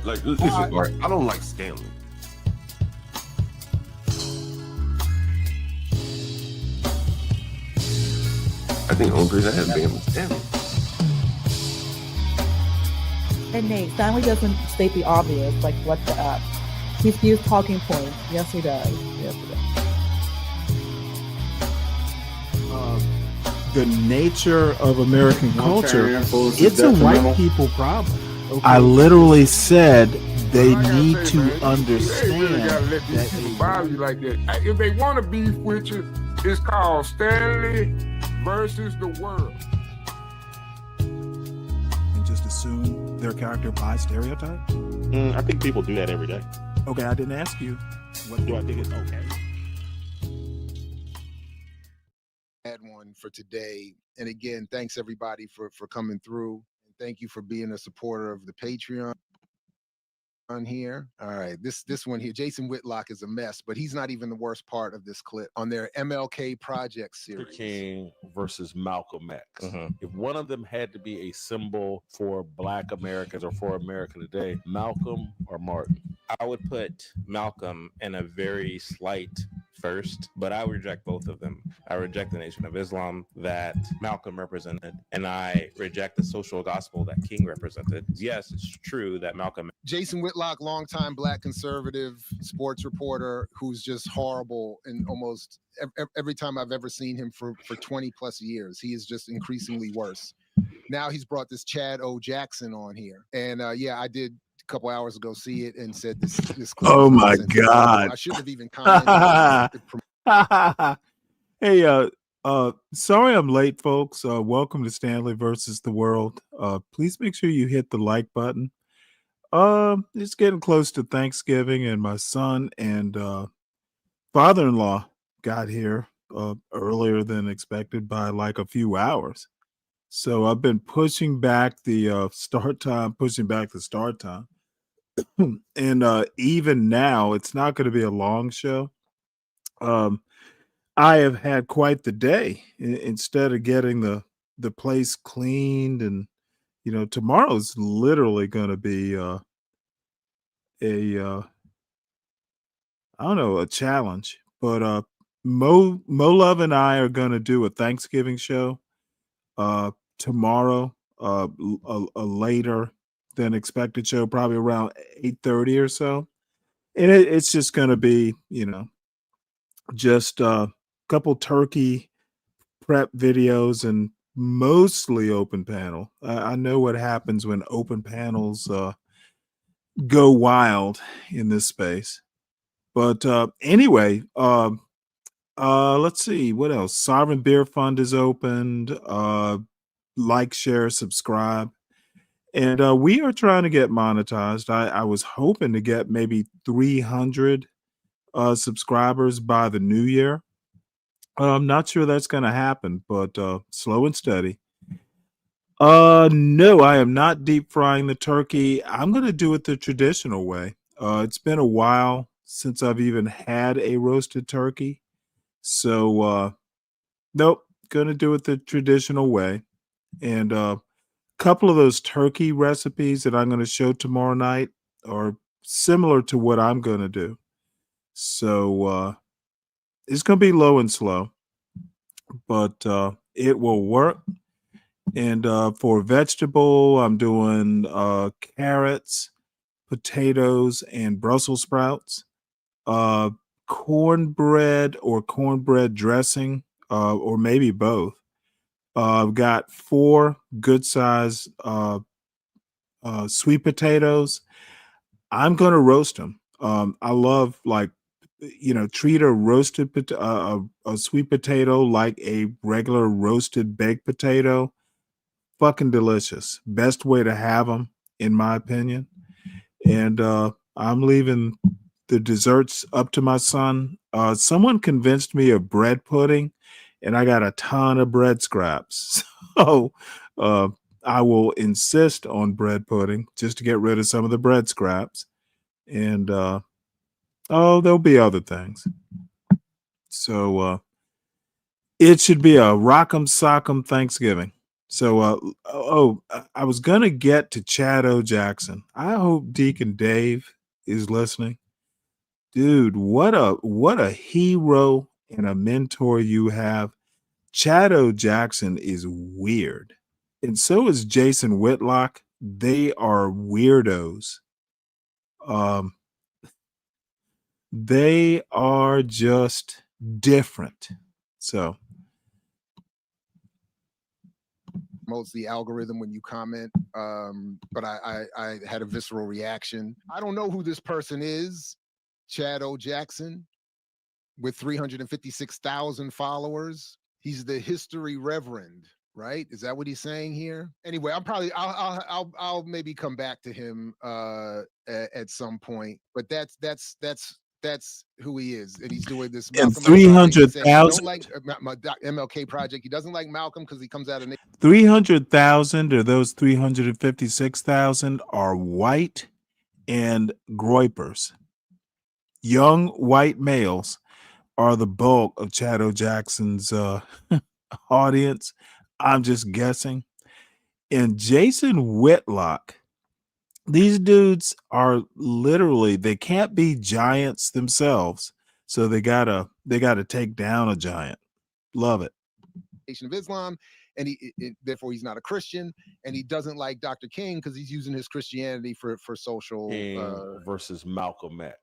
Like, listen, like, I don't like Stanley. I think the only person I had been was Stanley. And Nate, Stanley doesn't state the obvious, like what the up. He's used talking points. Yes, he does. Yes, he does. The nature of American culture, it's a white people problem. Okay. I literally said they need to understand You gotta let these people bother you like that. If they want to beef with you, it's called Stanley versus the world. And just assume their character by stereotype? I think people do that every day. Okay, I didn't ask you. What do I think is okay? Had one for today. And again, thanks everybody for coming through. And thank you for being a supporter of the Patreon on here. All right, this one here, Jason Whitlock is a mess, but he's not even the worst part of this clip on their MLK Project series. King versus Malcolm X. If one of them had to be a symbol for Black Americans or for America today, Malcolm or Martin? I would put Malcolm in a very slight first, but I reject both of them. I reject the Nation of Islam that Malcolm represented, and I reject the social gospel that King represented. Yes, it's true that Malcolm... Jason Whitlock, longtime Black conservative sports reporter who's just horrible, and almost every time I've ever seen him for 20 plus years, he is just increasingly worse. Now he's brought this Chad O. Jackson on here. And yeah, I did a couple hours ago see it and said this oh my God. I shouldn't have even commented. Hey, sorry I'm late, folks. Welcome to Stanley versus the World. Please make sure you hit the like button. It's getting close to Thanksgiving, and my son and father-in-law got here earlier than expected by like a few hours. So I've been pushing back the start time. And even now, it's not going to be a long show. I have had quite the day. Instead of getting the place cleaned, and you know, tomorrow's literally going to be a challenge. But Mo Love and I are going to do a Thanksgiving show tomorrow, a later than expected show, probably around 8:30 or so. And it's just going to be, you know, just a couple turkey prep videos and mostly open panel. I know what happens when open panels go wild in this space. But anyway, let's see what else. Sovereign Beer Fund is opened. Like, share, subscribe. And we are trying to get monetized. I was hoping to get maybe 300 subscribers by the new year. I'm not sure that's going to happen, but slow and steady. No, I am not deep frying the turkey. I'm going to do it the traditional way. It's been a while since I've even had a roasted turkey. So, nope, going to do it the traditional way. And couple of those turkey recipes that I'm going to show tomorrow night are similar to what I'm going to do. So it's going to be low and slow, but it will work. And for vegetable, I'm doing carrots, potatoes, and Brussels sprouts, cornbread or cornbread dressing, or maybe both. I've got 4 good size sweet potatoes. I'm going to roast them. I love, like, you know, treat a roasted a sweet potato like a regular roasted baked potato. Fucking delicious. Best way to have them, in my opinion. And I'm leaving the desserts up to my son. Someone convinced me of bread pudding, and I got a ton of bread scraps. So I will insist on bread pudding just to get rid of some of the bread scraps. And there'll be other things. So it should be a rock'em sock'em Thanksgiving. So, I was gonna get to Chad O. Jackson. I hope Deacon Dave is listening, dude. What a hero and a mentor you have. Chad O. Jackson is weird, and so is Jason Whitlock. They are weirdos. Um, they are just different. So promotes the algorithm when you comment. But I had a visceral reaction. I don't know who this person is, Chad O. Jackson, with 356,000 followers. He's the history reverend, right? Is that what he's saying here? Anyway, I'll maybe come back to him at some point. But that's who he is, and he's doing this. and Malcolm X project. He said he 300,000. don't like my MLK project. He doesn't like Malcolm because he comes out of 300,000 of those 356,000 are white and groypers. Young white males are the bulk of Chad O. Jackson's audience. I'm just guessing. And Jason Whitlock, these dudes are literally, they can't be giants themselves, so they gotta take down a giant. Love it. Nation of Islam, and therefore he's not a Christian, and he doesn't like Dr. King because he's using his Christianity for social. King versus Malcolm X.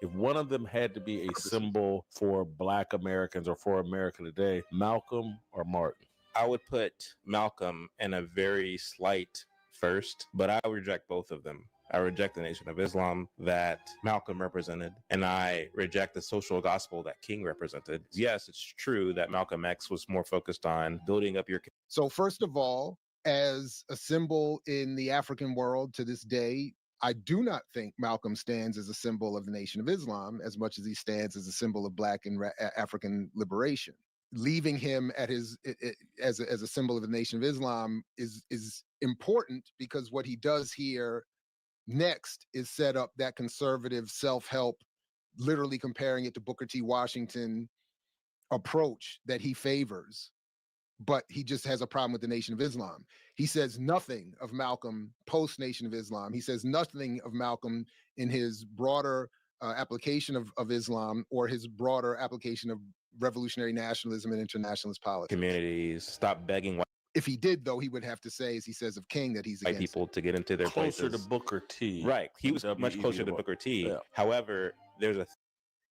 If one of them had to be a symbol for Black Americans or for America today, Malcolm or Martin? I would put Malcolm in a very slight first, but I reject both of them. I reject the Nation of Islam that Malcolm represented, and I reject the social gospel that King represented. Yes, it's true that Malcolm X was more focused on building up your. So first of all, as a symbol in the African world to this day, I do not think Malcolm stands as a symbol of the Nation of Islam as much as he stands as a symbol of Black and African liberation. Leaving him at his as a symbol of the Nation of Islam is important, because what he does here next is set up that conservative self-help, literally comparing it to Booker T. Washington approach that he favors, but he just has a problem with the Nation of Islam. He says nothing of Malcolm post Nation of Islam. He says nothing of Malcolm in his broader application of Islam, or his broader application of revolutionary nationalism and internationalist politics. Communities stop begging white. If he did, though, he would have to say, as he says of King, that he's white against people to get into their Closer places. to Booker T. Right. He was much WED closer to Booker T. Yeah. However, there's a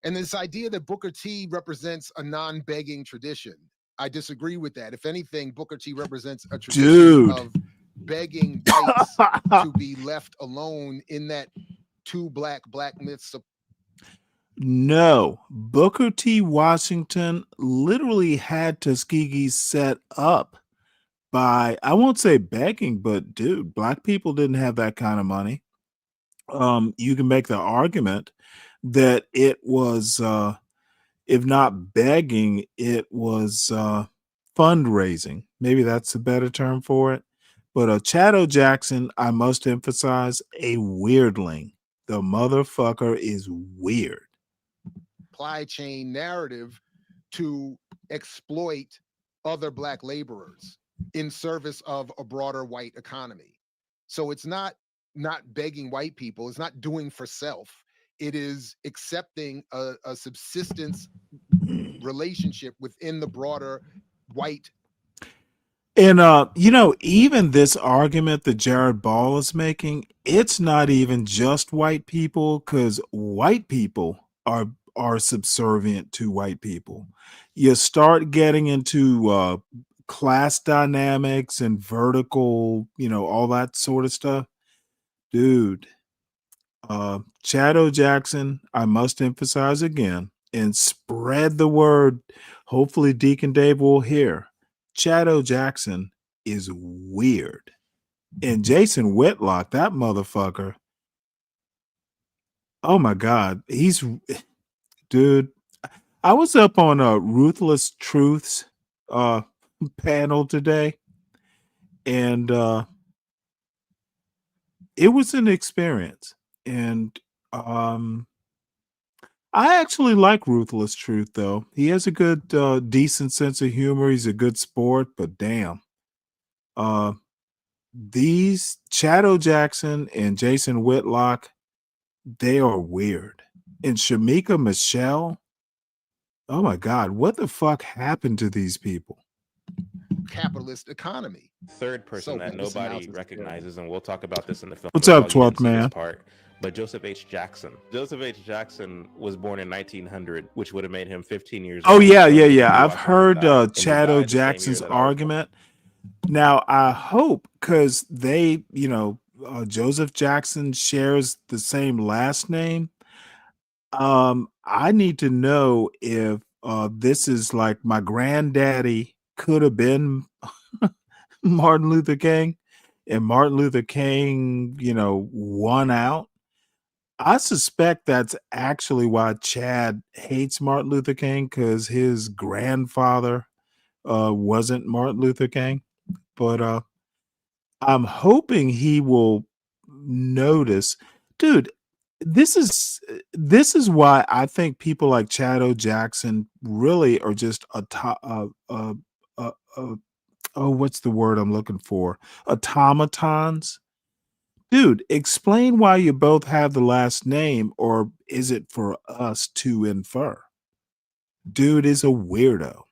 And this idea that Booker T represents a non-begging tradition, I disagree with that. If anything, Booker T represents a tradition of begging whites to be left alone in that two black myths. No, Booker T. Washington literally had Tuskegee set up by, I won't say begging, but dude, Black people didn't have that kind of money. You can make the argument that it was, if not begging, it was fundraising. Maybe that's a better term for it. But Chad O. Jackson, I must emphasize, a weirdling. The motherfucker is weird. Supply chain narrative to exploit other Black laborers in service of a broader white economy. So it's not begging white people. It's not doing for self. It is accepting a subsistence relationship within the broader white. And, even this argument that Jared Ball is making, it's not even just white people, because white people are subservient to white people. You start getting into class dynamics and vertical, all that sort of stuff. Dude, Chad O. Jackson, I must emphasize again and spread the word. Hopefully Deacon Dave will hear. Chad O. Jackson is weird. And Jason Whitlock, that motherfucker, oh my God, dude. I was up on a Ruthless Truths panel today, and it was an experience. And I actually like Ruthless Truth, though. He has a good, decent sense of humor. He's a good sport, but damn, These Shadow Jackson and Jason Whitlock, they are weird. And Shamika Michelle, oh my God, what the fuck happened to these people? Capitalist economy. Third person that nobody recognizes, and we'll talk about this in the film. What's up, 12th man? Part, but Joseph H. Jackson. Joseph H. Jackson was born in 1900, which would have made him 15 years old. Oh, yeah. I've heard Shadow Jackson's argument. Now, I hope, because they, Joseph Jackson shares the same last name. I need to know if this is like my granddaddy could have been Martin Luther King, and Martin Luther King, won out. I suspect that's actually why Chad hates Martin Luther King, because his grandfather wasn't Martin Luther King. But I'm hoping he will notice, dude. This is why I think people like Shadow Jackson really are just what's the word I'm looking for? Automatons. Dude, explain why you both have the last name, or is it for us to infer? Dude is a weirdo.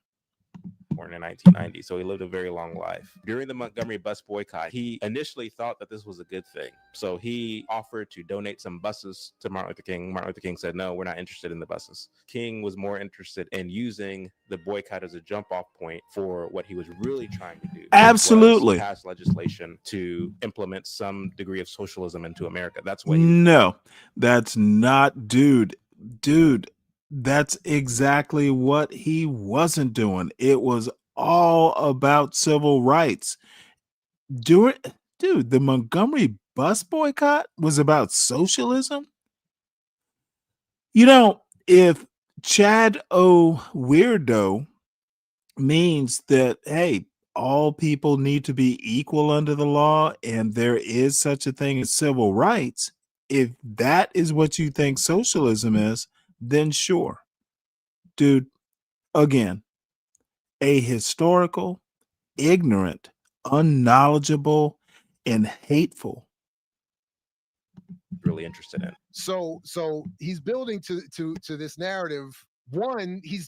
Born in 1990, so he lived a very long life. During the Montgomery bus boycott, he initially thought that this was a good thing. So he offered to donate some buses to Martin Luther King. Martin Luther King said, no, we're not interested in the buses. King was more interested in using the boycott as a jump-off point for what he was really trying to do. Absolutely. Pass legislation to implement some degree of socialism into America. That's what No, that's not, dude. That's exactly what he wasn't doing. It was all about civil rights. Dude, the Montgomery bus boycott was about socialism. If Chad O Weirdo means that, hey, all people need to be equal under the law and there is such a thing as civil rights, if that is what you think socialism is, then sure. Dude, again, a historical, ignorant, unknowledgeable, and hateful. Really interested in. So he's building to this narrative. He's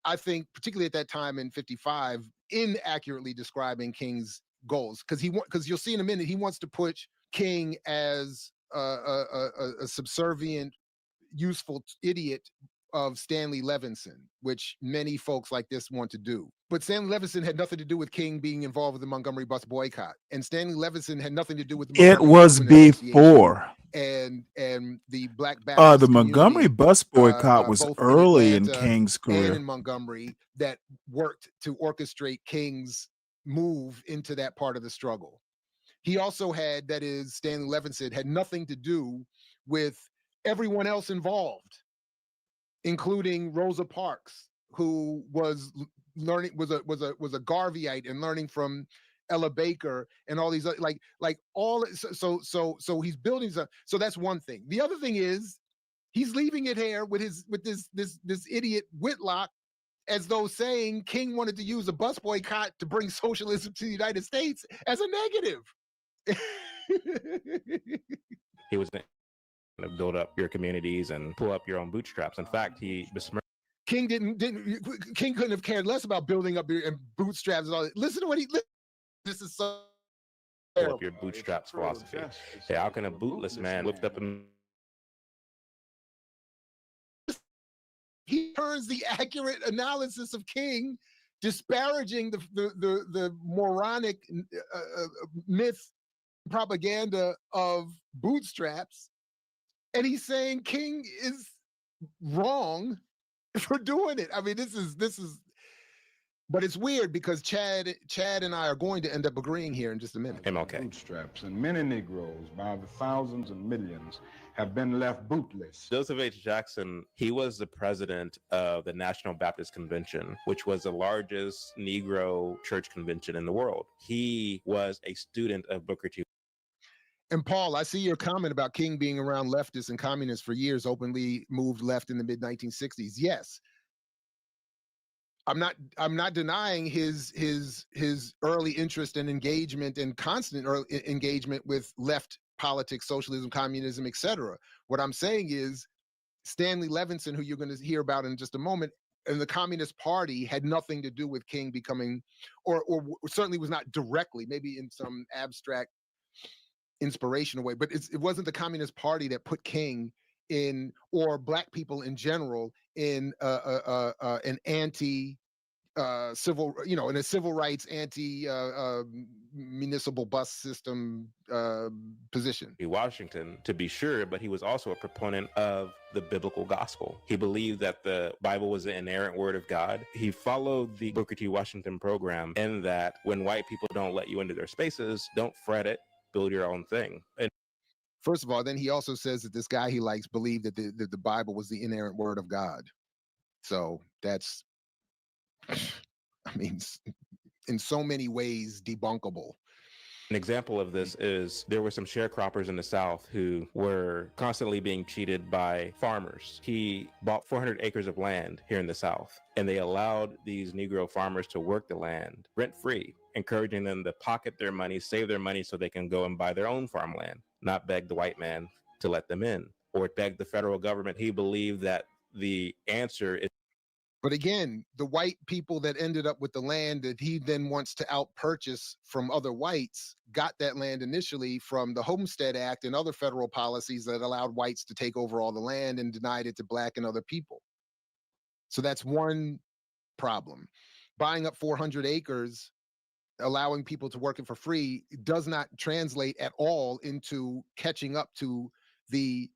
I think, particularly at that time in 55, inaccurately describing King's goals, because you'll see in a minute he wants to put King as a subservient, useful idiot of Stanley Levinson, which many folks like this want to do. But Stanley Levinson had nothing to do with King being involved with the Montgomery bus boycott, and Stanley Levinson had nothing to do with the it was before and the Black Baptist the Montgomery bus boycott was early in King's career, and in Montgomery, that worked to orchestrate King's move into that part of the struggle. He also had, that is, Stanley Levinson had nothing to do with everyone else involved, including Rosa Parks, who was learning, was a Garveyite and learning from Ella Baker and all these so he's building some. So that's one thing. The other thing is he's leaving it here with this idiot Whitlock, as though saying King wanted to use a bus boycott to bring socialism to the United States as a negative. He was going to build up your communities and pull up your own bootstraps. In fact, he besmirched. King King couldn't have cared less about building up your bootstraps and all that. Listen to what this is so pull up your bootstraps philosophy. Hey, how can a bootless man lift up and he turns the accurate analysis of King, disparaging the moronic myth propaganda of bootstraps, and he's saying King is wrong for doing it. I mean, this is, but it's weird because Chad and I are going to end up agreeing here in just a minute. MLK. Bootstraps, and many Negroes, by the thousands and millions, have been left bootless. Joseph H. Jackson, he was the president of the National Baptist Convention, which was the largest Negro church convention in the world. He was a student of Booker T. And Paul, I see your comment about King being around leftists and communists for years, openly moved left in the mid-1960s. Yes. I'm not denying his early interest and engagement and constant engagement with left politics, socialism, communism, etc. What I'm saying is Stanley Levinson, who you're going to hear about in just a moment, and the Communist Party had nothing to do with King becoming, or certainly was not directly, maybe in some abstract inspirational way, but it wasn't the Communist Party that put King in, or black people in general, in an anti civil, in a civil rights anti municipal bus system position. Washington, to be sure, but he was also a proponent of the biblical gospel. He believed that the Bible was the inerrant word of God. He followed the Booker T. Washington program in that when white people don't let you into their spaces, don't fret it, build your own thing. And first of all, then he also says that this guy he likes believed that the Bible was the inerrant word of God. So that's, I mean, in so many ways debunkable. An example of this is there were some sharecroppers in the South who were constantly being cheated by farmers. He bought 400 acres of land here in the South, and they allowed these Negro farmers to work the land rent-free, encouraging them to pocket their money, save their money so they can go and buy their own farmland, not beg the white man to let them in, or beg the federal government. He believed that the answer is. But again, the white people that ended up with the land that he then wants to out-purchase from other whites got that land initially from the Homestead Act and other federal policies that allowed whites to take over all the land and denied it to black and other people. So that's one problem. Buying up 400 acres, allowing people to work it for free, does not translate at all into catching up to the,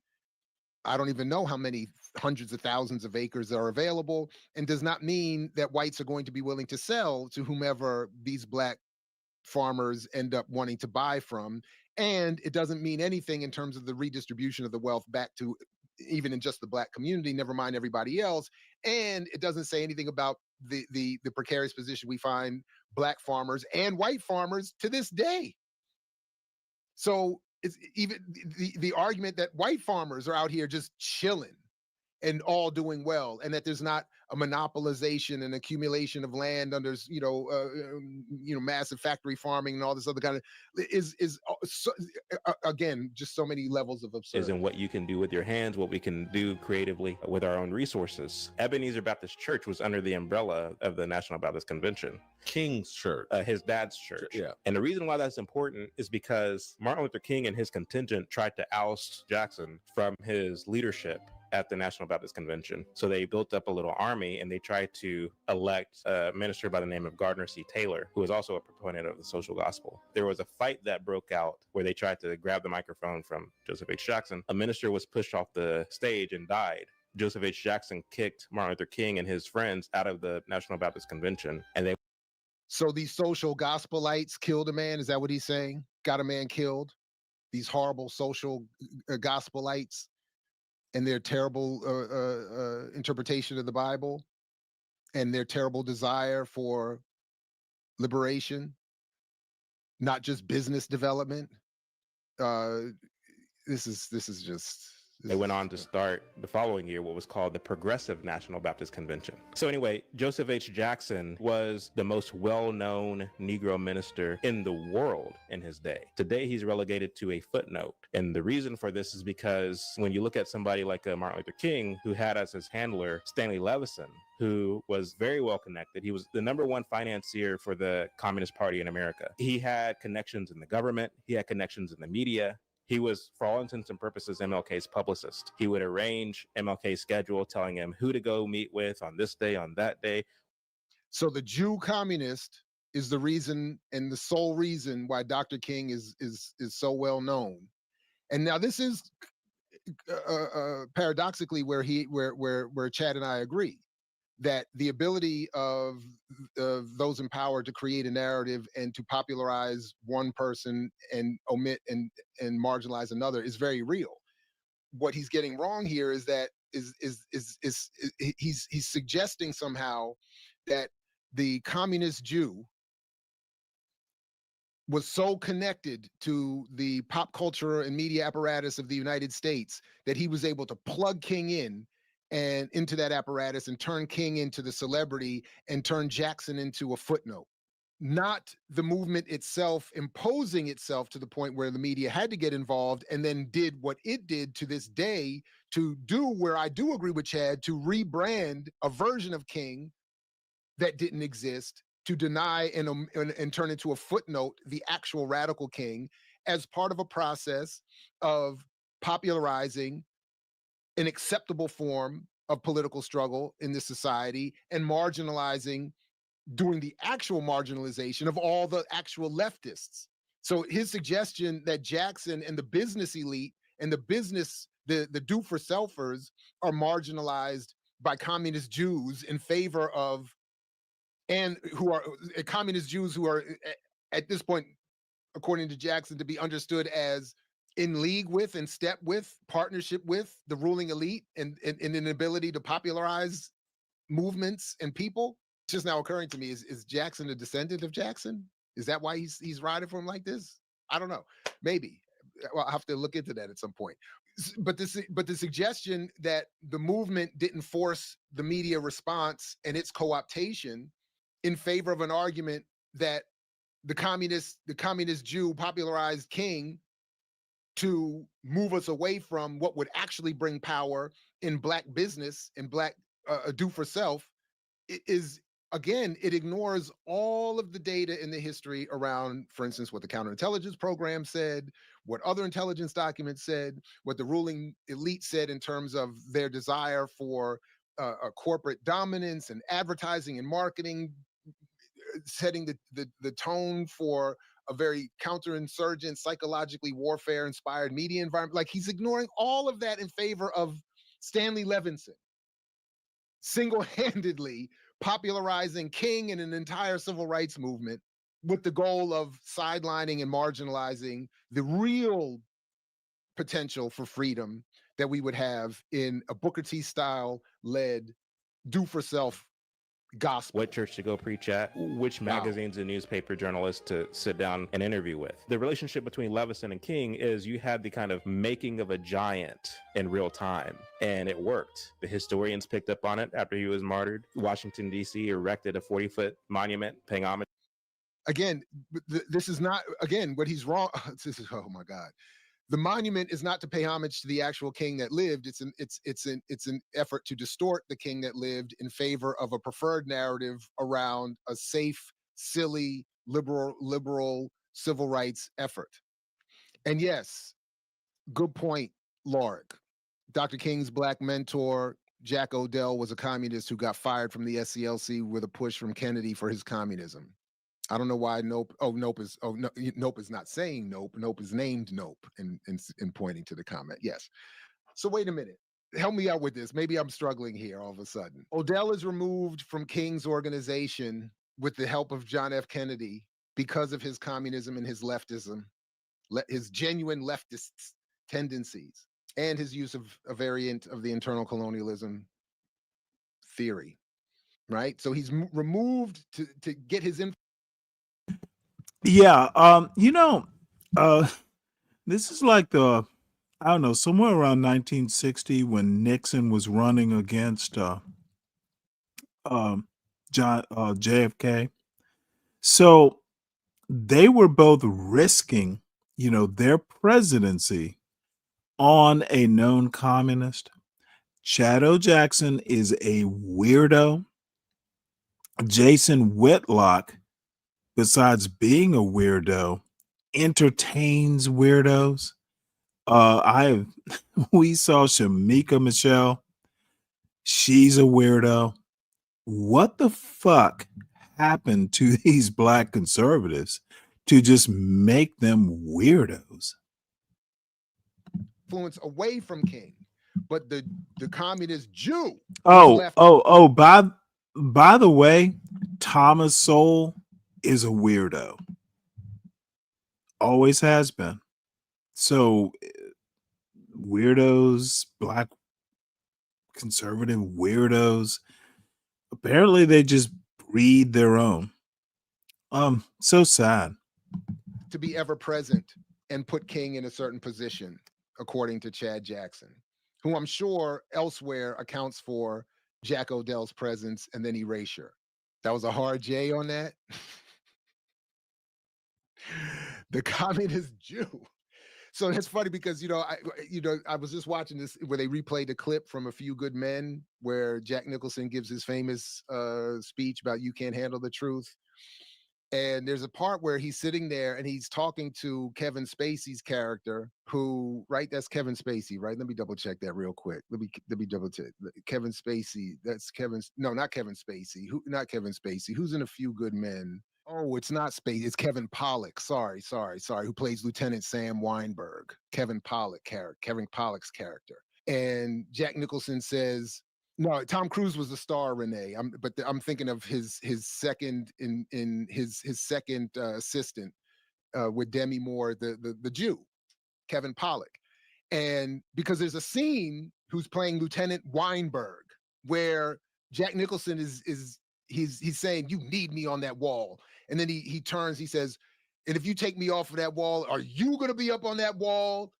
I don't even know how many hundreds of thousands of acres are available, and does not mean that whites are going to be willing to sell to whomever these black farmers end up wanting to buy from. And it doesn't mean anything in terms of the redistribution of the wealth back to even in just the black community, never mind everybody else. And it doesn't say anything about the precarious position we find black farmers and white farmers to this day. So it's even the argument that white farmers are out here just chilling and all doing well, and that there's not a monopolization and accumulation of land under, massive factory farming and all this other kind of is again, just so many levels of absurd. Is in what you can do with your hands, what we can do creatively with our own resources. Ebenezer Baptist Church was under the umbrella of the National Baptist Convention. King's church. His dad's church. Yeah. And the reason why that's important is because Martin Luther King and his contingent tried to oust Jackson from his leadership at the National Baptist Convention. So they built up a little army and they tried to elect a minister by the name of Gardner C. Taylor, who was also a proponent of the social gospel. There was a fight that broke out where they tried to grab the microphone from Joseph H. Jackson. A minister was pushed off the stage and died. Joseph H. Jackson kicked Martin Luther King and his friends out of the National Baptist Convention. And they. So these social gospelites killed a man? Is that what he's saying? Got a man killed? These horrible social gospelites and their terrible interpretation of the Bible and their terrible desire for liberation, not just business development. This is just. They went on to start the following year what was called the Progressive National Baptist Convention. So anyway, Joseph H. Jackson was the most well-known Negro minister in the world in his day. Today, he's relegated to a footnote. And the reason for this is because when you look at somebody like Martin Luther King, who had as his handler Stanley Levinson, who was very well connected. He was the #1 financier for the Communist Party in America. He had connections in the government. He had connections in the media. He was, for all intents and purposes, MLK's publicist. He would arrange MLK's schedule, telling him who to go meet with on this day, on that day. So the Jew communist is the reason and the sole reason why Dr. King is so well known. And now this is paradoxically where Chad and I agree, that the ability of those in power to create a narrative and to popularize one person and omit and marginalize another is very real. What he's getting wrong here is that he's suggesting somehow that the communist Jew was so connected to the pop culture and media apparatus of the United States that he was able to plug King in and into that apparatus and turn King into the celebrity and turn Jackson into a footnote. Not the movement itself imposing itself to the point where the media had to get involved and then did what it did to this day to do, where I do agree with Chad, to rebrand a version of King that didn't exist, to deny and turn into a footnote the actual radical King, as part of a process of popularizing an acceptable form of political struggle in this society and marginalizing, doing the actual marginalization of all the actual leftists. So his suggestion that Jackson and the business elite and the do-for-selfers are marginalized by communist Jews in favor of, and who are communist Jews who are at this point, according to Jackson, to be understood as in league with and step with, partnership with the ruling elite and an ability to popularize movements and people. It's just now occurring to me, is Jackson a descendant of Jackson? Is that why he's riding for him like this? I don't know. Maybe. Well, I'll have to look into that at some point. But the suggestion that the movement didn't force the media response and its co-optation in favor of an argument that the communist Jew popularized King to move us away from what would actually bring power in Black business and Black do for self, is, again, it ignores all of the data in the history around, for instance, what the counterintelligence program said, what other intelligence documents said, what the ruling elite said in terms of their desire for a corporate dominance and advertising and marketing, setting the tone for a very counterinsurgent, psychologically warfare-inspired media environment. Like, he's ignoring all of that in favor of Stanley Levinson, single-handedly popularizing King and an entire civil rights movement with the goal of sidelining and marginalizing the real potential for freedom that we would have in a Booker T style led do-for-self gospel. What church to go preach at, which magazines and newspaper journalists to sit down and interview with. The relationship between Levinson and King is you had the kind of making of a giant in real time, and it worked. The historians picked up on it after he was martyred. Washington, D.C. erected a 40-foot monument paying homage. Again, this is not, again, what he's wrong. This is, oh my God. The monument is not to pay homage to the actual King that lived. It's an effort to distort the King that lived in favor of a preferred narrative around a safe, silly, liberal civil rights effort. And yes, good point, Lorik. Dr. King's Black mentor, Jack Odell, was a communist who got fired from the SCLC with a push from Kennedy for his communism. I don't know why Nope. Nope is not saying Nope. Nope is named Nope in pointing to the comment. Yes. So wait a minute. Help me out with this. Maybe I'm struggling here all of a sudden. Odell is removed from King's organization with the help of John F. Kennedy because of his communism and his leftism, his genuine leftist tendencies, and his use of a variant of the internal colonialism theory. Right. So he's removed to get his influence. Yeah, this is like I don't know, somewhere around 1960 when Nixon was running against JFK. So they were both risking, their presidency on a known communist. Chad O. Jackson is a weirdo. Jason Whitlock, besides being a weirdo, entertains weirdos. We saw Shamika Michelle. She's a weirdo. What the fuck happened to these Black conservatives to just make them weirdos? Influence away from King, but the communist Jew. By the way, Thomas Sowell is a weirdo. Always has been. So weirdos, Black conservative weirdos, apparently they just breed their own. So sad. To be ever present and put King in a certain position, according to Chad Jackson. who I'm sure elsewhere accounts for Jack Odell's presence and then erasure. That was a hard J on that. The communist Jew. So that's funny because I was just watching this where they replayed a clip from A Few Good Men where Jack Nicholson gives his famous speech about you can't handle the truth. And there's a part where he's sitting there and he's talking to Kevin Spacey's character, who, right? That's Kevin Spacey, right? Let me double check that real quick. Let me double check. Kevin Spacey. That's no, not Kevin Spacey. Not Kevin Spacey. Who's in A Few Good Men? Oh, it's not Spacey. It's Kevin Pollak. Sorry. Who plays Lieutenant Sam Weinberg? Kevin Pollak's character. And Jack Nicholson says, no, Tom Cruise was the star, Renee. I'm thinking of his second his second assistant with Demi Moore, the Jew, Kevin Pollak. And because there's a scene who's playing Lieutenant Weinberg where Jack Nicholson he's saying, you need me on that wall. And then he turns, he says, and if you take me off of that wall, are you going to be up on that wall,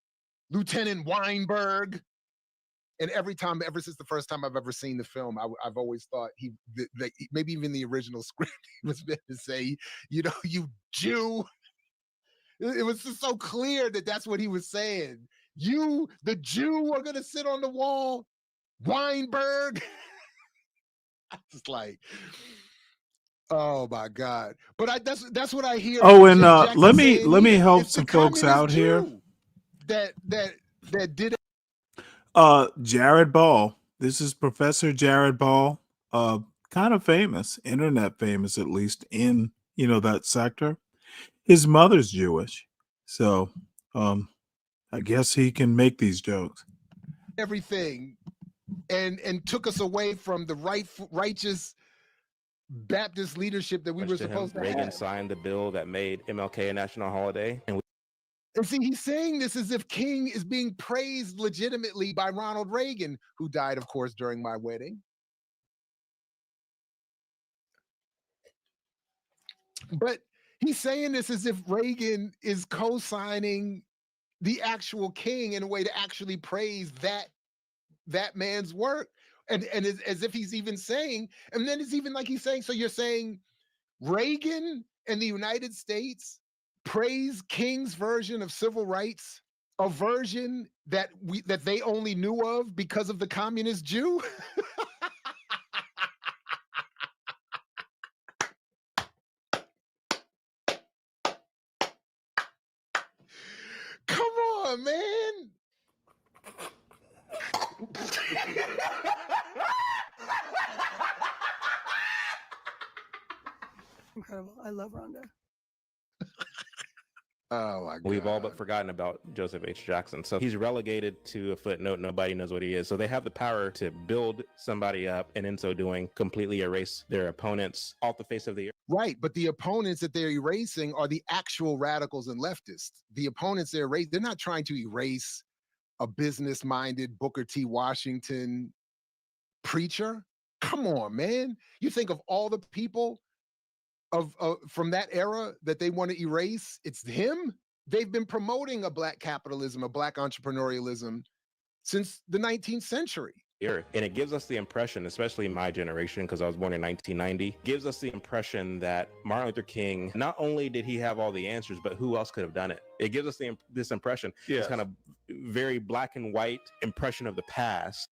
Lieutenant Weinberg? And every time, ever since the first time I've ever seen the film, I've always thought maybe even the original script, he was meant to say, you Jew. It was just so clear that that's what he was saying. You, the Jew, are going to sit on the wall, Weinberg. I was like, oh my God! But that's what I hear. Oh, and let me help some folks out here. That did. Jared Ball. This is Professor Jared Ball. Kind of famous, internet famous at least in that sector. His mother's Jewish, so I guess he can make these jokes. Everything, and took us away from the righteous Baptist leadership that we were supposed to have. Reagan signed the bill that made MLK a national holiday. And see, he's saying this as if King is being praised legitimately by Ronald Reagan, who died, of course, during my wedding. But he's saying this as if Reagan is co-signing the actual King in a way to actually praise that man's work. And as if he's even saying, and then it's even like he's saying, so you're saying Reagan and the United States praise King's version of civil rights, a version that they only knew of because of the communist Jew? Come on, man. Incredible. I love Rhonda. Oh my God. We've all but forgotten about Joseph H. Jackson. So he's relegated to a footnote. Nobody knows what he is. So they have the power to build somebody up and in so doing completely erase their opponents off the face of the earth. Right. But the opponents that they're erasing are the actual radicals and leftists. The opponents they're not trying to erase a business-minded Booker T. Washington preacher. Come on, man. You think of all the people from that era that they want to erase, it's him. They've been promoting a black capitalism, a black entrepreneurialism since the 19th century. And it gives us the impression, especially my generation, because I was born in 1990, gives us the impression that Martin Luther King, not only did he have all the answers, but who else could have done it? It gives us this impression, this kind of very black and white impression of the past.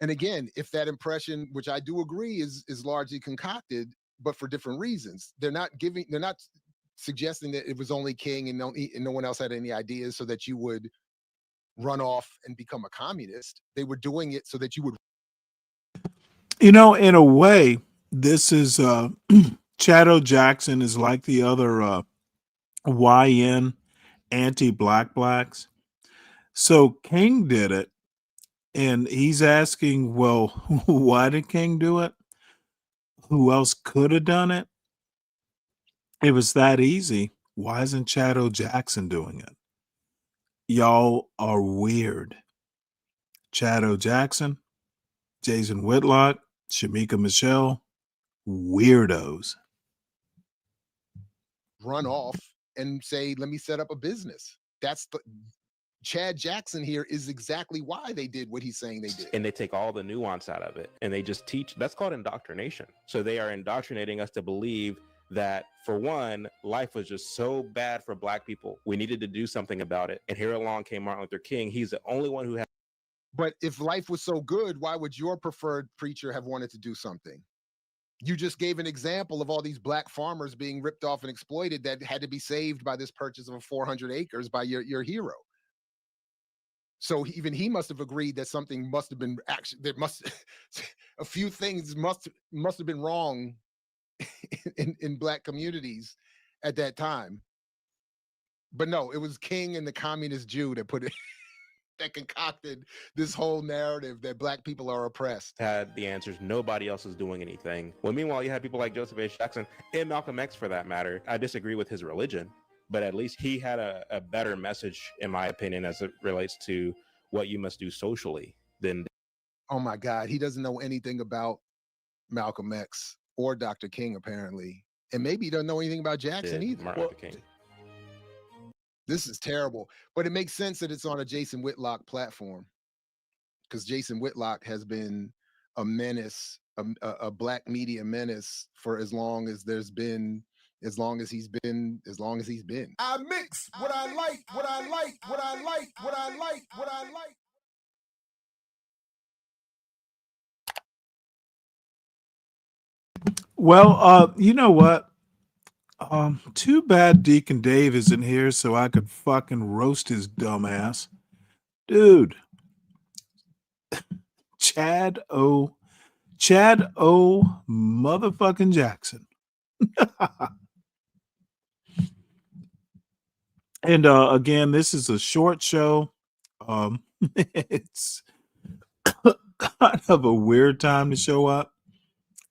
And again, if that impression, which I do agree is largely concocted, but for different reasons, they're not suggesting that it was only King and no one else had any ideas so that you would run off and become a communist. They were doing it so that you would. In a way, this is Chad Jackson is like the other YN anti-black blacks. So King did it, and he's asking, well, why did King do it? Who else could have done it? It was that easy. Why isn't Chad Jackson doing it? Y'all are weird. Chad Jackson, Jason Whitlock, Shamika Michelle, weirdos. Run off and say, let me set up a business. Chad Jackson here is exactly why they did what he's saying they did. And they take all the nuance out of it and they just teach. That's called indoctrination. So they are indoctrinating us to believe that, for one, life was just so bad for Black people. We needed to do something about it. And here along came Martin Luther King. He's the only one who had. But if life was so good, why would your preferred preacher have wanted to do something? You just gave an example of all these Black farmers being ripped off and exploited that had to be saved by this purchase of 400 acres by your hero. So even he must have agreed that something must have been a few things must have been wrong in Black communities at that time. But no, it was King and the communist Jew that put it that concocted this whole narrative that Black people are oppressed. Had the answers. Nobody else is doing anything. Well, meanwhile, you had people like Joseph H. Jackson and Malcolm X, for that matter. I disagree with his religion, but at least he had a better message, in my opinion, as it relates to what you must do socially than. Oh my God, he doesn't know anything about Malcolm X or Dr. King, apparently. And maybe he doesn't know anything about Jackson either. Martin Luther King. This is terrible, but it makes sense that it's on a Jason Whitlock platform, because Jason Whitlock has been a menace, a Black media menace for as long as he's been. I mix what I like, what I like, what I like, what I like, what I like. Well, you know what? Too bad Deacon Dave isn't here so I could fucking roast his dumb ass. Dude. Chad O motherfucking Jackson. And again, this is a short show. It's kind of a weird time to show up.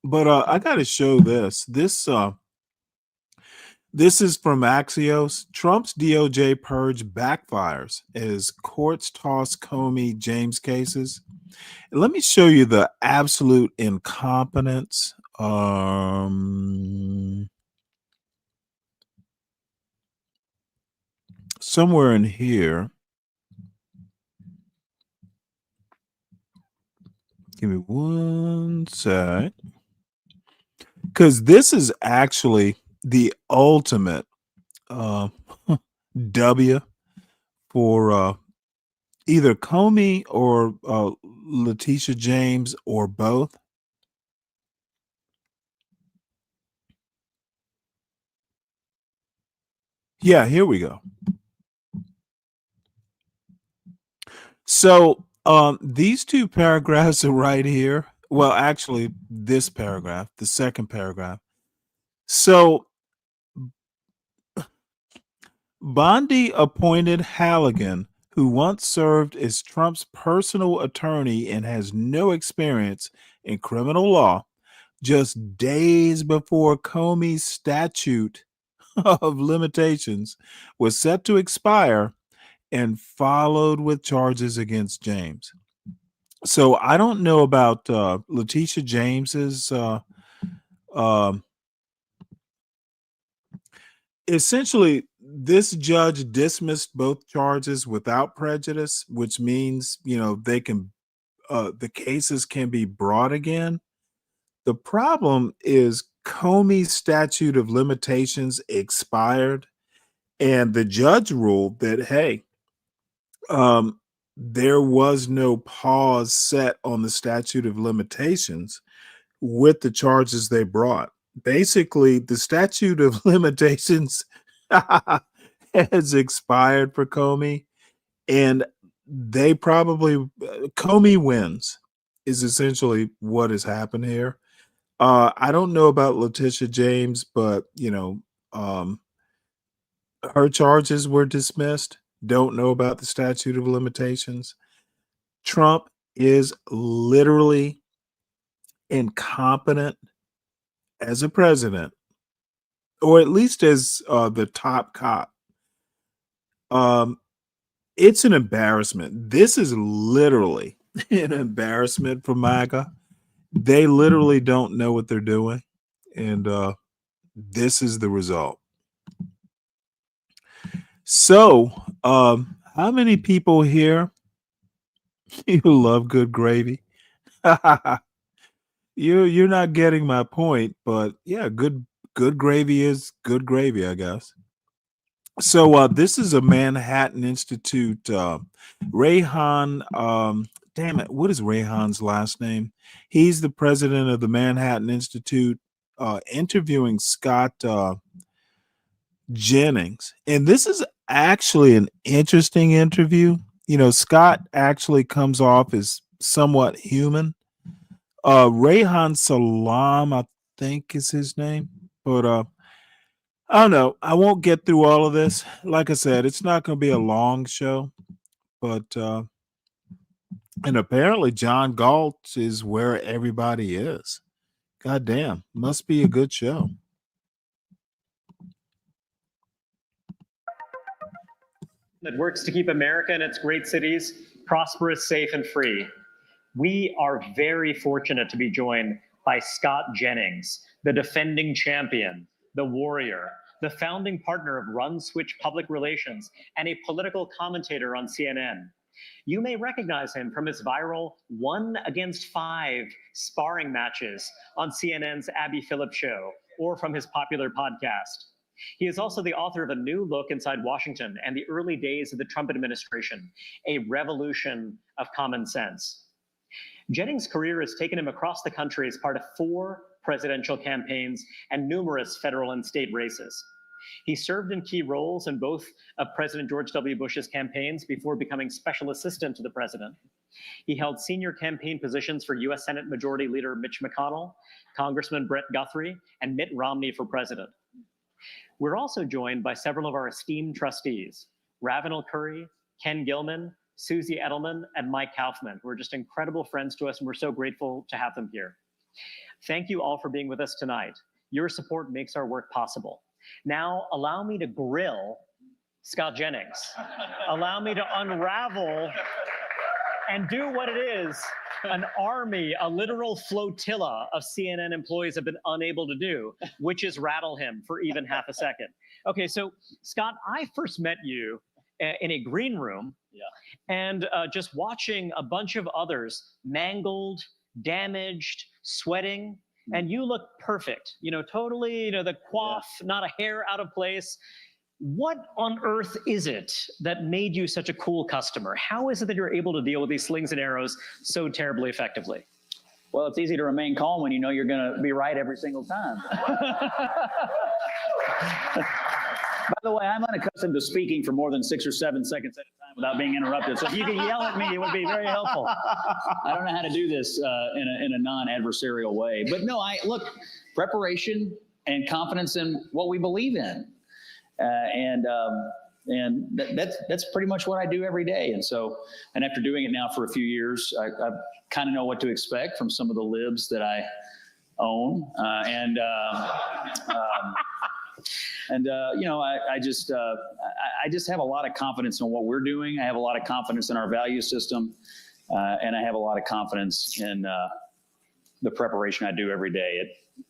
But I got to show this. This is from Axios. Trump's DOJ purge backfires as courts toss Comey James cases. And let me show you the absolute incompetence. Somewhere in here. Give me one sec. Because this is actually the ultimate W for either Comey or Letitia James or both. Yeah, here we go. So these two paragraphs are right here. Well, actually, this paragraph, the second paragraph. So Bondi appointed Halligan, who once served as Trump's personal attorney and has no experience in criminal law, just days before Comey's statute of limitations was set to expire, and followed with charges against James. So I don't know about Letitia James's essentially, this judge dismissed both charges without prejudice, which means, they can, the cases can be brought again. The problem is Comey's statute of limitations expired, and the judge ruled that, hey, there was no pause set on the statute of limitations with the charges they brought. Basically, the statute of limitations has expired for Comey, and they probably Comey wins is essentially what has happened here. I don't know about Letitia James, but her charges were dismissed. Don't know about the statute of limitations. Trump is literally incompetent as a president, or at least as the top cop. It's an embarrassment. This is literally an embarrassment for MAGA. They literally don't know what they're doing, and this is the result. So, How many people here you love good gravy? You're not getting my point, but yeah, good gravy is good gravy, I guess. So this is a Manhattan Institute. Rayhan, damn it, what is Rayhan's last name? He's the president of the Manhattan Institute, interviewing Scott Jennings. And this is actually an interesting interview. You know, Scott actually comes off as somewhat human. Rayhan Salam, I think is his name. But I don't know. I won't get through all of this. Like I said, it's not going to be a long show. But and apparently John Galt is where everybody is. God damn, must be a good show. That works to keep America and its great cities prosperous, safe, and free. We are very fortunate to be joined by Scott Jennings, the defending champion, the warrior, the founding partner of Run Switch Public Relations, and a political commentator on CNN. You may recognize him from his viral 1 against 5 sparring matches on CNN's Abby Phillips show, or from his popular podcast. He is also the author of A New Look Inside Washington and the Early Days of the Trump Administration, a revolution of common sense. Jennings' career has taken him across the country as part of 4 presidential campaigns and numerous federal and state races. He served in key roles in both of President George W. Bush's campaigns before becoming special assistant to the president. He held senior campaign positions for U.S. Senate Majority Leader Mitch McConnell, Congressman Brett Guthrie, and Mitt Romney for president. We're also joined by several of our esteemed trustees, Ravenel Curry, Ken Gilman, Susie Edelman, and Mike Kaufman, who are just incredible friends to us, and we're so grateful to have them here. Thank you all for being with us tonight. Your support makes our work possible. Now, allow me to grill Scott Jennings. Allow me to unravel and do what it is an army, a literal flotilla of CNN employees have been unable to do, which is rattle him for even half a second. Okay, so Scott, I first met you in a green room, and just watching a bunch of others mangled, damaged, sweating, and you look perfect. You know, totally, you know, the coif, not a hair out of place. What on earth is it that made you such a cool customer? How is it that you're able to deal with these slings and arrows so terribly effectively? Well, it's easy to remain calm when you know you're going to be right every single time. By the way, I'm unaccustomed to speaking for more than 6 or 7 seconds at a time without being interrupted. So if you could yell at me, it would be very helpful. I don't know how to do this in a non-adversarial way. But no, look, preparation and confidence in what we believe in. That's pretty much what I do every day. And after doing it now for a few years, I kind of know what to expect from some of the libs that I own. I just have a lot of confidence in what we're doing. I have a lot of confidence in our value system, and I have a lot of confidence in the preparation I do every day.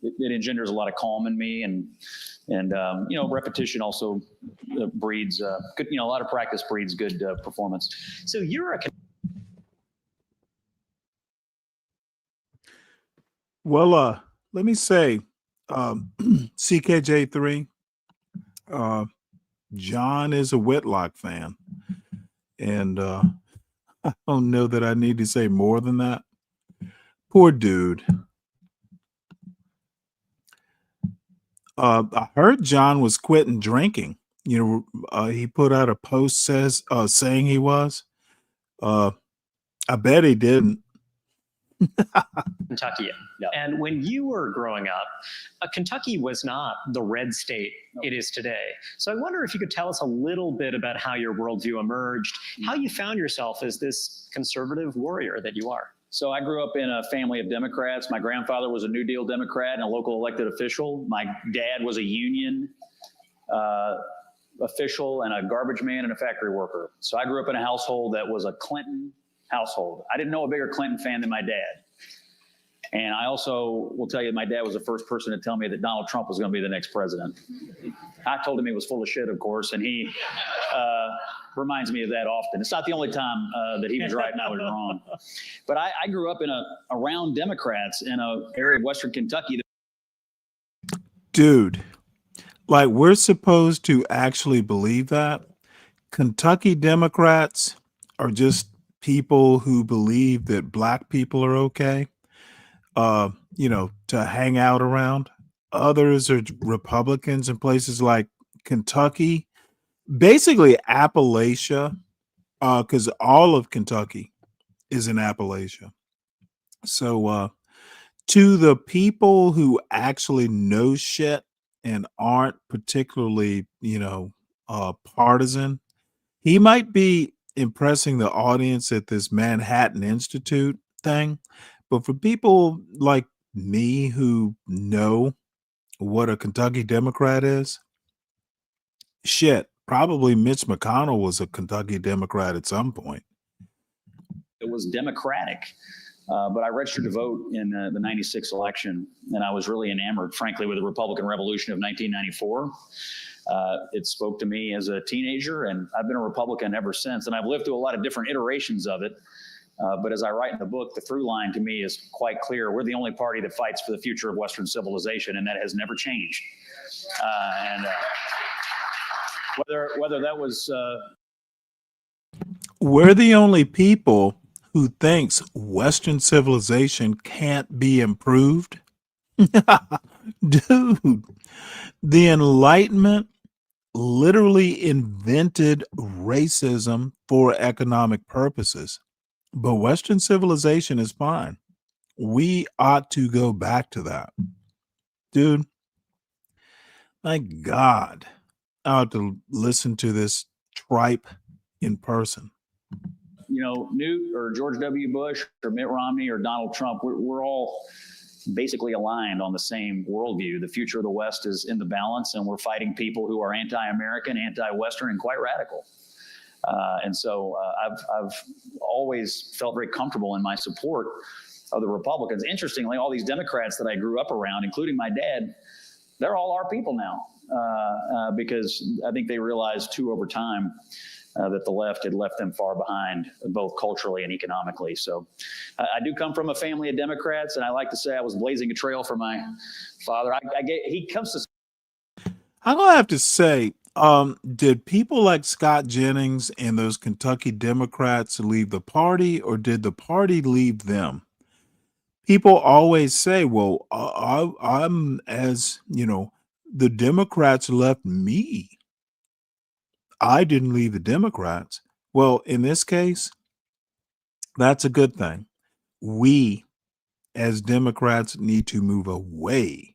It engenders a lot of calm in me, and repetition also breeds good. A lot of practice breeds good performance. So you're a Well, let me say, CKJ3, John is a Whitlock fan, and I don't know that I need to say more than that. Poor dude. I heard John was quitting drinking. He put out a post saying he was. I bet he didn't. Kentucky. Yeah. And when you were growing up, Kentucky was not the red state it is today. So I wonder if you could tell us a little bit about how your worldview emerged, how you found yourself as this conservative warrior that you are. So I grew up in a family of Democrats. My grandfather was a New Deal Democrat and a local elected official. My dad was a union official and a garbage man and a factory worker. So I grew up in a household that was a Clinton household. I didn't know a bigger Clinton fan than my dad. And I also will tell you, my dad was the first person to tell me that Donald Trump was going to be the next president. I told him he was full of shit, of course, and he reminds me of that often. It's not the only time that he was right and I was wrong. But I grew up around Democrats in an area of Western Kentucky. Dude, like, we're supposed to actually believe that Kentucky Democrats are just people who believe that black people are okay, to hang out around. Others are Republicans in places like Kentucky, basically Appalachia, because all of Kentucky is in Appalachia. So to the people who actually know shit and aren't particularly, partisan, he might be impressing the audience at this Manhattan Institute thing. But for people like me who know what a Kentucky Democrat is, shit, probably Mitch McConnell was a Kentucky Democrat at some point. It was Democratic. But I registered to vote in the 96 election, and I was really enamored, frankly, with the Republican Revolution of 1994. It spoke to me as a teenager, and I've been a Republican ever since, and I've lived through a lot of different iterations of it. But as I write in the book, the through line to me is quite clear. We're the only party that fights for the future of Western civilization, and that has never changed. Whether that was... We're the only people who thinks Western civilization can't be improved. Dude, the Enlightenment literally invented racism for economic purposes, but Western civilization is fine. We ought to go back to that. Dude, my God, I ought to listen to this tripe in person. Newt or George W. Bush or Mitt Romney or Donald Trump, we're all basically aligned on the same worldview. The future of the West is in the balance, and we're fighting people who are anti-American, anti-Western, and quite radical. So I've always felt very comfortable in my support of the Republicans. Interestingly, all these Democrats that I grew up around, including my dad, they're all our people now, because I think they realized too over time that the left had left them far behind, both culturally and economically. So I do come from a family of Democrats, and I like to say I was blazing a trail for my father. He comes to... I'm going to have to say, did people like Scott Jennings and those Kentucky Democrats leave the party, or did the party leave them? People always say, well, I'm the Democrats left me. I didn't leave the Democrats. Well, in this case, that's a good thing. We, as Democrats, need to move away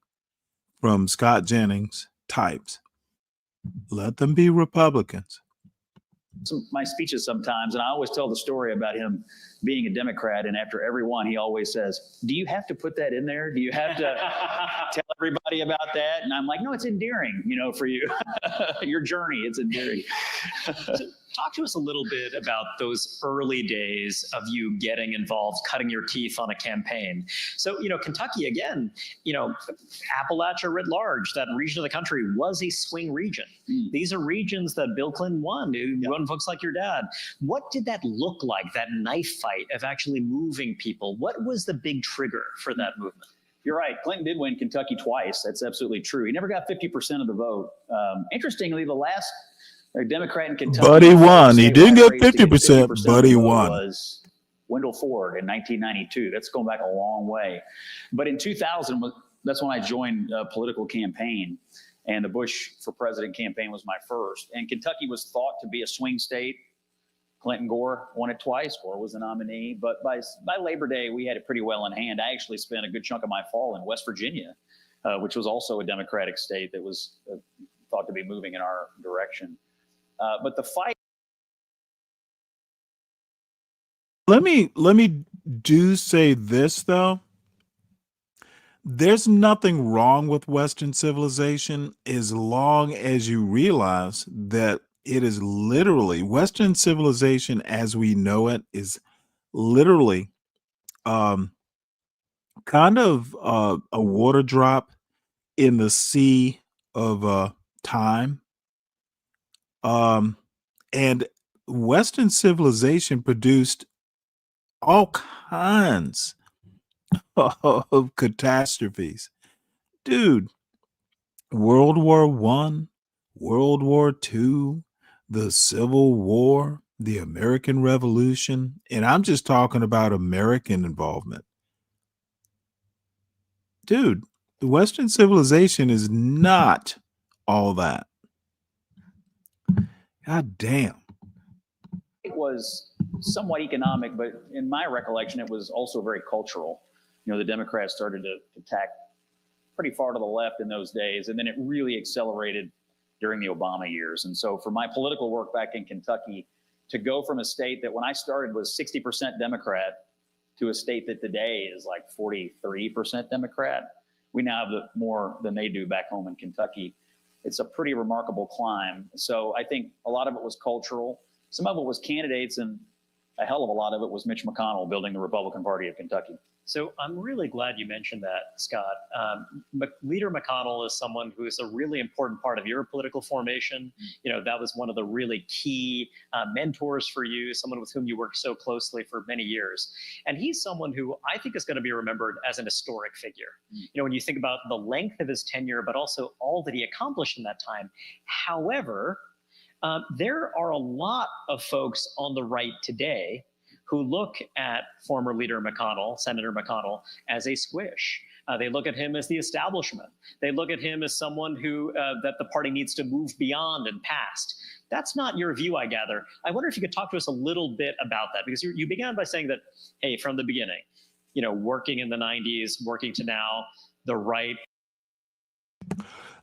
from Scott Jennings types. Let them be Republicans. My speeches sometimes, and I always tell the story about him being a Democrat, and after every one, he always says, do you have to put that in there? Do you have to tell everybody about that? And I'm like, no, it's endearing, for you. Your journey, it's endearing. Talk to us a little bit about those early days of you getting involved, cutting your teeth on a campaign. So, Kentucky, again, Appalachia writ large, that region of the country was a swing region. These are regions that Bill Clinton won, who run folks like your dad. What did that look like, that knife fight of actually moving people? What was the big trigger for that movement? You're right. Clinton did win Kentucky twice. That's absolutely true. He never got 50% of the vote. Interestingly, the last Democrat in Kentucky, but he won. He didn't get 50%, but he won. Was Wendell Ford in 1992. That's going back a long way. But in 2000, that's when I joined a political campaign, and the Bush for president campaign was my first. And Kentucky was thought to be a swing state. Clinton Gore won it twice. Gore was the nominee. But by Labor Day, we had it pretty well in hand. I actually spent a good chunk of my fall in West Virginia, which was also a Democratic state that was thought to be moving in our direction. But the fight. Let me do say this, though. There's nothing wrong with Western civilization as long as you realize that it is literally Western civilization as we know it is literally kind of a water drop in the sea of time. And Western civilization produced all kinds of catastrophes. Dude, World War One, World War Two, the Civil War, the American Revolution, and I'm just talking about American involvement. Dude, the Western civilization is not all that. God damn. It was somewhat economic, but in my recollection, it was also very cultural. You know, the Democrats started to tack pretty far to the left in those days, and then it really accelerated during the Obama years. And so for my political work back in Kentucky, to go from a state that when I started was 60% Democrat to a state that today is like 43% Democrat, we now have more than they do back home in Kentucky. It's a pretty remarkable climb. So I think a lot of it was cultural. Some of it was candidates, and a hell of a lot of it was Mitch McConnell building the Republican Party of Kentucky. So I'm really glad you mentioned that, Scott. Leader McConnell is someone who is a really important part of your political formation. You know, that was one of the really key mentors for you, someone with whom you worked so closely for many years. And he's someone who I think is going to be remembered as an historic figure. You know, when you think about the length of his tenure, but also all that he accomplished in that time. However, there are a lot of folks on the right today who look at former leader McConnell, Senator McConnell, as a squish. They look at him as the establishment. They look at him as someone who that the party needs to move beyond and past. That's not your view, I gather. I wonder if you could talk to us a little bit about that, because you began by saying that, hey, from the beginning, you know, working in the 90s, working to now, the right.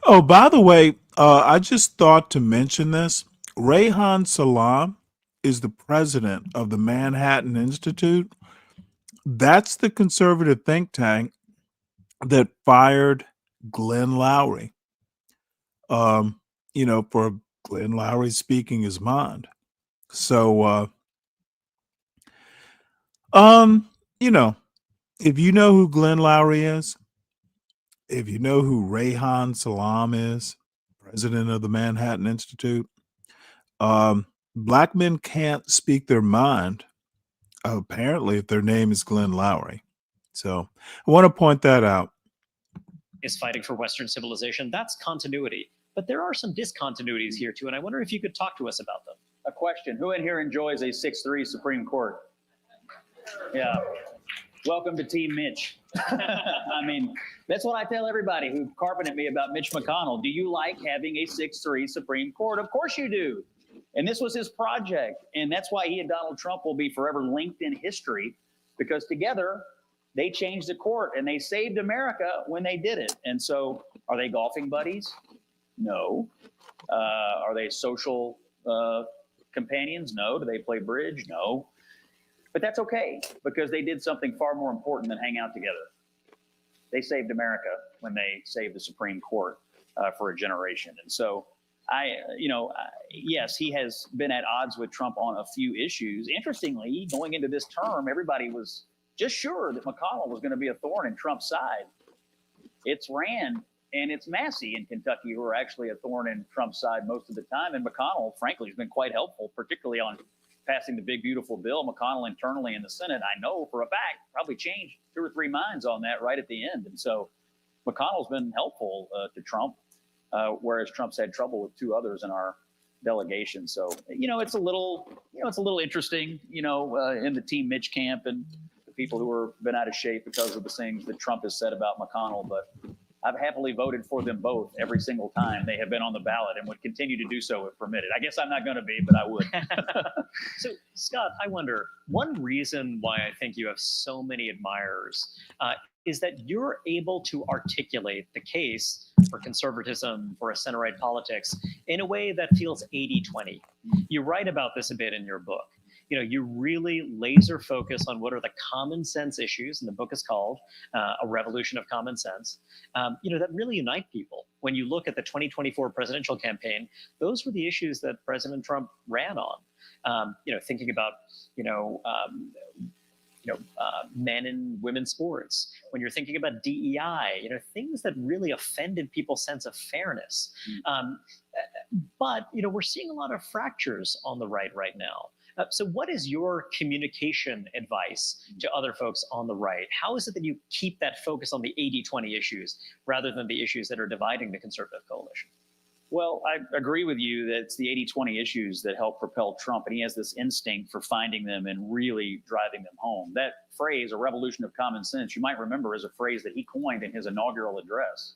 Oh, by the way, I just thought to mention this. Rayhan Salam is the president of the Manhattan Institute. That's the conservative think tank that fired Glenn Loury, you know, for Glenn Loury speaking his mind. So, you know, if you know who Glenn Loury is, if you know who Rayhan Salam is, president of the Manhattan Institute, Black men can't speak their mind, apparently, if their name is Glenn Loury. So I want to point that out. Is fighting for Western civilization. That's continuity. But there are some discontinuities here, too, and I wonder if you could talk to us about them. A question. Who in here enjoys a 6-3 Supreme Court? Yeah. Welcome to Team Mitch. I mean, that's what I tell everybody who carpet at me about Mitch McConnell. Do you like having a 6-3 Supreme Court? Of course you do. And this was his project. And that's why he and Donald Trump will be forever linked in history, because together they changed the court and they saved America when they did it. And so are they golfing buddies? No. Are they social companions? No. Do they play bridge? No. But that's okay, because they did something far more important than hang out together. They saved America when they saved the Supreme Court for a generation. And so yes, he has been at odds with Trump on a few issues. Interestingly, going into this term, everybody was just sure that McConnell was going to be a thorn in Trump's side. It's Rand and it's Massey in Kentucky who are actually a thorn in Trump's side most of the time. And McConnell, frankly, has been quite helpful, particularly on passing the big, beautiful bill. McConnell internally in the Senate, I know for a fact, probably changed 2 or 3 minds on that right at the end. And so McConnell's been helpful to Trump, whereas Trump's had trouble with 2 others in our delegation. So, it's a little interesting, in the Team Mitch camp and the people who are been out of shape because of the things that Trump has said about McConnell. But I've happily voted for them both every single time they have been on the ballot and would continue to do so if permitted. I guess I'm not going to be, but I would. So, Scott, I wonder, one reason why I think you have so many admirers is that you're able to articulate the case for conservatism, for a center-right politics, in a way that feels 80-20. You write about this a bit in your book. You really laser focus on what are the common sense issues, and the book is called A Revolution of Common Sense, that really unite people. When you look at the 2024 presidential campaign, those were the issues that President Trump ran on. Thinking about, men and women's sports, when you're thinking about DEI, things that really offended people's sense of fairness. But we're seeing a lot of fractures on the right now. So what is your communication advice to other folks on the right? How is it that you keep that focus on the 80-20 issues rather than the issues that are dividing the conservative coalition? Well, I agree with you that it's the 80-20 issues that help propel Trump, and he has this instinct for finding them and really driving them home. That phrase, a revolution of common sense, you might remember is a phrase that he coined in his inaugural address.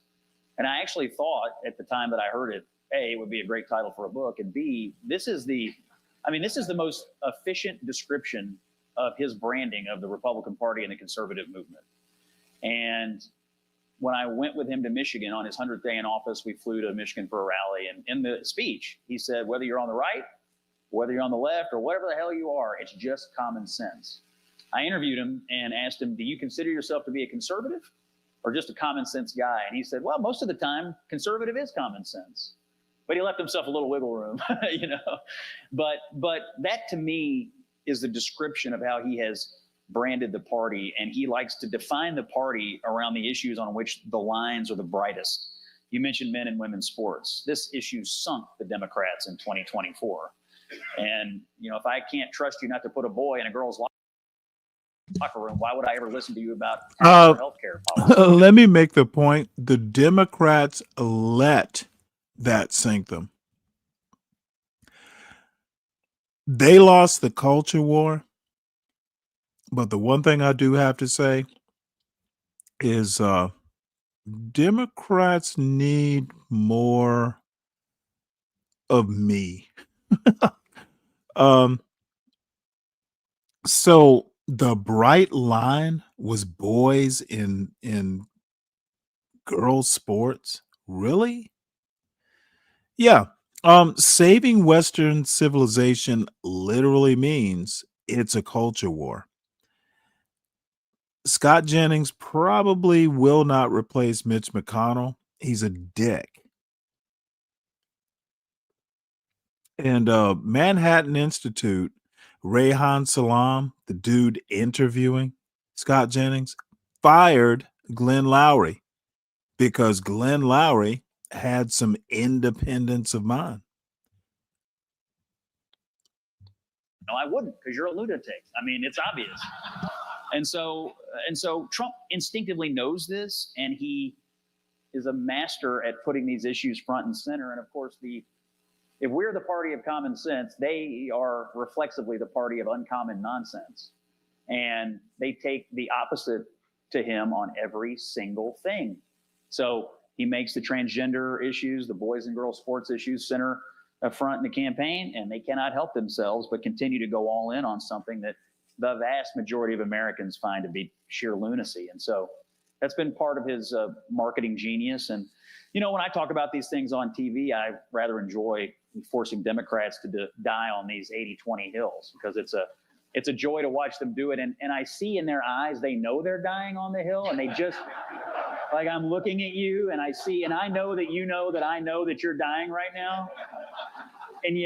And I actually thought at the time that I heard it, A, it would be a great title for a book, and B, this is the most efficient description of his branding of the Republican Party and the conservative movement. And when I went with him to Michigan on his 100th day in office, we flew to Michigan for a rally. And in the speech, he said, whether you're on the right, whether you're on the left, or whatever the hell you are, it's just common sense. I interviewed him and asked him, do you consider yourself to be a conservative or just a common sense guy? And he said, well, most of the time, conservative is common sense. But he left himself a little wiggle room, But that to me is the description of how he has branded the party, and he likes to define the party around the issues on which the lines are the brightest. You mentioned men and women's sports. This issue sunk the Democrats in 2024. And, if I can't trust you not to put a boy in a girl's locker room, why would I ever listen to you about healthcare policy? Let me make the point. The Democrats let that sink them. They lost the culture war. But the one thing I do have to say is Democrats need more of me. So the bright line was boys in girls sports. Really? Yeah. Saving Western civilization literally means it's a culture war. Scott Jennings probably will not replace Mitch McConnell. He's a dick. And Manhattan Institute, Rayhan Salam, the dude interviewing Scott Jennings, fired Glenn Lowry because Glenn Lowry had some independence of mind. No, I wouldn't, because you're a lunatic. It's obvious. And so Trump instinctively knows this, and he is a master at putting these issues front and center. And of course, if we're the party of common sense, they are reflexively the party of uncommon nonsense. And they take the opposite to him on every single thing. So he makes the transgender issues, the boys and girls sports issues center up front in the campaign, and they cannot help themselves but continue to go all in on something that the vast majority of Americans find to be sheer lunacy. And so that's been part of his marketing genius. And, when I talk about these things on TV, I rather enjoy forcing Democrats to die on these 80-20 hills, because it's a joy to watch them do it. And I see in their eyes, they know they're dying on the hill, and they just, like, I'm looking at you and I know that you know that I know that you're dying right now. And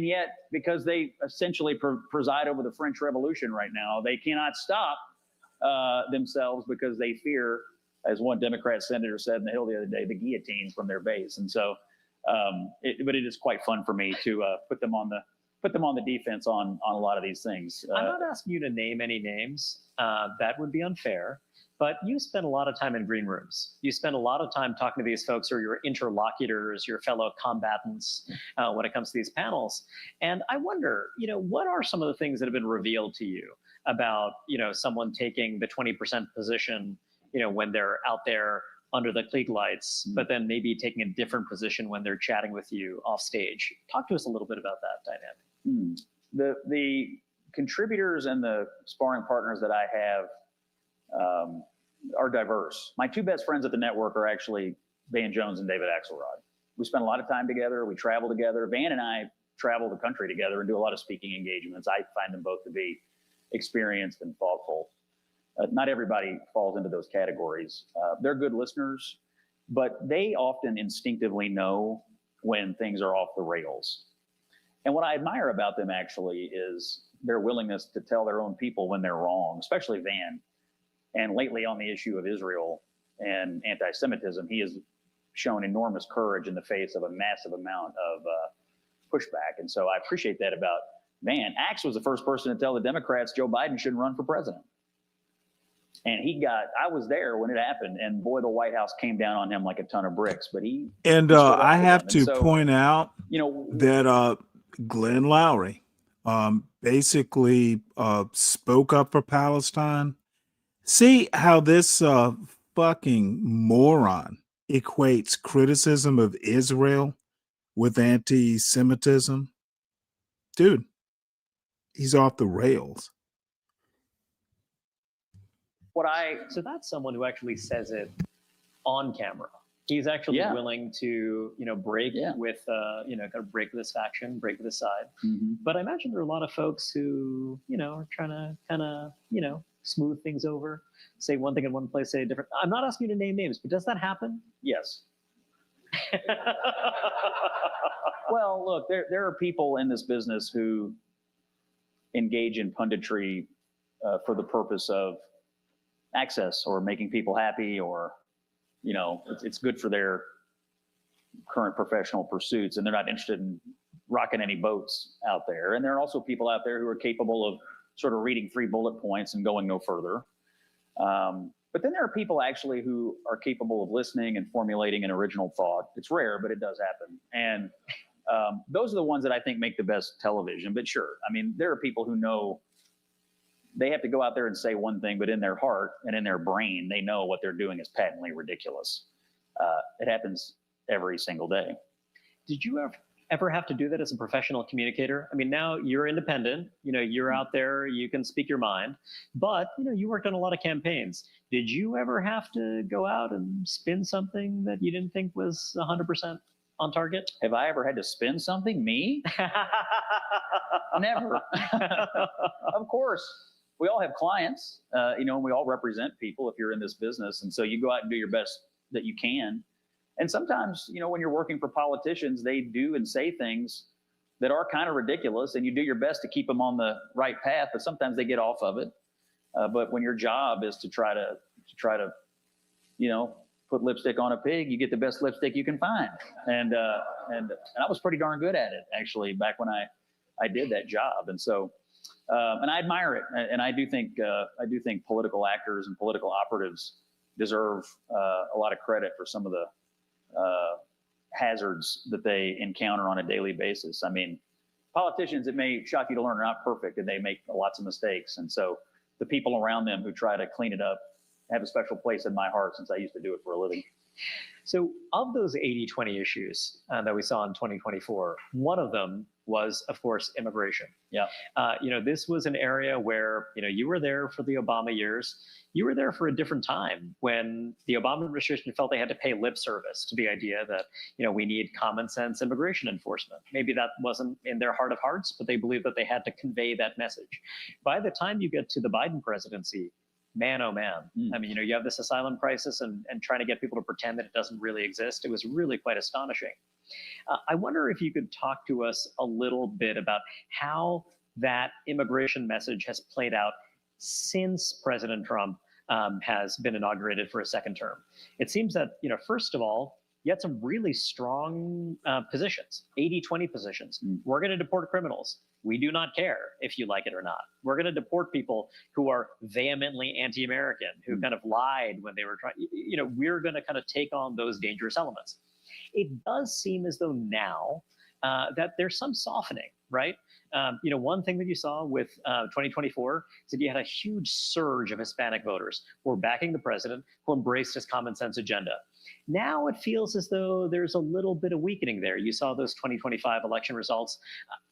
yet, because they essentially preside over the French Revolution right now, they cannot stop themselves, because they fear, as one Democrat senator said in the Hill the other day, the guillotine from their base. And so, but it is quite fun for me to put them on the defense on a lot of these things. I'm not asking you to name any names. That would be unfair. But you spend a lot of time in green rooms. You spend a lot of time talking to these folks who are your interlocutors, your fellow combatants when it comes to these panels. And I wonder, what are some of the things that have been revealed to you about, someone taking the 20% position, when they're out there under the Klieg lights, but then maybe taking a different position when they're chatting with you off stage? Talk to us a little bit about that dynamic. The contributors and the sparring partners that I have are diverse. My two best friends at the network are actually Van Jones and David Axelrod. We spend a lot of time together. We travel together. Van and I travel the country together and do a lot of speaking engagements. I find them both to be experienced and thoughtful. Not everybody falls into those categories. They're good listeners, but they often instinctively know when things are off the rails. And what I admire about them actually is their willingness to tell their own people when they're wrong, especially Van. And lately on the issue of Israel and anti-Semitism, he has shown enormous courage in the face of a massive amount of pushback. And so I appreciate that about Van. Axe was the first person to tell the Democrats Joe Biden shouldn't run for president. And I was there when it happened, and boy, the White House came down on him like a ton of bricks, but he stood up I for have them. to And so, point out that Glenn Lowry basically spoke up for Palestine. See how this fucking moron equates criticism of Israel with anti-Semitism? Dude, he's off the rails. So that's someone who actually says it on camera. He's actually willing to, break with, kind of break with this faction, break with this side. Mm-hmm. But I imagine there are a lot of folks who, are trying to kind of, smooth things over, say one thing in one place, say a different. I'm not asking you to name names, but does that happen? Yes. Well, look, there are people in this business who engage in punditry for the purpose of access or making people happy, or it's good for their current professional pursuits, and they're not interested in rocking any boats out there. And there are also people out there who are capable of sort of reading 3 bullet points and going no further. But then there are people actually who are capable of listening and formulating an original thought. It's rare, but it does happen. And those are the ones that I think make the best television. But sure, I mean, there are people who know they have to go out there and say one thing, but in their heart and in their brain, they know what they're doing is patently ridiculous. It happens every single day. Did you ever have to do that as a professional communicator? I mean, now you're independent, you're out there, you can speak your mind, but you worked on a lot of campaigns. Did you ever have to go out and spin something that you didn't think was 100% on target? Have I ever had to spin something? Me? Never. Of course. We all have clients, and we all represent people if you're in this business. And so you go out and do your best that you can. And sometimes, when you're working for politicians, they do and say things that are kind of ridiculous, and you do your best to keep them on the right path, but sometimes they get off of it. But when your job is to try to put lipstick on a pig, you get the best lipstick you can find. And I was pretty darn good at it, actually, back when I did that job. And so, and I admire it. And I do think political actors and political operatives deserve a lot of credit for some of the hazards that they encounter on a daily basis. I mean, politicians, it may shock you to learn, are not perfect, and they make lots of mistakes. And so the people around them who try to clean it up have a special place in my heart, since I used to do it for a living. So of those 80-20 issues that we saw in 2024, one of them was, of course, immigration. Yeah. This was an area where, you were there for the Obama years. You were there for a different time when the Obama administration felt they had to pay lip service to the idea that, we need common sense immigration enforcement. Maybe that wasn't in their heart of hearts, but they believed that they had to convey that message. By the time you get to the Biden presidency, man, oh man. I mean, you have this asylum crisis and trying to get people to pretend that it doesn't really exist. It was really quite astonishing. I wonder if you could talk to us a little bit about how that immigration message has played out since President Trump has been inaugurated for a second term. It seems that, first of all, you had some really strong positions, 80-20 positions. We're going to deport criminals. We do not care if you like it or not. We're going to deport people who are vehemently anti-American, who kind of lied when they were trying. We're going to kind of take on those dangerous elements. It does seem as though now that there's some softening, right? One thing that you saw with 2024 is that you had a huge surge of Hispanic voters who were backing the president, who embraced his common sense agenda. Now it feels as though there's a little bit of weakening there. You saw those 2025 election results.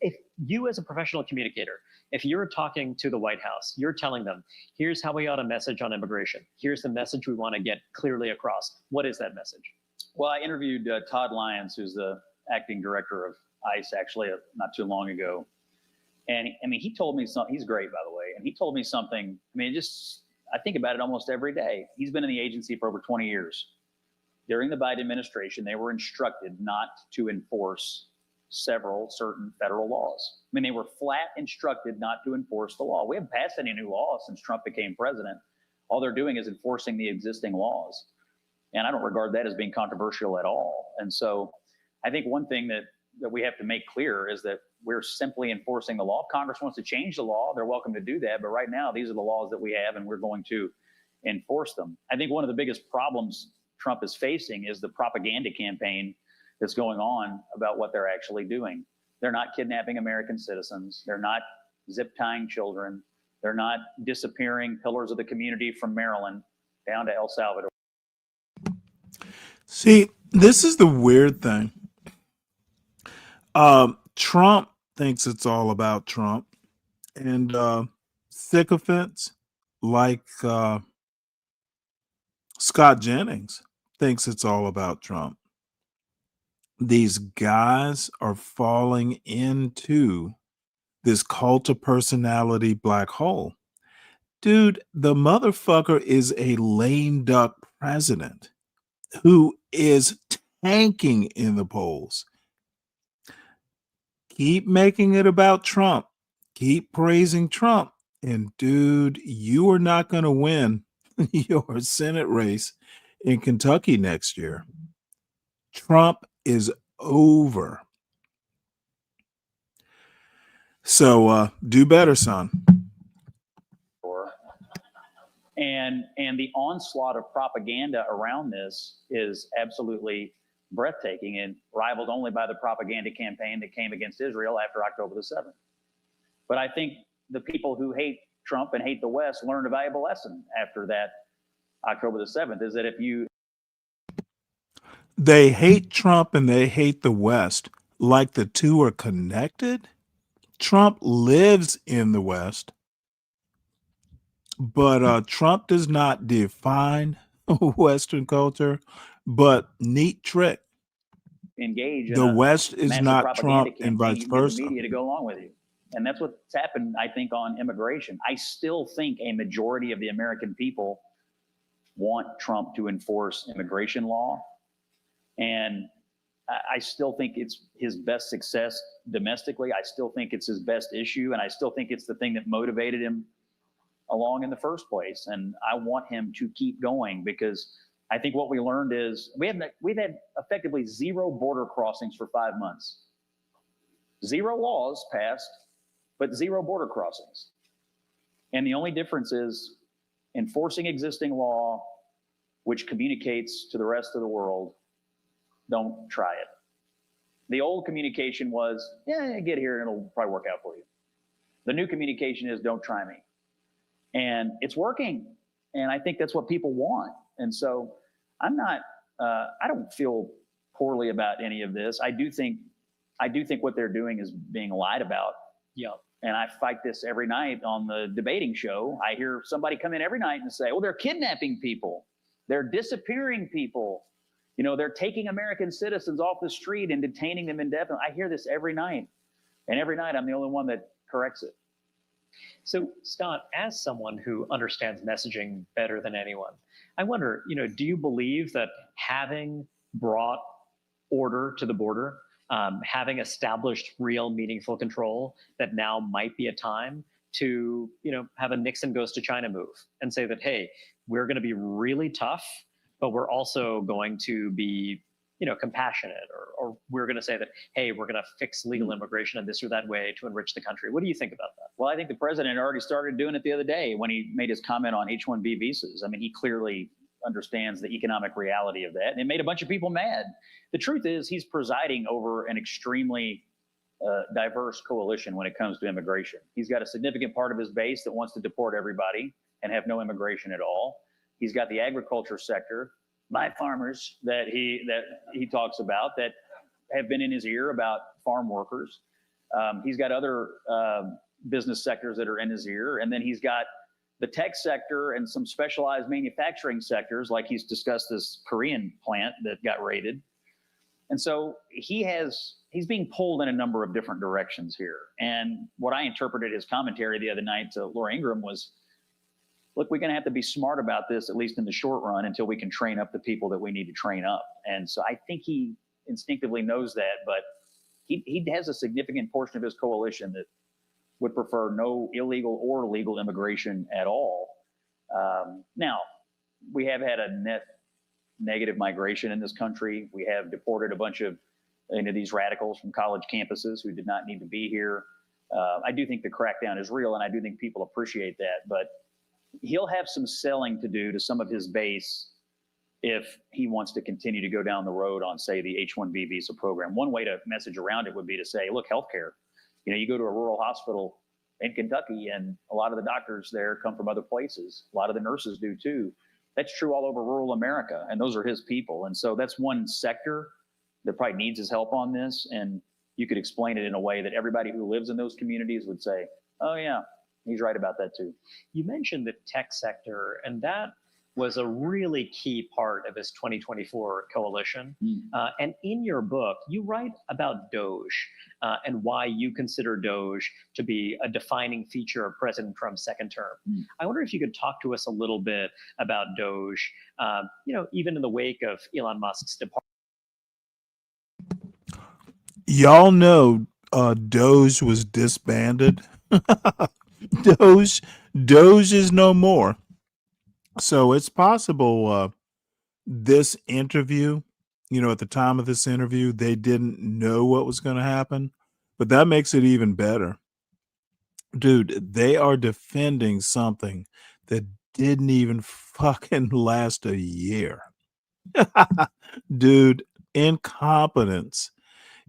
If you, as a professional communicator, if you're talking to the White House, you're telling them, here's how we ought to message on immigration. Here's the message we want to get clearly across. What is that message? Well, I interviewed Todd Lyons, who's the acting director of ICE, actually, not too long ago. And he told me something. He's great, by the way. And he told me something. I think about it almost every day. He's been in the agency for over 20 years. During the Biden administration, they were instructed not to enforce several certain federal laws. I mean, they were flat instructed not to enforce the law. We haven't passed any new laws since Trump became president. All they're doing is enforcing the existing laws. And I don't regard that as being controversial at all. And so I think one thing that we have to make clear is that we're simply enforcing the law. If Congress wants to change the law, they're welcome to do that. But right now, these are the laws that we have, and we're going to enforce them. I think one of the biggest problems Trump is facing is the propaganda campaign that's going on about what they're actually doing. They're not kidnapping American citizens. They're not zip tying children. They're not disappearing pillars of the community from Maryland down to El Salvador. See, this is the weird thing. Trump thinks it's all about Trump, and sycophants like Scott Jennings thinks it's all about Trump. These guys are falling into this cult of personality black hole. Dude, the motherfucker is a lame duck president who is tanking in the polls. Keep making it about Trump. Keep praising Trump. And dude, you are not going to win your Senate race in Kentucky next year. Trump is over. So do better, son. And the onslaught of propaganda around this is absolutely breathtaking and rivaled only by the propaganda campaign that came against Israel after October the 7th. But I think the people who hate Trump and hate the West learned a valuable lesson after that October the 7th, is that if you... They hate Trump and they hate the West like the two are connected. Trump lives in the West, but Trump does not define Western culture, but neat trick. Engage in the West is not Trump and vice versa. The media to go along with you. And that's what's happened, I think, on immigration. I still think a majority of the American people want Trump to enforce immigration law. And I still think it's his best success domestically. I still think it's his best issue. And I still think it's the thing that motivated him along in the first place. And I want him to keep going, because I think what we learned is we've had effectively 0 border crossings for 5 months. 0 laws passed, but 0 border crossings. And the only difference is enforcing existing law, which communicates to the rest of the world, don't try it. The old communication was, yeah, get here and it'll probably work out for you. The new communication is, don't try me. And it's working. And I think that's what people want. And so I don't feel poorly about any of this. I do think what they're doing is being lied about. Yeah. And I fight this every night on the debating show. I hear somebody come in every night and say, oh, they're kidnapping people. They're disappearing people. You know, they're taking American citizens off the street and detaining them indefinitely. I hear this every night. And every night I'm the only one that corrects it. So, Scott, as someone who understands messaging better than anyone, I wonder, do you believe that having brought order to the border, having established real meaningful control, that now might be a time to, have a Nixon goes to China move and say that, hey, we're going to be really tough, but we're also going to be, compassionate, or we're going to say that, hey, we're going to fix legal immigration in this or that way to enrich the country. What do you think about that? Well, I think the president already started doing it the other day when he made his comment on H-1B visas. I mean, he clearly understands the economic reality of that, and it made a bunch of people mad. The truth is, he's presiding over an extremely diverse coalition when it comes to immigration. He's got a significant part of his base that wants to deport everybody and have no immigration at all. He's got the agriculture sector by farmers that he talks about that have been in his ear about farm workers. He's got other business sectors that are in his ear. And then he's got the tech sector and some specialized manufacturing sectors, like he's discussed this Korean plant that got raided. And so he's being pulled in a number of different directions here. And what I interpreted his commentary the other night to Laura Ingraham was, look, we're going to have to be smart about this, at least in the short run, until we can train up the people that we need to train up. And so I think he instinctively knows that, but he has a significant portion of his coalition that would prefer no illegal or legal immigration at all. Now, we have had a net negative migration in this country. We have deported a bunch of these radicals from college campuses who did not need to be here. I do think the crackdown is real, and I do think people appreciate that. But he'll have some selling to do to some of his base if he wants to continue to go down the road on, say, the H-1B visa program. One way to message around it would be to say, look, healthcare. You go to a rural hospital in Kentucky, and a lot of the doctors there come from other places. A lot of the nurses do too. That's true all over rural America, and those are his people. And so that's one sector that probably needs his help on this. And you could explain it in a way that everybody who lives in those communities would say, oh yeah, he's right about that too. You mentioned the tech sector, and that was a really key part of his 2024 coalition. And in your book, you write about Doge and why you consider Doge to be a defining feature of President Trump's second term. I wonder if you could talk to us a little bit about Doge, even in the wake of Elon Musk's departure. Y'all know Doge was disbanded. Doge is no more. So it's possible this interview, at the time of this interview, they didn't know what was going to happen, but that makes it even better. Dude, they are defending something that didn't even fucking last a year. Dude, incompetence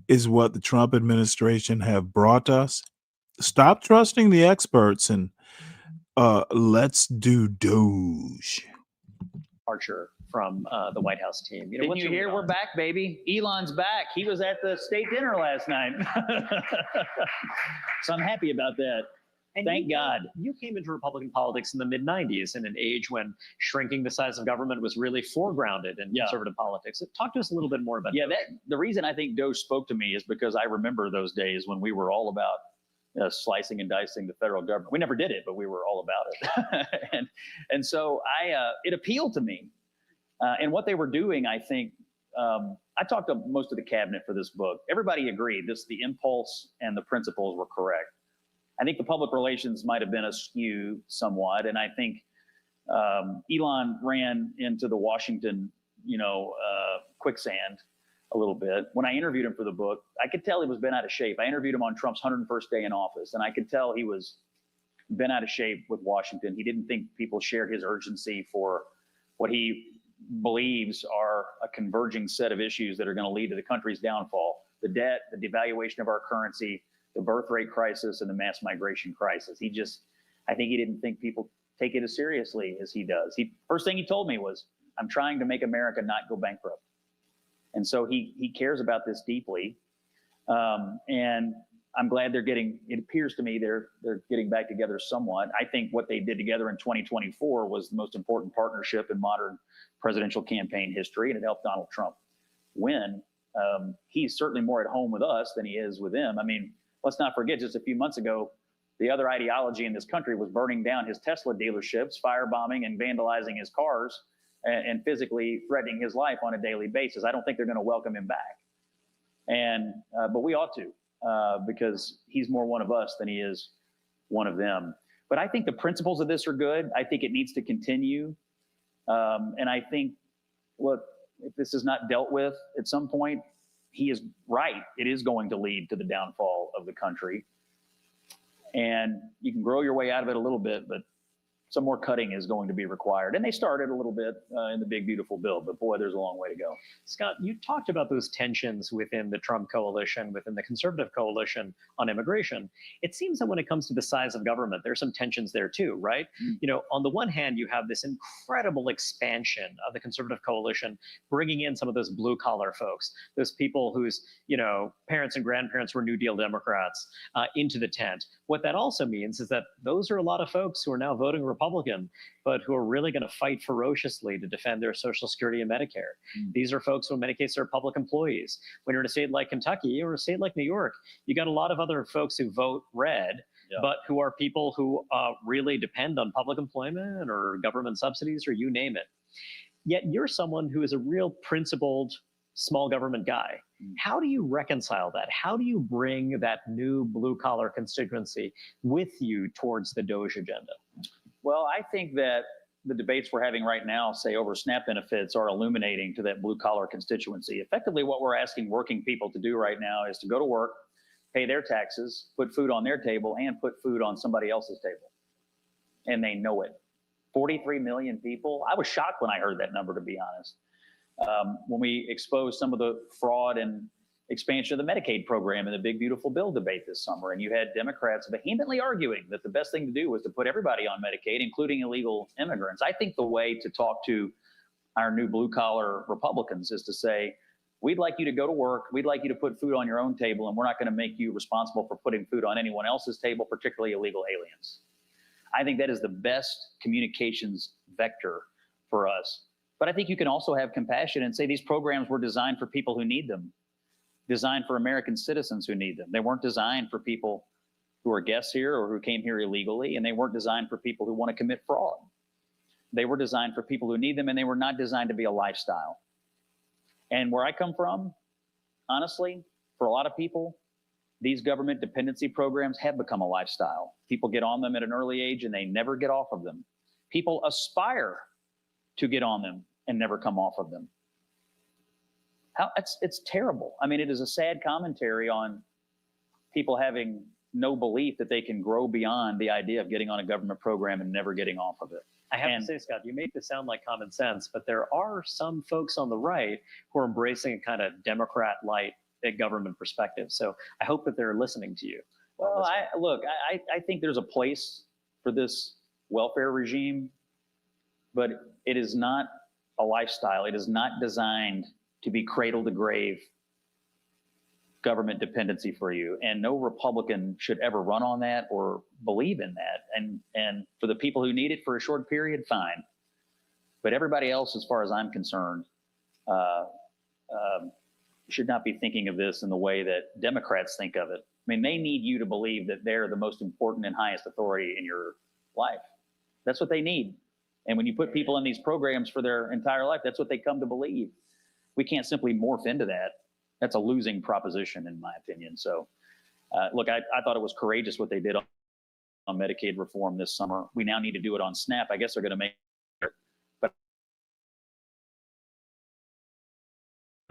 is what the Trump administration have brought us. Stop trusting the experts and let's do Doge. Departure from the White House team. Didn't you hear? We're back, baby. Elon's back. He was at the state dinner last night. So I'm happy about that. And Thank God. You came into Republican politics in the mid-90s in an age when shrinking the size of government was really foregrounded in conservative politics. Talk to us a little bit more about that. The reason I think Doge spoke to me is because I remember those days when we were all about slicing and dicing the federal government. We never did it, but we were all about it. and so it appealed to me. And what they were doing, I think, I talked to most of the cabinet for this book. Everybody agreed the impulse and the principles were correct. I think the public relations might have been askew somewhat. And I think Elon ran into the Washington, quicksand a little bit. When I interviewed him for the book, I could tell he was bent out of shape. I interviewed him on Trump's 101st day in office, and I could tell he was bent out of shape with Washington. He didn't think people shared his urgency for what he believes are a converging set of issues that are going to lead to the country's downfall: the debt, the devaluation of our currency, the birth rate crisis, and the mass migration crisis. I think he didn't think people take it as seriously as he does. First thing he told me was, I'm trying to make America not go bankrupt. And so he cares about this deeply. And I'm glad it appears to me they're getting back together somewhat. I think what they did together in 2024 was the most important partnership in modern presidential campaign history, and it helped Donald Trump win. He's certainly more at home with us than he is with them. I mean, let's not forget, just a few months ago, the other ideology in this country was burning down his Tesla dealerships, firebombing and vandalizing his cars, and physically threatening his life on a daily basis. I don't think they're going to welcome him back. But we ought to, because he's more one of us than he is one of them. But I think the principles of this are good. I think it needs to continue. And I think, look, if this is not dealt with at some point, he is right. It is going to lead to the downfall of the country. And you can grow your way out of it a little bit, but some more cutting is going to be required. And they started a little bit in the big, beautiful bill, but boy, there's a long way to go. Scott, you talked about those tensions within the Trump coalition, within the conservative coalition on immigration. It seems that when it comes to the size of government, there's some tensions there too, right? On the one hand, you have this incredible expansion of the conservative coalition, bringing in some of those blue collar folks, those people whose, parents and grandparents were New Deal Democrats into the tent. What that also means is that those are a lot of folks who are now voting Republican, but who are really going to fight ferociously to defend their Social Security and Medicare. These are folks who in many cases are public employees. When you're in a state like Kentucky or a state like New York, you got a lot of other folks who vote red, but who are people who really depend on public employment or government subsidies or you name it. Yet you're someone who is a real principled small government guy. How do you reconcile that? How do you bring that new blue collar constituency with you towards the DOGE agenda? Well, I think that the debates we're having right now, say over SNAP benefits, are illuminating to that blue collar constituency. Effectively, what we're asking working people to do right now is to go to work, pay their taxes, put food on their table, and put food on somebody else's table. And they know it. 43 million people. I was shocked when I heard that number, to be honest. When we exposed some of the fraud and expansion of the Medicaid program in the big, beautiful bill debate this summer, and you had Democrats vehemently arguing that the best thing to do was to put everybody on Medicaid, including illegal immigrants. I think the way to talk to our new blue-collar Republicans is to say, we'd like you to go to work, we'd like you to put food on your own table, and we're not going to make you responsible for putting food on anyone else's table, particularly illegal aliens. I think that is the best communications vector for us. But I think you can also have compassion and say these programs were designed for people who need them, designed for American citizens who need them. They weren't designed for people who are guests here or who came here illegally, and they weren't designed for people who want to commit fraud. They were designed for people who need them, and they were not designed to be a lifestyle. And where I come from, honestly, for a lot of people, these government dependency programs have become a lifestyle. People get on them at an early age and they never get off of them. People aspire to get on them and never come off of them. It's terrible. I mean, it is a sad commentary on people having no belief that they can grow beyond the idea of getting on a government program and never getting off of it. I have to say, Scott, you make this sound like common sense, but there are some folks on the right who are embracing a kind of Democrat-light government perspective. So I hope that they're listening to you. Well, I think there's a place for this welfare regime, but it is not a lifestyle. It is not designed to be cradle to grave government dependency for you. And no Republican should ever run on that or believe in that. And for the people who need it for a short period, fine. But everybody else, as far as I'm concerned, should not be thinking of this in the way that Democrats think of it. I mean, they need you to believe that they're the most important and highest authority in your life. That's what they need. And when you put people in these programs for their entire life, that's what they come to believe. We can't simply morph into that. That's a losing proposition, in my opinion. So, look, I thought it was courageous what they did on Medicaid reform this summer. We now need to do it on SNAP. I guess they're going to make it. But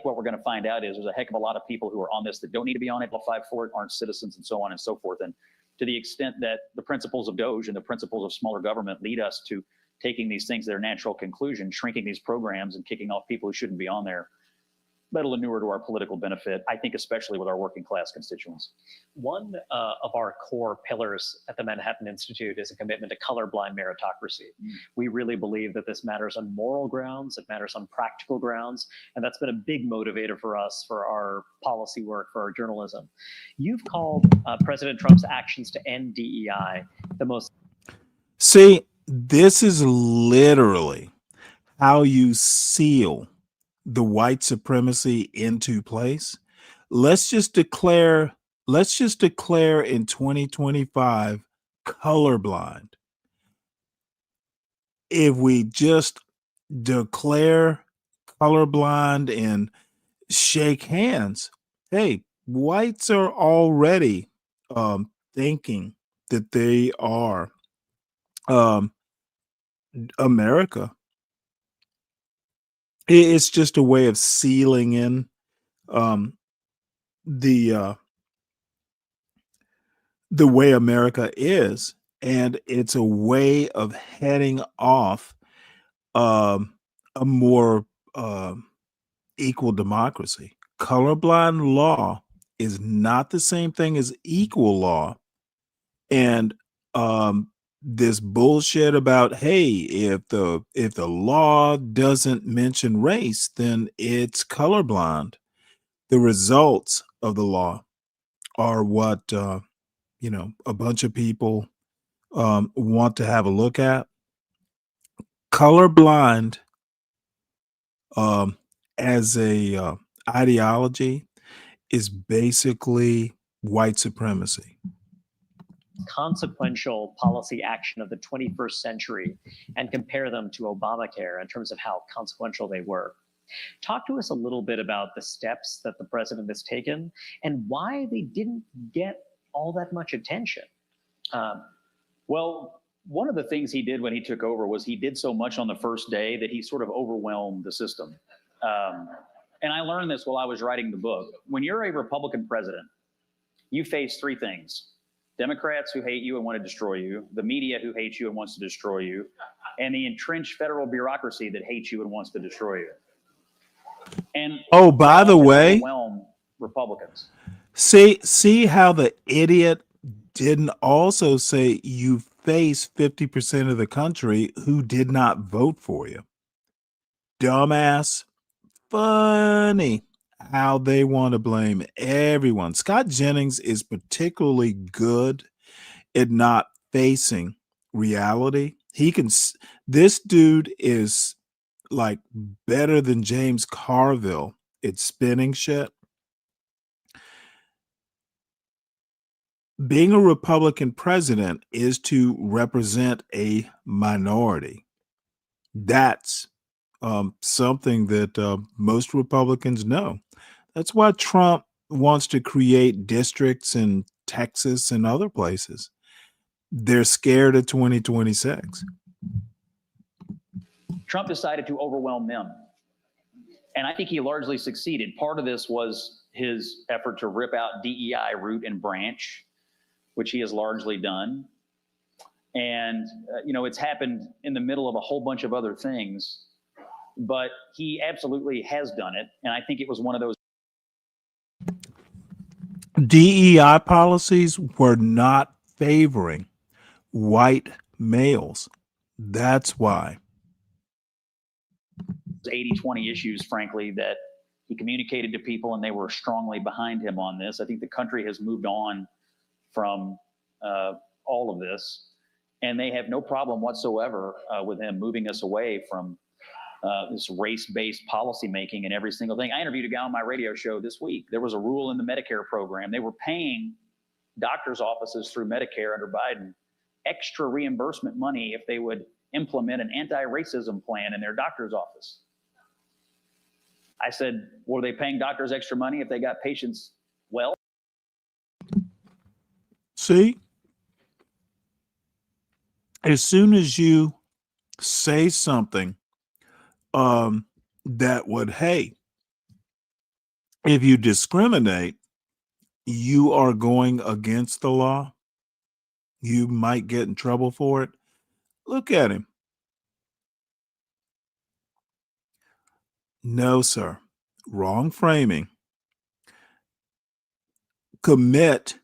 what we're going to find out is there's a heck of a lot of people who are on this that don't need to be on it, qualify for it, aren't citizens, and so on and so forth. And to the extent that the principles of DOGE and the principles of smaller government lead us to taking these things to their natural conclusion, shrinking these programs and kicking off people who shouldn't be on there, that'll inure to our political benefit, I think, especially with our working class constituents. One of our core pillars at the Manhattan Institute is a commitment to colorblind meritocracy. We really believe that this matters on moral grounds, it matters on practical grounds, and that's been a big motivator for us, for our policy work, for our journalism. You've called President Trump's actions to end DEI the most... See, this is literally how you seal the white supremacy into place. Let's just declare in 2025 colorblind. If we just declare colorblind and shake hands, hey, whites are already thinking that they are America. It's just a way of sealing in the way America is, and it's a way of heading off a more equal democracy. Colorblind law is not the same thing as equal law, and this bullshit about, hey, if the law doesn't mention race, then it's colorblind. The results of the law are what a bunch of people want to have a look at. Colorblind as a ideology is basically white supremacy. Consequential policy action of the 21st century and compare them to Obamacare in terms of how consequential they were. Talk to us a little bit about the steps that the president has taken and why they didn't get all that much attention. Well, one of the things he did when he took over was he did so much on the first day that he sort of overwhelmed the system. And I learned this while I was writing the book. When you're a Republican president, you face three things: Democrats who hate you and want to destroy you, the media who hates you and wants to destroy you, and the entrenched federal bureaucracy that hates you and wants to destroy you. And oh, by the way, overwhelm Republicans. See how the idiot didn't also say you face 50% of the country who did not vote for you. Dumbass. Funny how they want to blame everyone. Scott Jennings is particularly good at not facing reality. This dude is like better than James Carville at spinning shit. Being a Republican president is to represent a minority. That's something that most Republicans know. That's why Trump wants to create districts in Texas and other places. They're scared of 2026. Trump decided to overwhelm them. And I think he largely succeeded. Part of this was his effort to rip out DEI root and branch, which he has largely done. And, it's happened in the middle of a whole bunch of other things, but he absolutely has done it. And I think it was one of those. DEI policies were not favoring white males. That's why. 80-20 issues, frankly, that he communicated to people, and they were strongly behind him on this. I think the country has moved on from all of this, and they have no problem whatsoever with him moving us away from this race-based policymaking and every single thing. I interviewed a guy on my radio show this week. There was a rule in the Medicare program. They were paying doctors' offices through Medicare under Biden extra reimbursement money if they would implement an anti-racism plan in their doctor's office. I said, were they paying doctors extra money if they got patients well? See, as soon as you say something that would, hey, if you discriminate, you are going against the law, you might get in trouble for it. Look at him. No, sir. Wrong framing. Commit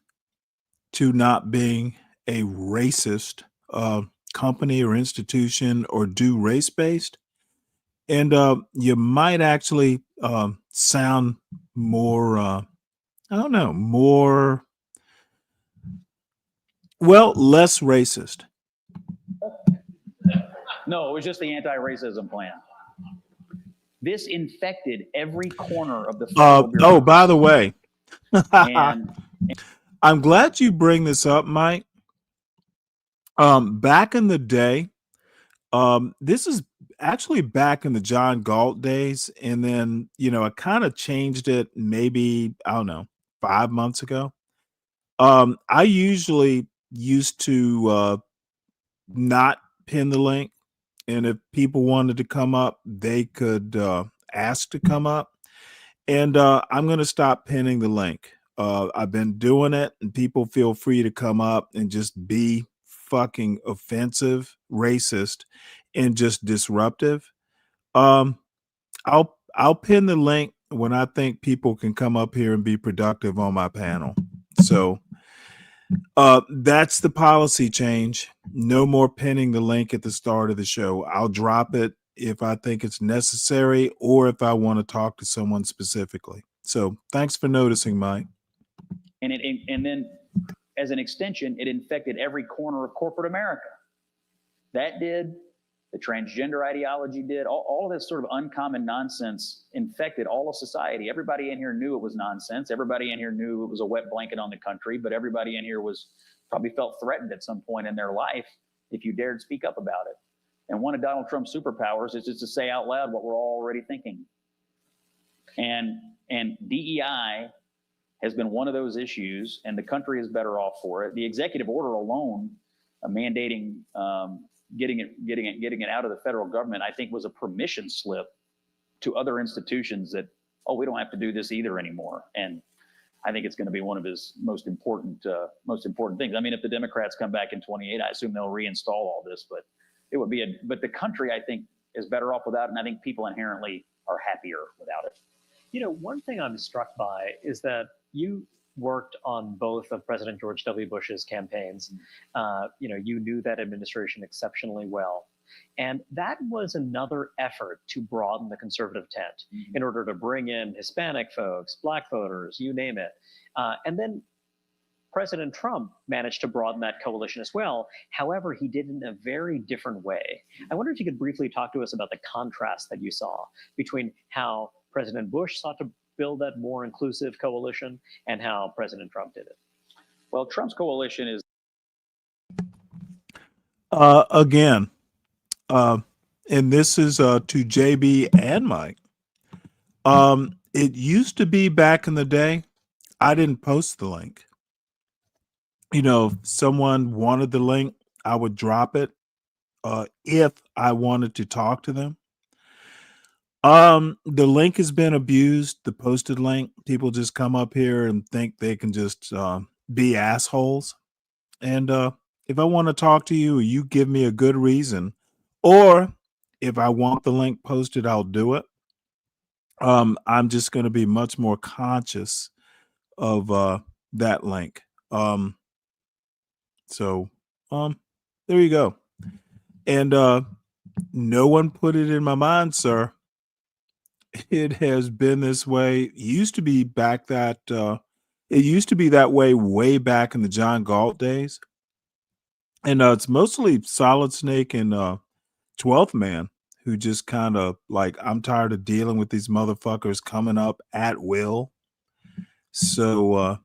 to not being a racist company or institution or do race-based. And you might actually sound more, less racist. No, it was just the anti-racism plan. This infected every corner of the federal bureaucracy. Oh, by the way, and I'm glad you bring this up, Mike. Back in the day, this is actually back in the John Galt days. And then, I kind of changed it maybe, 5 months ago. I usually used to not pin the link. And if people wanted to come up, they could ask to come up. And I'm going to stop pinning the link. I've been doing it, and people feel free to come up and just be fucking offensive, racist, and just disruptive. I'll pin the link when I think people can come up here and be productive on my panel. So that's the policy change. No more pinning the link at the start of the show. I'll drop it if I think it's necessary or if I want to talk to someone specifically. So thanks for noticing, Mike. And then as an extension, it infected every corner of corporate America. That did. The transgender ideology did. All of this sort of uncommon nonsense infected all of society. Everybody in here knew it was nonsense. Everybody in here knew it was a wet blanket on the country, but everybody in here probably felt threatened at some point in their life if you dared speak up about it. And one of Donald Trump's superpowers is just to say out loud what we're all already thinking. And DEI has been one of those issues, and the country is better off for it. The executive order alone, mandating getting it out of the federal government, I think was a permission slip to other institutions that, oh, we don't have to do this either anymore. And I think it's going to be one of his most important things. I mean, if the Democrats come back in 28, I assume they'll reinstall all this, but it would be but the country, I think, is better off without it, and I think people inherently are happier without it. You know, one thing I'm struck by is that you worked on both of President George W. Bush's campaigns. You knew that administration exceptionally well. And that was another effort to broaden the conservative tent in order to bring in Hispanic folks, Black voters, you name it. And then President Trump managed to broaden that coalition as well. However, he did it in a very different way. I wonder if you could briefly talk to us about the contrast that you saw between how President Bush sought to build that more inclusive coalition and how President Trump did it. Well, Trump's coalition is again, and this is to JB and Mike. It used to be back in the day, I didn't post the link. You know, if someone wanted the link, I would drop it if I wanted to talk to them. The link has been abused, the posted link. People just come up here and think they can just be assholes. And if I want to talk to you, you give me a good reason, or if I want the link posted, I'll do it. I'm just going to be much more conscious of that link. So there you go. And no one put it in my mind, sir. It has been this way. It used to be that way back in the John Galt days. And it's mostly Solid Snake and 12th Man who just kind of like, I'm tired of dealing with these motherfuckers coming up at will. So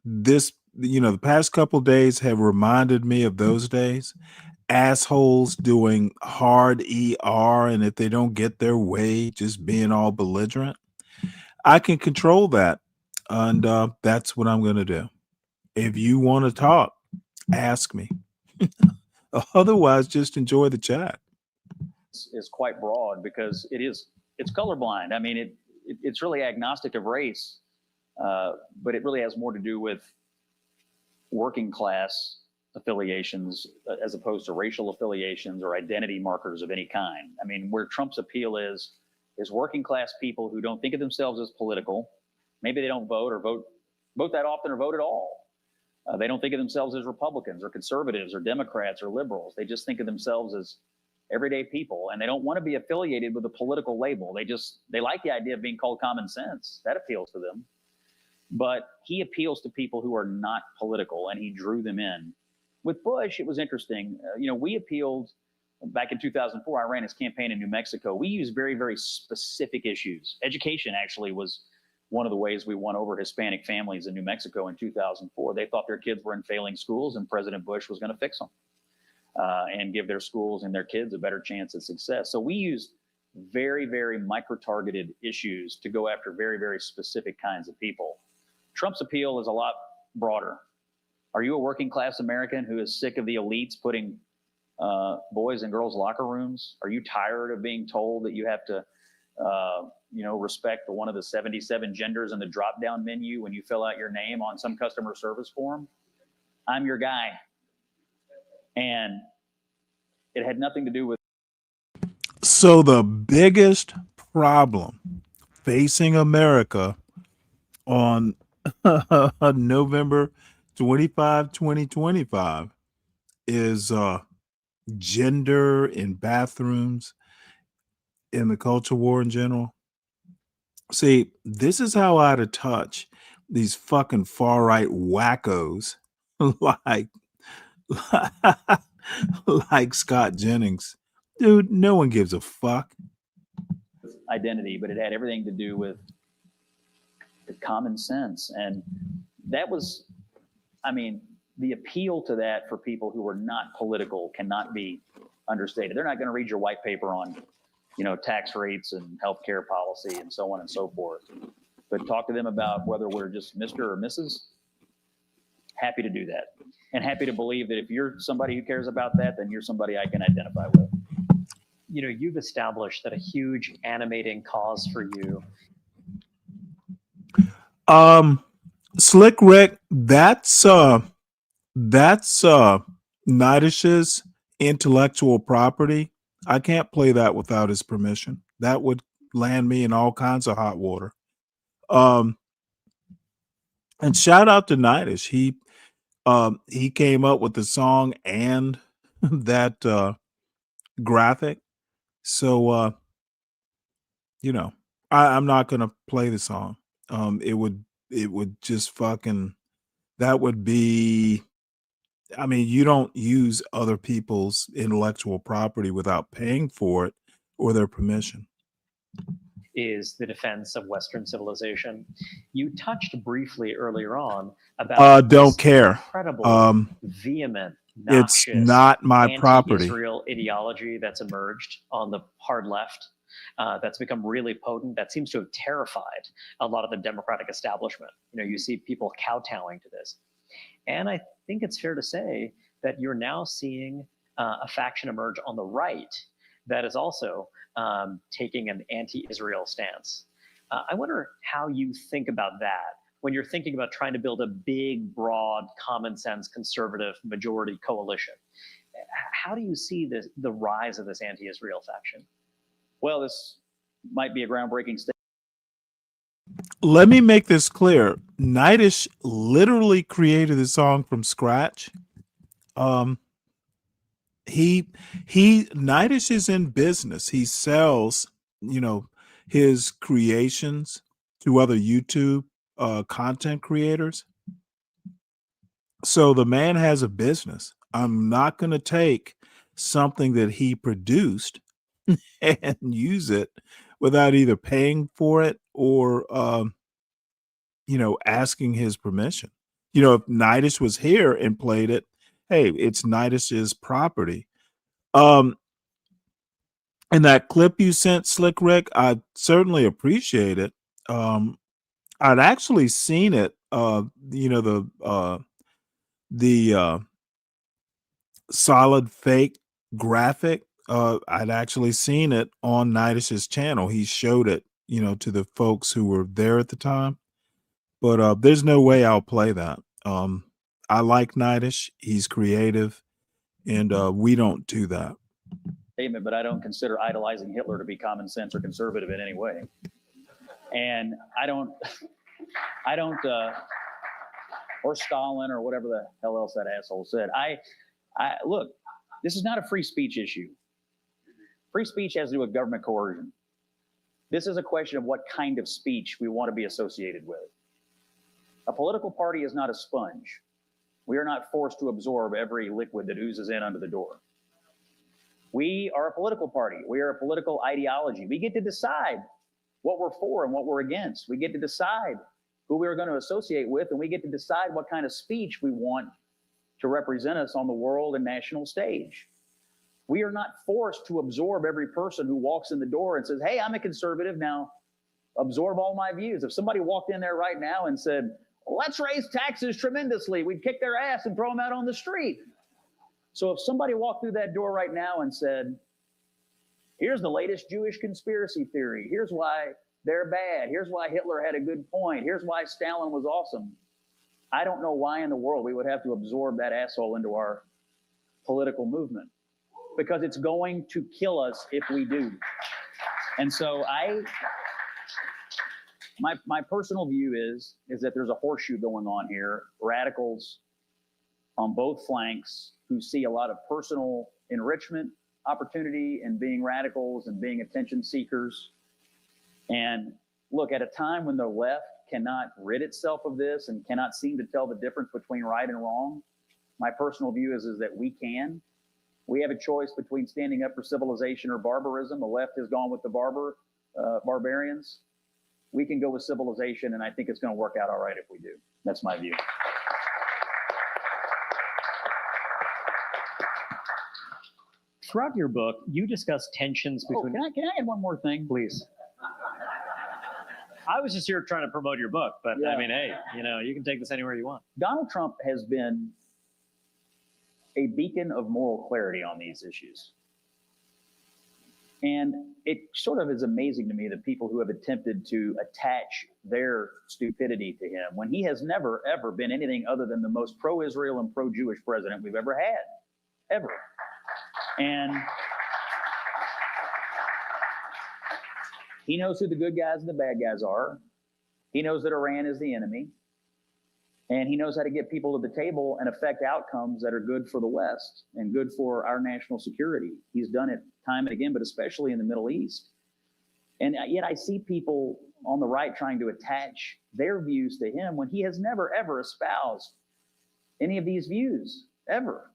the past couple days have reminded me of those days. Assholes doing hard ER, and if they don't get their way, just being all belligerent. I can control that, and that's what I'm going to do. If you want to talk, ask me. Otherwise, just enjoy the chat. Is quite broad because it's colorblind. I mean, it's really agnostic of race, but it really has more to do with working class affiliations as opposed to racial affiliations or identity markers of any kind. I mean, where Trump's appeal is working class people who don't think of themselves as political. Maybe they don't vote that often or vote at all. They don't think of themselves as Republicans or conservatives or Democrats or liberals. They just think of themselves as everyday people, and they don't want to be affiliated with a political label. They like the idea of being called common sense. That appeals to them. But he appeals to people who are not political, and he drew them in. With Bush, it was interesting. We appealed back in 2004. I ran his campaign in New Mexico. We used very, very specific issues. Education actually was one of the ways we won over Hispanic families in New Mexico in 2004. They thought their kids were in failing schools, and President Bush was going to fix them and give their schools and their kids a better chance at success. So we used very, very micro-targeted issues to go after very, very specific kinds of people. Trump's appeal is a lot broader. Are you a working class American who is sick of the elites putting boys in girls' locker rooms? Are you tired of being told that you have to, respect one of the 77 genders in the drop-down menu when you fill out your name on some customer service form? I'm your guy. And it had nothing to do with. So the biggest problem facing America on November 25, 2025 is gender in bathrooms, in the culture war in general. See, this is how out of touch these fucking far-right wackos like Scott Jennings. Dude, no one gives a fuck. Identity, but it had everything to do with common sense. And that was, the appeal to that for people who are not political cannot be understated. They're not going to read your white paper on tax rates and healthcare policy and so on and so forth. But talk to them about whether we're just Mr. or Mrs. Happy to do that. And happy to believe that if you're somebody who cares about that, then you're somebody I can identify with. You've established that a huge animating cause for you. Slick Rick, that's Nidish's intellectual property. I can't play that without his permission. That would land me in all kinds of hot water. And shout out to Nidish. He came up with the song and that graphic. So I'm not gonna play the song. It would just fucking, that would be, I mean, you don't use other people's intellectual property without paying for it or their permission. Is the defense of Western civilization. You touched briefly earlier on about don't care. Incredible, vehement, it's noxious, not my property. Israel ideology that's emerged on the hard left. That's become really potent. That seems to have terrified a lot of the Democratic establishment. You see people kowtowing to this. And I think it's fair to say that you're now seeing a faction emerge on the right that is also taking an anti-Israel stance. I wonder how you think about that when you're thinking about trying to build a big, broad, common sense, conservative majority coalition. How do you see the rise of this anti-Israel faction? Well, this might be a groundbreaking statement. Let me make this clear. Nidish literally created the song from scratch. Nidish is in business. He sells, his creations to other YouTube content creators. So the man has a business. I'm not going to take something that he produced and use it without either paying for it or asking his permission. If Nidish was here and played it, hey, it's Nidish's property. And that clip you sent, Slick Rick, I certainly appreciate it. I'd actually seen it, the solid fake graphic. I'd actually seen it on Nidish's channel. He showed it, to the folks who were there at the time. But there's no way I'll play that. I like Nidish. He's creative, and we don't do that. Statement, but I don't consider idolizing Hitler to be common sense or conservative in any way. And I don't, or Stalin or whatever the hell else that asshole said. I look, this is not a free speech issue. Free speech has to do with government coercion. This is a question of what kind of speech we want to be associated with. A political party is not a sponge. We are not forced to absorb every liquid that oozes in under the door. We are a political party. We are a political ideology. We get to decide what we're for and what we're against. We get to decide who we're going to associate with, and we get to decide what kind of speech we want to represent us on the world and national stage. We are not forced to absorb every person who walks in the door and says, hey, I'm a conservative, now absorb all my views. If somebody walked in there right now and said, let's raise taxes tremendously, we'd kick their ass and throw them out on the street. So if somebody walked through that door right now and said, here's the latest Jewish conspiracy theory, here's why they're bad, here's why Hitler had a good point, here's why Stalin was awesome, I don't know why in the world we would have to absorb that asshole into our political movement, because it's going to kill us if we do. And so my personal view is that there's a horseshoe going on here. Radicals on both flanks who see a lot of personal enrichment opportunity in being radicals and being attention seekers. And look, at a time when the left cannot rid itself of this and cannot seem to tell the difference between right and wrong, my personal view is that we can. We have a choice between standing up for civilization or barbarism. The left has gone with the barbarians. We can go with civilization, and I think it's going to work out all right if we do. That's my view. throughout your book, you discuss tensions between. Can I add one more thing? Please. I was just here trying to promote your book, but I mean, hey, you can take this anywhere you want. Donald Trump has been a beacon of moral clarity on these issues. And it sort of is amazing to me that people who have attempted to attach their stupidity to him when he has never, ever been anything other than the most pro-Israel and pro-Jewish president we've ever had, ever. And he knows who the good guys and the bad guys are. He knows that Iran is the enemy. And he knows how to get people to the table and affect outcomes that are good for the West and good for our national security. He's done it time and again, but especially in the Middle East. And yet I see people on the right trying to attach their views to him when he has never, ever espoused any of these views, ever.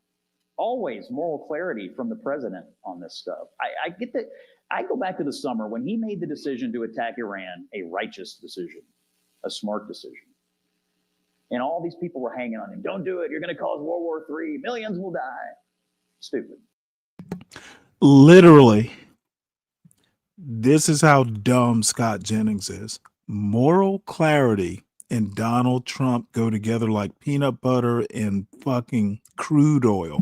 Always moral clarity from the president on this stuff. I get that. I go back to the summer when he made the decision to attack Iran, a righteous decision, a smart decision. And all these people were hanging on him. Don't do it. You're going to cause World War III. Millions will die. Stupid. Literally, this is how dumb Scott Jennings is. Moral clarity and Donald Trump go together like peanut butter and fucking crude oil.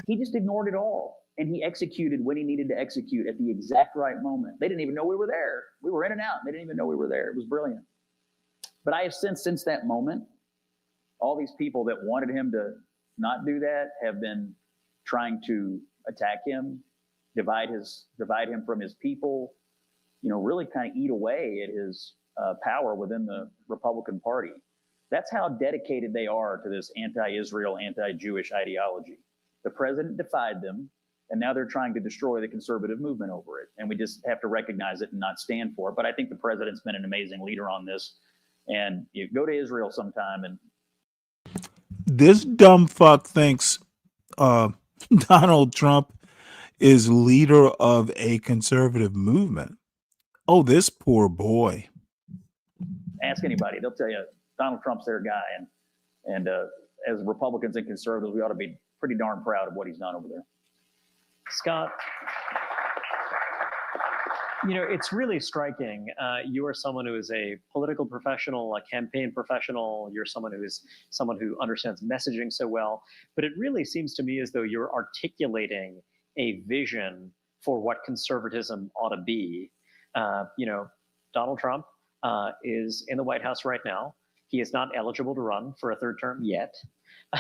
He just ignored it all. And he executed when he needed to execute at the exact right moment. They didn't even know we were there. We were in and out. They didn't even know we were there. It was brilliant. But I have since that moment, all these people that wanted him to not do that have been trying to attack him, divide him from his people, really kind of eat away at his power within the Republican Party. That's how dedicated they are to this anti-Israel, anti-Jewish ideology. The president defied them, and now they're trying to destroy the conservative movement over it. And we just have to recognize it and not stand for it. But I think the president's been an amazing leader on this. And you go to Israel sometime and this dumb fuck thinks Donald Trump is leader of a conservative movement. Oh, this poor boy. Ask anybody. They'll tell you Donald Trump's their guy. And as Republicans and conservatives, we ought to be pretty darn proud of what he's done over there. Scott, it's really striking. You are someone who is a political professional, a campaign professional. You're someone who understands messaging so well. But it really seems to me as though you're articulating a vision for what conservatism ought to be. Donald Trump is in the White House right now. He is not eligible to run for a third term yet.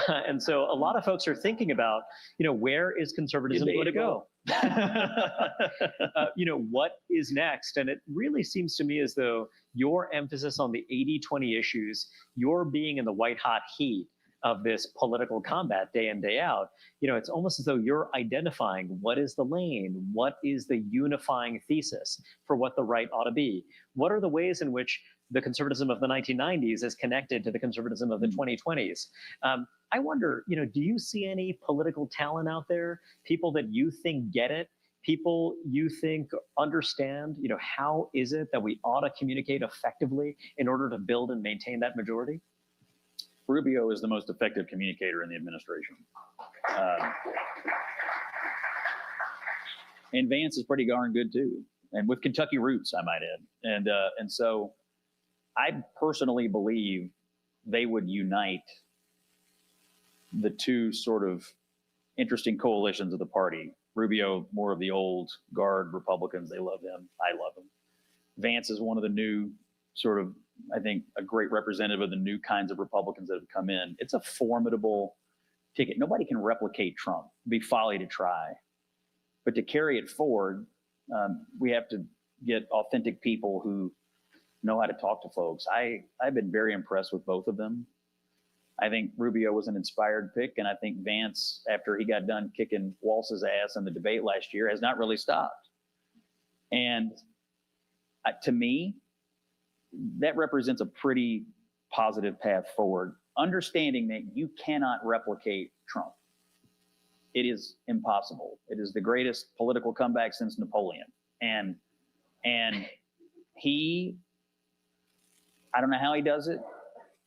And so a lot of folks are thinking about, where is conservatism going to go? What is next? And it really seems to me as though your emphasis on the 80-20 issues, your being in the white hot heat of this political combat day in, day out, it's almost as though you're identifying what is the lane, what is the unifying thesis for what the right ought to be. What are the ways in which the conservatism of the 1990s is connected to the conservatism of the 2020s. I wonder, do you see any political talent out there, people that you think get it, people you think understand, how is it that we ought to communicate effectively in order to build and maintain that majority? Rubio is the most effective communicator in the administration. And Vance is pretty darn good too. And with Kentucky roots, I might add. And so I personally believe they would unite the two sort of interesting coalitions of the party. Rubio, more of the old guard Republicans, they love him. I love him. Vance is one of the new sort of, I think, a great representative of the new kinds of Republicans that have come in. It's a formidable ticket. Nobody can replicate Trump. It'd be folly to try. But to carry it forward, we have to get authentic people who know how to talk to folks. I've been very impressed with both of them. I think Rubio was an inspired pick, and I think Vance, after he got done kicking Walz's ass in the debate last year, has not really stopped. And to me, that represents a pretty positive path forward, understanding that you cannot replicate Trump. It is impossible. It is the greatest political comeback since Napoleon. And he, I don't know how he does it.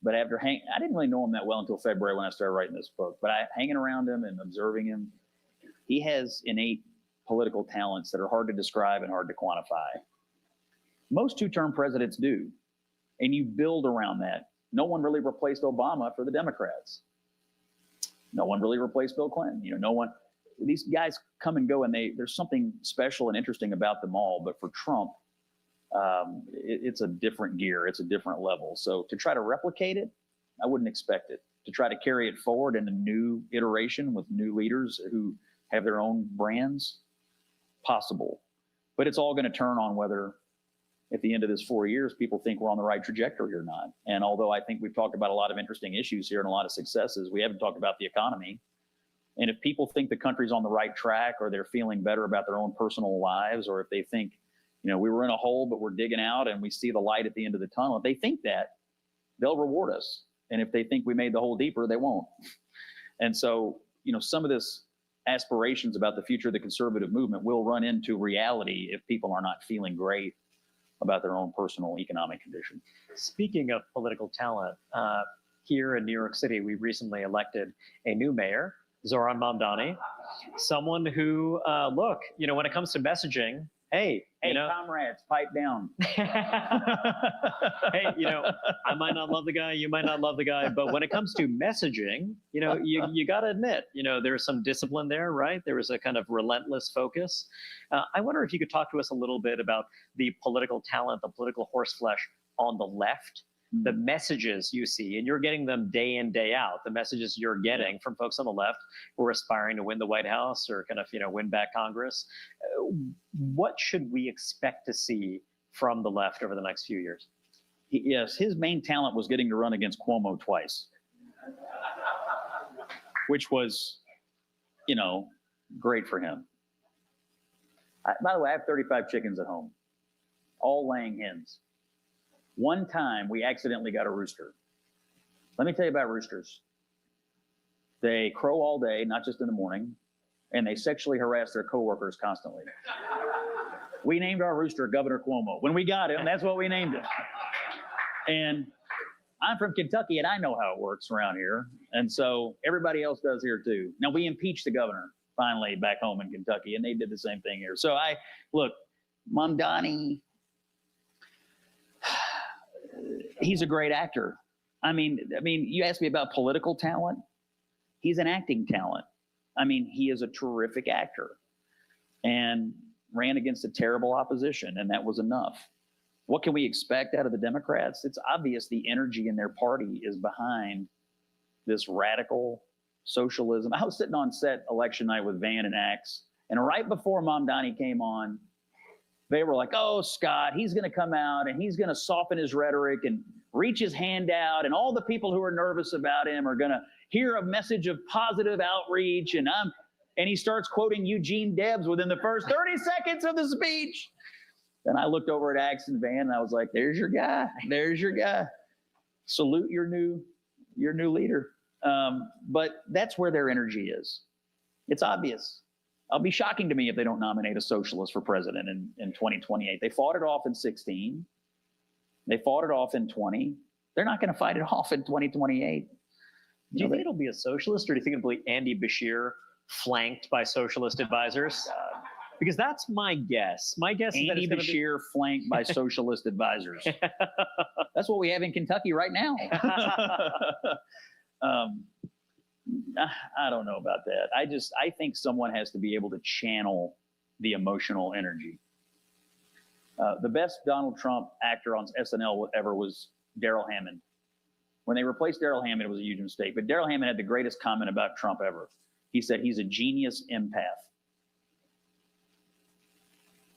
But I didn't really know him that well until February when I started writing this book. But hanging around him and observing him, he has innate political talents that are hard to describe and hard to quantify. Most two-term presidents do, and you build around that. No one really replaced Obama for the Democrats. No one really replaced Bill Clinton. No one. These guys come and go, and there's something special and interesting about them all. But for Trump, it's a different gear. It's a different level. So to try to replicate it, I wouldn't expect it. To try to carry it forward in a new iteration with new leaders who have their own brands, possible. But it's all going to turn on whether at the end of this 4 years, people think we're on the right trajectory or not. And although I think we've talked about a lot of interesting issues here and a lot of successes, we haven't talked about the economy. And if people think the country's on the right track, or they're feeling better about their own personal lives, or if they think, we were in a hole, but we're digging out and we see the light at the end of the tunnel, if they think that, they'll reward us. And if they think we made the hole deeper, they won't. And so, some of this aspirations about the future of the conservative movement will run into reality if people are not feeling great about their own personal economic condition. Speaking of political talent, here in New York City, we recently elected a new mayor, Zohran Mamdani, someone who, when it comes to messaging, hey, comrades, pipe down. Hey, I might not love the guy, you might not love the guy, but when it comes to messaging, you got to admit, there's some discipline there, right? There was a kind of relentless focus. I wonder if you could talk to us a little bit about the political talent, the political horseflesh on the left, the messages you see, and you're getting them day in, day out, the messages you're getting from folks on the left who are aspiring to win the White House or kind of, win back Congress. What should we expect to see from the left over the next few years? Yes, his main talent was getting to run against Cuomo twice, which was, great for him. By the way, I have 35 chickens at home, all laying hens. One time we accidentally got a rooster. Let me tell you about roosters. They crow all day, not just in the morning, and they sexually harass their coworkers constantly. We named our rooster Governor Cuomo. When we got him, that's what we named him. And I'm from Kentucky, and I know how it works around here. And so everybody else does here too. Now, we impeached the governor finally back home in Kentucky, and they did the same thing here. So look, Mamdani, he's a great actor. I mean, you asked me about political talent. He's an acting talent. He is a terrific actor and ran against a terrible opposition, and that was enough. What can we expect out of the Democrats? It's obvious the energy in their party is behind this radical socialism. I was sitting on set election night with Van and Axe, and right before Mamdani came on, they were like, oh, Scott, he's going to come out and he's going to soften his rhetoric and reach his hand out, and all the people who are nervous about him are going to hear a message of positive outreach. And he starts quoting Eugene Debs within the first 30 seconds of the speech. Then I looked over at Axe and Van, and I was like, there's your guy. There's your guy. Salute your new leader. But that's where their energy is. It's obvious. It'll be shocking to me if they don't nominate a socialist for president in 2028. They fought it off in 16. They fought it off in 20. They're not going to fight it off in 2028. Do you think it'll be a socialist, or do you think it'll be Andy Bashir flanked by socialist advisors? Because that's my guess. My guess is Andy Bashir flanked by socialist advisors. That's what we have in Kentucky right now. I don't know about that. I think someone has to be able to channel the emotional energy. The best Donald Trump actor on SNL ever was Daryl Hammond. When they replaced Daryl Hammond, it was a huge mistake. But Daryl Hammond had the greatest comment about Trump ever. He said he's a genius empath.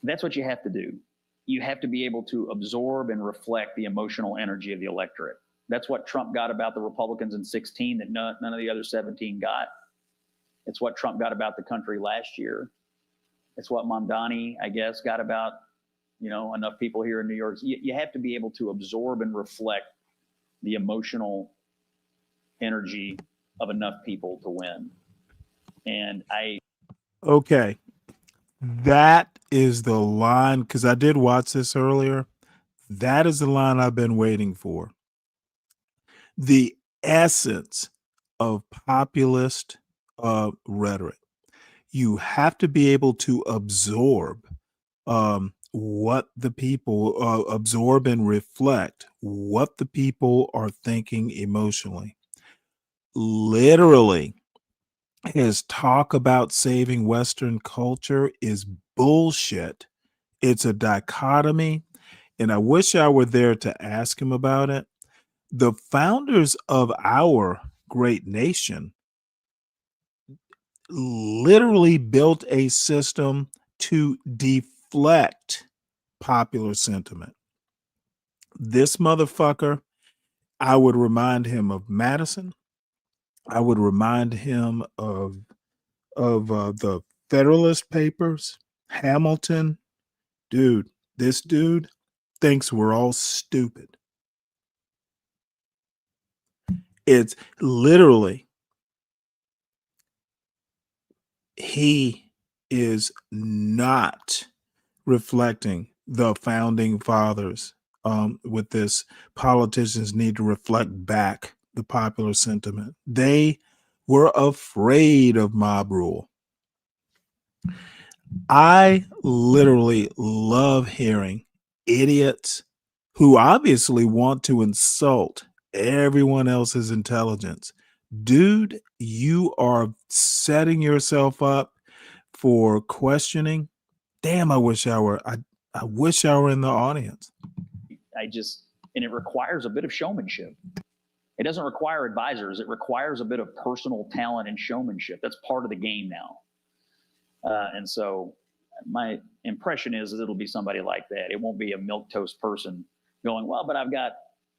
That's what you have to do. You have to be able to absorb and reflect the emotional energy of the electorate. That's what Trump got about the Republicans in 16 that none of the other 17 got. It's what Trump got about the country last year. It's what Mamdani, I guess, got about, enough people here in New York. You have to be able to absorb and reflect the emotional energy of enough people to win. Okay. That is the line, because I did watch this earlier. That is the line I've been waiting for. the essence of populist rhetoric. You have to be able to absorb what the people absorb and reflect what the people are thinking emotionally. Literally, his talk about saving Western culture is bullshit. It's a dichotomy, and I wish I were there to ask him about it. The founders of our great nation literally built a system to deflect popular sentiment. This motherfucker, I would remind him of Madison. I would remind him of the Federalist Papers, Hamilton. Dude, this dude thinks we're all stupid. It's literally, he is not reflecting the founding fathers with this. Politicians need to reflect back the popular sentiment. They were afraid of mob rule. I literally love hearing idiots who obviously want to insult everyone else's intelligence. Dude, you are setting yourself up for questioning. Damn, I wish I were in the audience. And it requires a bit of showmanship. It doesn't require advisors. It requires a bit of personal talent and showmanship. That's part of the game now. And so my impression is it'll be somebody like that. It won't be a milquetoast person going, well, but I've got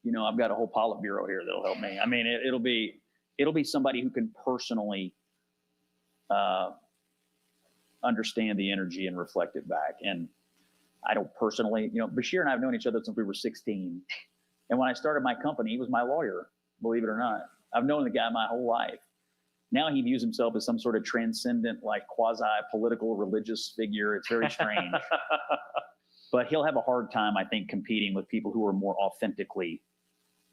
a whole Politburo here that'll help me. I mean, it'll be somebody who can personally understand the energy and reflect it back. And I don't personally, Bashir and I have known each other since we were 16. And when I started my company, he was my lawyer, believe it or not. I've known the guy my whole life. Now he views himself as some sort of transcendent, like quasi-political religious figure. It's very strange. But he'll have a hard time, I think, competing with people who are more authentically,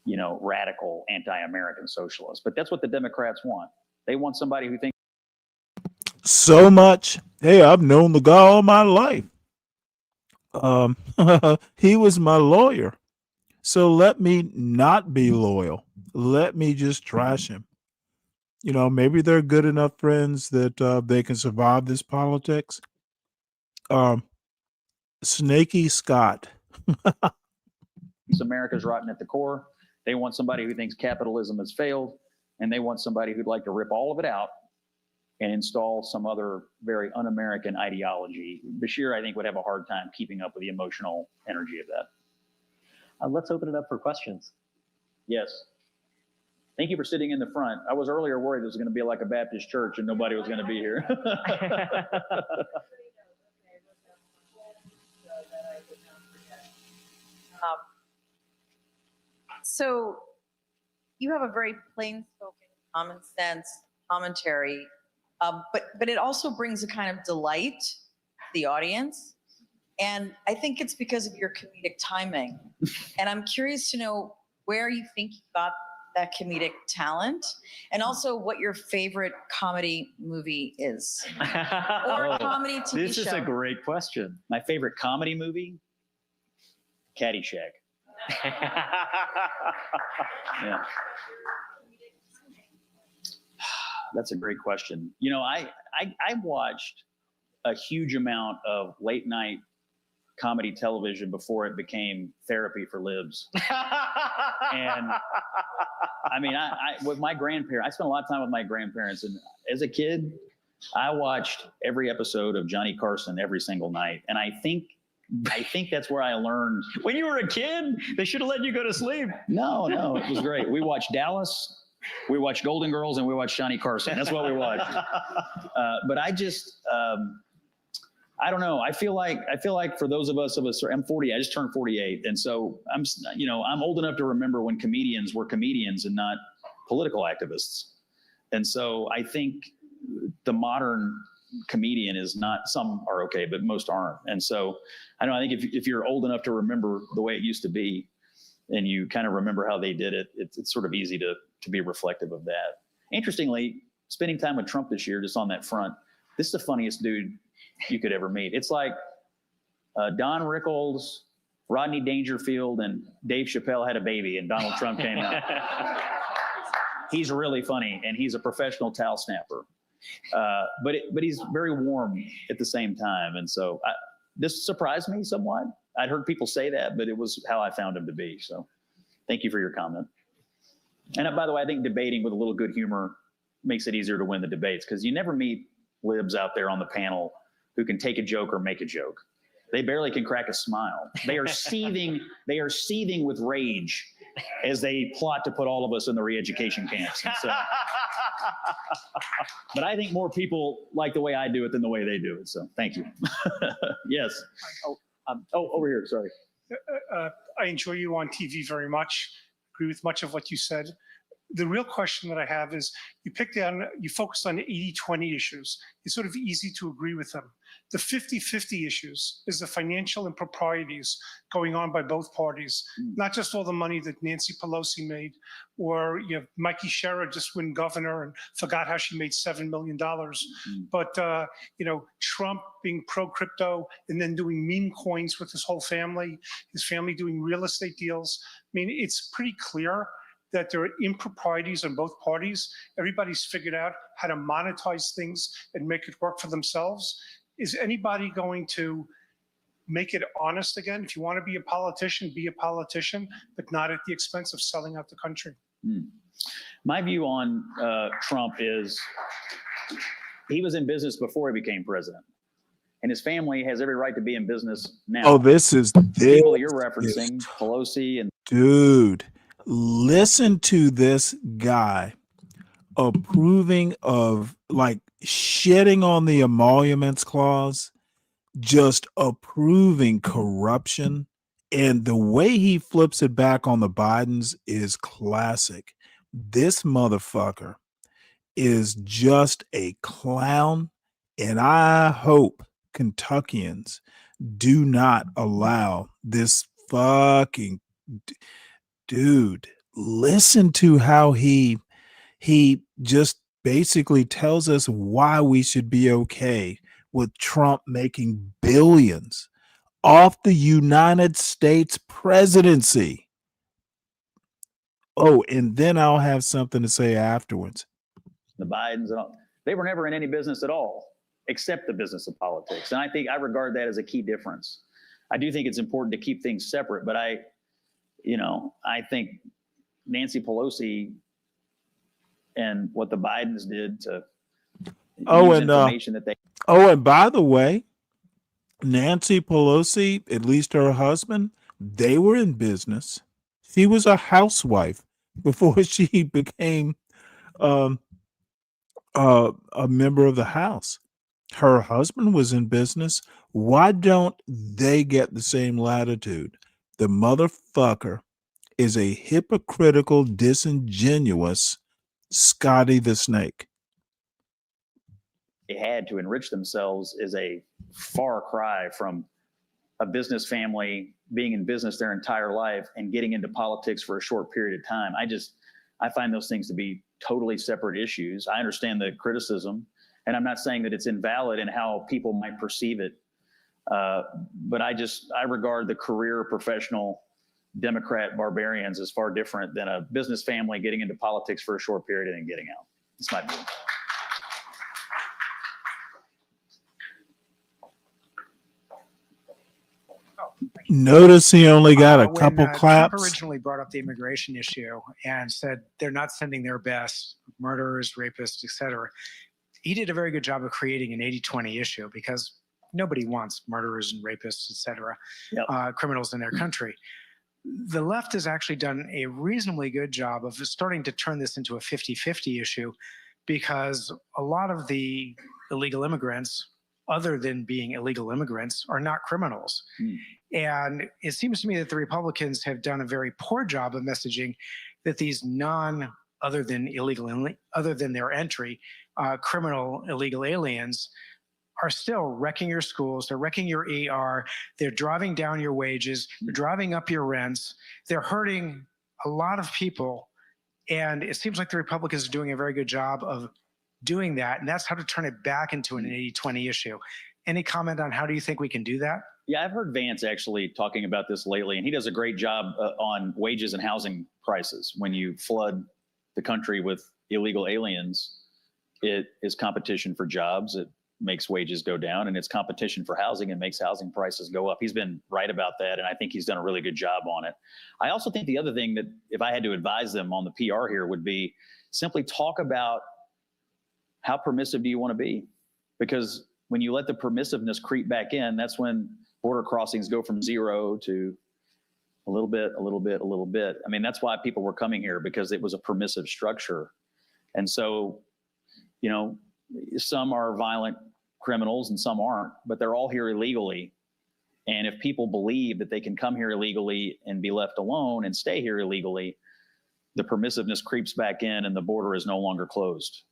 radical anti-American socialists. But that's what the Democrats want. They want somebody who thinks so much. Hey, I've known the guy all my life. He was my lawyer. So let me not be loyal. Let me just trash him. Maybe they're good enough friends that they can survive this politics. Snaky Scott. America's rotten at the core. They want somebody who thinks capitalism has failed, and they want somebody who'd like to rip all of it out and install some other very un-American ideology. Bashir, I think, would have a hard time keeping up with the emotional energy of that. Let's open it up for questions. Yes. Thank you for sitting in the front. I was earlier worried it was going to be like a Baptist church and nobody was going to be here. So you have a very plain-spoken, common sense commentary, but it also brings a kind of delight to the audience. And I think it's because of your comedic timing. And I'm curious to know where you think you got that comedic talent, and also what your favorite comedy movie is, or comedy TV show. This is a great question. My favorite comedy movie? Caddyshack. Yeah. That's a great question. I watched a huge amount of late night comedy television before it became therapy for libs. And I mean, I with my grandparents, I spent a lot of time with my grandparents, and as a kid, I watched every episode of Johnny Carson every single night. And I think that's where I learned. When you were a kid, they should have let you go to sleep. No, it was great. We watched Dallas, we watched Golden Girls, and we watched Johnny Carson. That's what we watched. But I just, I don't know. I feel like for those of us, I'm 40. I just turned 48, and so I'm old enough to remember when comedians were comedians and not political activists. And so I think the modern comedian is not. Some are okay, but most aren't. And so I think if you're old enough to remember the way it used to be, and you kind of remember how they did it, it's sort of easy to be reflective of that. Interestingly, spending time with Trump this year, just on that front, this is the funniest dude you could ever meet. It's like Don Rickles, Rodney Dangerfield, and Dave Chappelle had a baby, and Donald Trump came out. He's really funny, and he's a professional towel snapper. But he's very warm at the same time. And so this surprised me somewhat. I'd heard people say that, but it was how I found him to be. So thank you for your comment. And by the way, I think debating with a little good humor makes it easier to win the debates, because you never meet libs out there on the panel who can take a joke or make a joke. They barely can crack a smile. They are seething. They are seething with rage as they plot to put all of us in the re-education camps. So, but I think more people like the way I do it than the way they do it. So thank you. Yes. Over here. Sorry. I enjoy you on TV very much. Agree with much of what you said. The real question that I have is, you focused on 80-20 issues. It's sort of easy to agree with them. The 50-50 issues is the financial improprieties going on by both parties, not just all the money that Nancy Pelosi made, or Mikey Sherrod just win governor and forgot how she made $7 million. But Trump being pro-crypto and then doing meme coins with his whole family, his family doing real estate deals. I mean, it's pretty clear that there are improprieties on both parties. Everybody's figured out how to monetize things and make it work for themselves. Is anybody going to make it honest again? If you want to be a politician, but not at the expense of selling out the country. My view on Trump is he was in business before he became president, and his family has every right to be in business now. Oh, this is people you're referencing, Pelosi and dude. Listen to this guy approving of, like, shitting on the emoluments clause, just approving corruption. And the way he flips it back on the Bidens is classic. This motherfucker is just a clown. And I hope Kentuckians do not allow this fucking dude. Listen to how he just basically tells us why we should be okay with Trump making billions off the United States presidency. Oh, and then I'll have something to say afterwards. The Bidens and all, they were never in any business at all, except the business of politics. And I regard that as a key difference. I do think it's important to keep things separate, but I think Nancy Pelosi and what the Bidens did to use information that they. Oh, and by the way, Nancy Pelosi, at least her husband, they were in business. She was a housewife before she became a member of the House. Her husband was in business. Why don't they get the same latitude? The motherfucker is a hypocritical, disingenuous Scotty the Snake. They had to enrich themselves is a far cry from a business family being in business their entire life and getting into politics for a short period of time. I find those things to be totally separate issues. I understand the criticism, and I'm not saying that it's invalid in how people might perceive it. But I regard the career professional Democrat barbarians as far different than a business family getting into politics for a short period and then getting out. It's my view. Notice he only got a couple claps. Trump originally brought up the immigration issue and said they're not sending their best, murderers, rapists, etc. He did a very good job of creating an 80-20 issue, because nobody wants murderers and rapists, etc., criminals in their country. The left has actually done a reasonably good job of starting to turn this into a 50-50 issue, because a lot of the illegal immigrants, other than being illegal immigrants, are not criminals. And it seems to me that the Republicans have done a very poor job of messaging that these other than their entry, criminal illegal aliens are still wrecking your schools. They're wrecking your ER. They're driving down your wages. They're driving up your rents. They're hurting a lot of people. And it seems like the Republicans are doing a very good job of doing that. And that's how to turn it back into an 80-20 issue. Any comment on how do you think we can do that? Yeah, I've heard Vance actually talking about this lately, and he does a great job on wages and housing prices. When you flood the country with illegal aliens, it is competition for jobs. It makes wages go down, and it's competition for housing and makes housing prices go up. He's been right about that, and I think he's done a really good job on it. I also think the other thing that if I had to advise them on the PR here would be simply talk about how permissive do you want to be? Because when you let the permissiveness creep back in, that's when border crossings go from 0 to a little bit, a little bit, a little bit. I mean, that's why people were coming here, because it was a permissive structure. And so, you know, some are violent criminals and some aren't, but they're all here illegally. And if people believe that they can come here illegally and be left alone and stay here illegally, the permissiveness creeps back in and the border is no longer closed.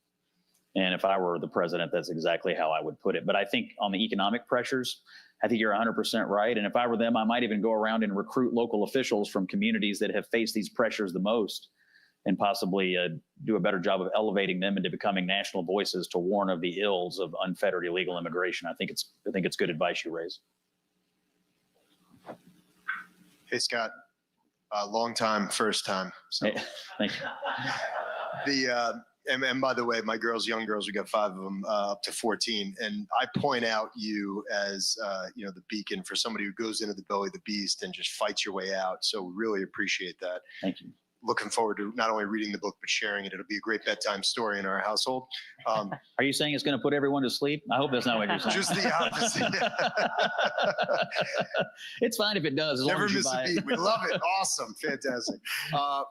And if I were the president, that's exactly how I would put it. But I think on the economic pressures, I think you're 100% right. And if I were them, I might even go around and recruit local officials from communities that have faced these pressures the most, and possibly do a better job of elevating them into becoming national voices to warn of the ills of unfettered illegal immigration. I think it's good advice you raise. Hey, Scott. Long time, first time. So. Hey, thank you. And by the way, my girls, young girls, we got 5 of them up to 14. And I point out you as, you know, the beacon for somebody who goes into the belly of the beast and just fights your way out. So really appreciate that. Thank you. Looking forward to not only reading the book, but sharing it. It'll be a great bedtime story in our household. Are you saying it's going to put everyone to sleep? I hope that's not what you're saying. Just the opposite. It's fine if it does. As Never long as you miss buy a beat. it. We love it. Awesome. Fantastic.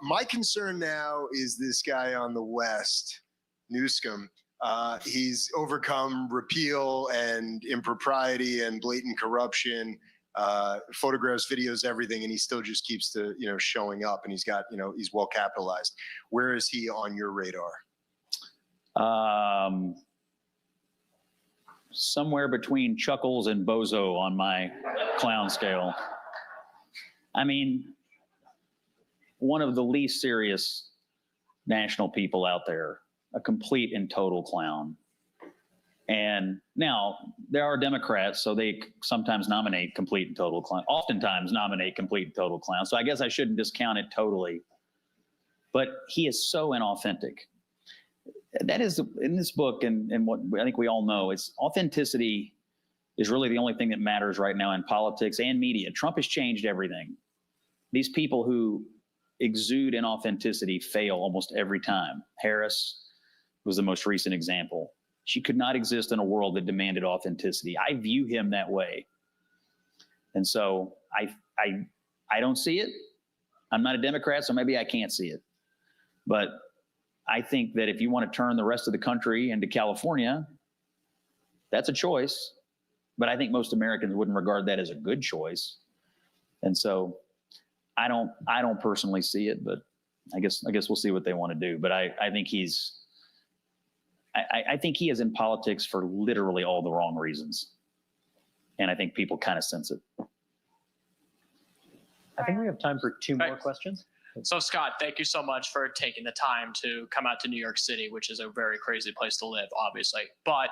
My concern now is this guy on the West, Newscomb. He's overcome repeal and impropriety and blatant corruption. Photographs, videos, everything, and he still just keeps to, you know, showing up, and he's got, you know, he's well capitalized. Where is he on your radar? Somewhere between Chuckles and Bozo on my clown scale. I mean, one of the least serious national people out there, a complete and total clown. And now there are Democrats, so they sometimes nominate complete and total clown, oftentimes nominate complete and total clown. So I guess I shouldn't discount it totally, but he is so inauthentic. That is in this book, and what I think we all know, it's authenticity is really the only thing that matters right now in politics and media. Trump has changed everything. These people who exude inauthenticity fail almost every time. Harris was the most recent example. She could not exist in a world that demanded authenticity. I view him that way. And so I don't see it. I'm not a Democrat, so maybe I can't see it. But I think that if you want to turn the rest of the country into California, that's a choice. But I think most Americans wouldn't regard that as a good choice. And so I don't personally see it, but I guess we'll see what they want to do. But I think I think he is in politics for literally all the wrong reasons. And I think people kind of sense it. I think we have time for 2 more questions. So Scott, thank you so much for taking the time to come out to New York City, which is a very crazy place to live, obviously. But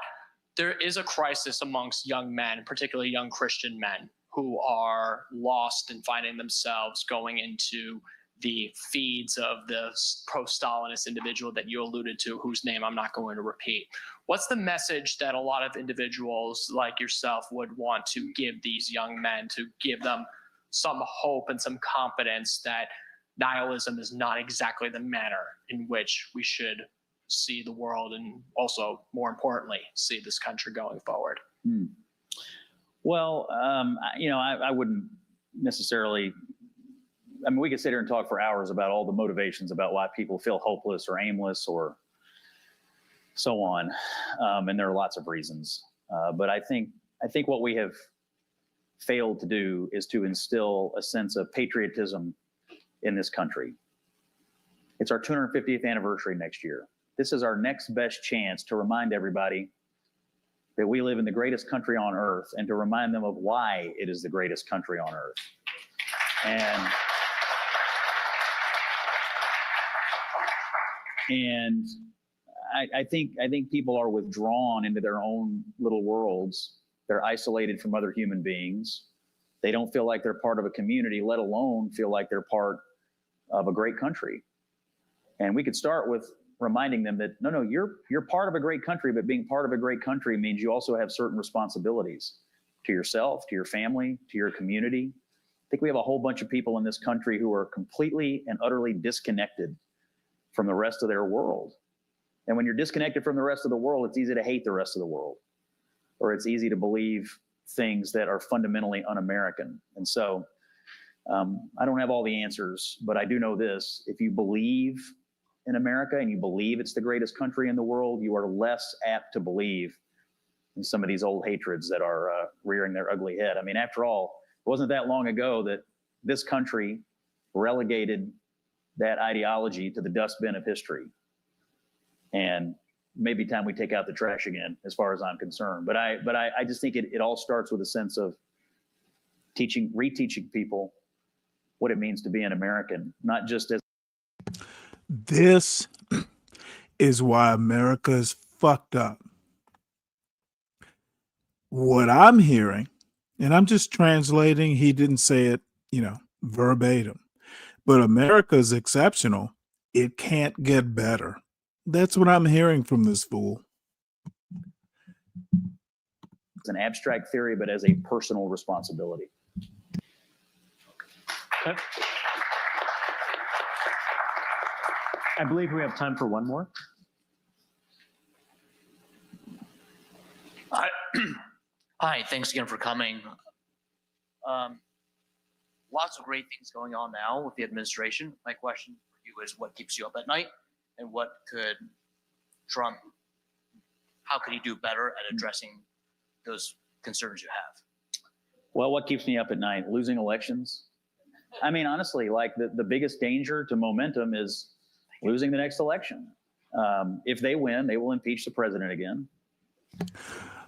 there is a crisis amongst young men, particularly young Christian men, who are lost in finding themselves going into the feeds of the pro-Stalinist individual that you alluded to, whose name I'm not going to repeat. What's the message that a lot of individuals like yourself would want to give these young men, to give them some hope and some confidence that nihilism is not exactly the manner in which we should see the world, and also, more importantly, see this country going forward? Well, you know, I wouldn't necessarily, I mean, we could sit here and talk for hours about all the motivations about why people feel hopeless or aimless or so on. And there are lots of reasons. But I think what we have failed to do is to instill a sense of patriotism in this country. It's our 250th anniversary next year. This is our next best chance to remind everybody that we live in the greatest country on earth and to remind them of why it is the greatest country on earth. And I think people are withdrawn into their own little worlds. They're isolated from other human beings. They don't feel like they're part of a community, let alone feel like they're part of a great country. And we could start with reminding them that, no, you're part of a great country, but being part of a great country means you also have certain responsibilities to yourself, to your family, to your community. I think we have a whole bunch of people in this country who are completely and utterly disconnected from the rest of their world. And when you're disconnected from the rest of the world, it's easy to hate the rest of the world, or it's easy to believe things that are fundamentally un-American. And so I don't have all the answers, but I do know this: if you believe in America and you believe it's the greatest country in the world, you are less apt to believe in some of these old hatreds that are rearing their ugly head. I mean, after all, it wasn't that long ago that this country relegated that ideology to the dustbin of history. And maybe time we take out the trash again, as far as I'm concerned. But I just think it all starts with a sense of reteaching people what it means to be an American, not just as. This is why America is fucked up. What I'm hearing, and I'm just translating, he didn't say it, verbatim, but America is exceptional. It can't get better. That's what I'm hearing from this fool. It's an abstract theory, but as a personal responsibility. Okay. I believe we have time for one more. Hi, thanks again for coming. Lots of great things going on now with the administration. My question for you is, what keeps you up at night, and what could Trump, how could he do better at addressing those concerns you have? Well, what keeps me up at night? Losing elections. I mean, honestly, like the biggest danger to momentum is losing the next election. If they win, they will impeach the president again.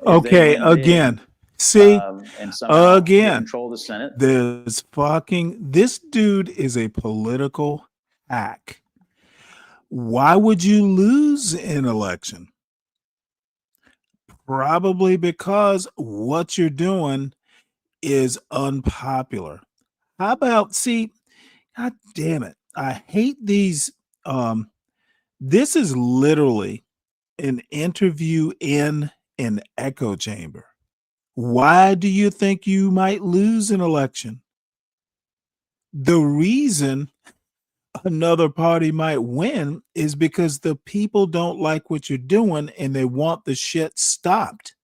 Okay, again. See, and somehow again, control the Senate. This dude is a political hack. Why would you lose an election? Probably because what you're doing is unpopular. How about, God damn it. I hate these. This is literally an interview in an echo chamber. Why do you think you might lose an election? The reason another party might win is because the people don't like what you're doing and they want the shit stopped.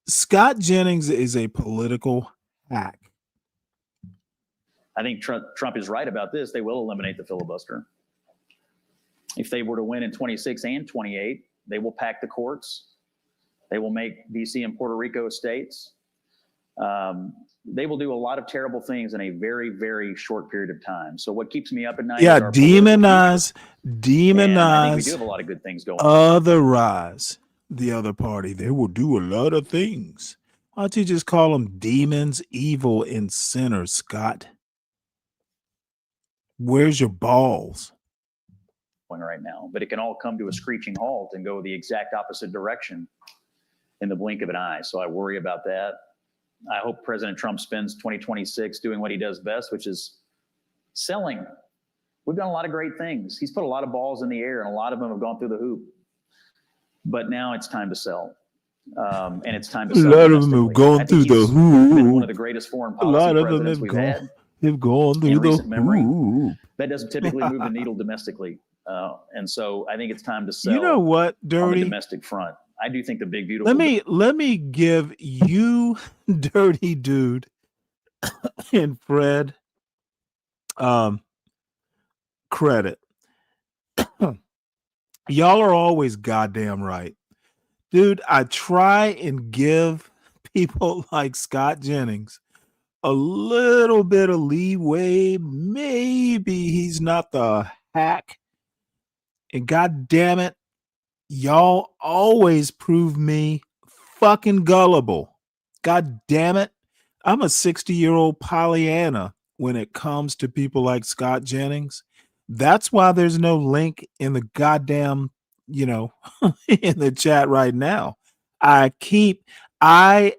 Scott Jennings is a political hack. I think Trump is right about this. They will eliminate the filibuster. If they were to win in 26 and 28, they will pack the courts. They will make DC and Puerto Rico states. They will do a lot of terrible things in a very, very short period of time. So what keeps me up at night is our demonize. I think we do have a lot of good things going on. Otherize the other party. They will do a lot of things. Why don't you just call them demons, evil, and sinners, Scott? Where's your balls? Right now, but it can all come to a screeching halt and go the exact opposite direction in the blink of an eye. So I worry about that. I hope President Trump spends 2026 doing what he does best, which is selling. We've done a lot of great things. He's put a lot of balls in the air, and a lot of them have gone through the hoop. But now it's time to sell. And it's time to sell. A lot of them have gone through the hoop. Been one of the greatest foreign policy presidents we've had. They've gone through the hoop. That doesn't typically move the needle domestically. And so I think it's time to sell. You know what, Dirty? On the domestic front. I do think the big, beautiful. Let me give you, Dirty Dude, and Fred, credit. Y'all are always goddamn right. Dude, I try and give people like Scott Jennings a little bit of leeway. Maybe he's not the hack. And God damn it, y'all always prove me fucking gullible. God damn it. I'm a 60-year-old Pollyanna when it comes to people like Scott Jennings. That's why there's no link in the goddamn, in the chat right now. I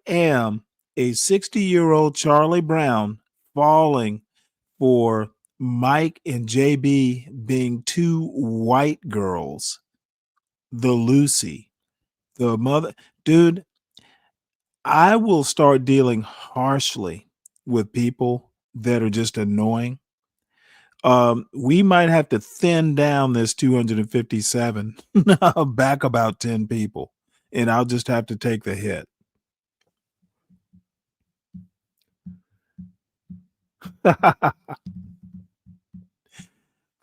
am a 60-year-old Charlie Brown falling for Mike and JB being two white girls. The Lucy, the mother, dude, I will start dealing harshly with people that are just annoying. We might have to thin down this 257 back about 10 people, and I'll just have to take the hit.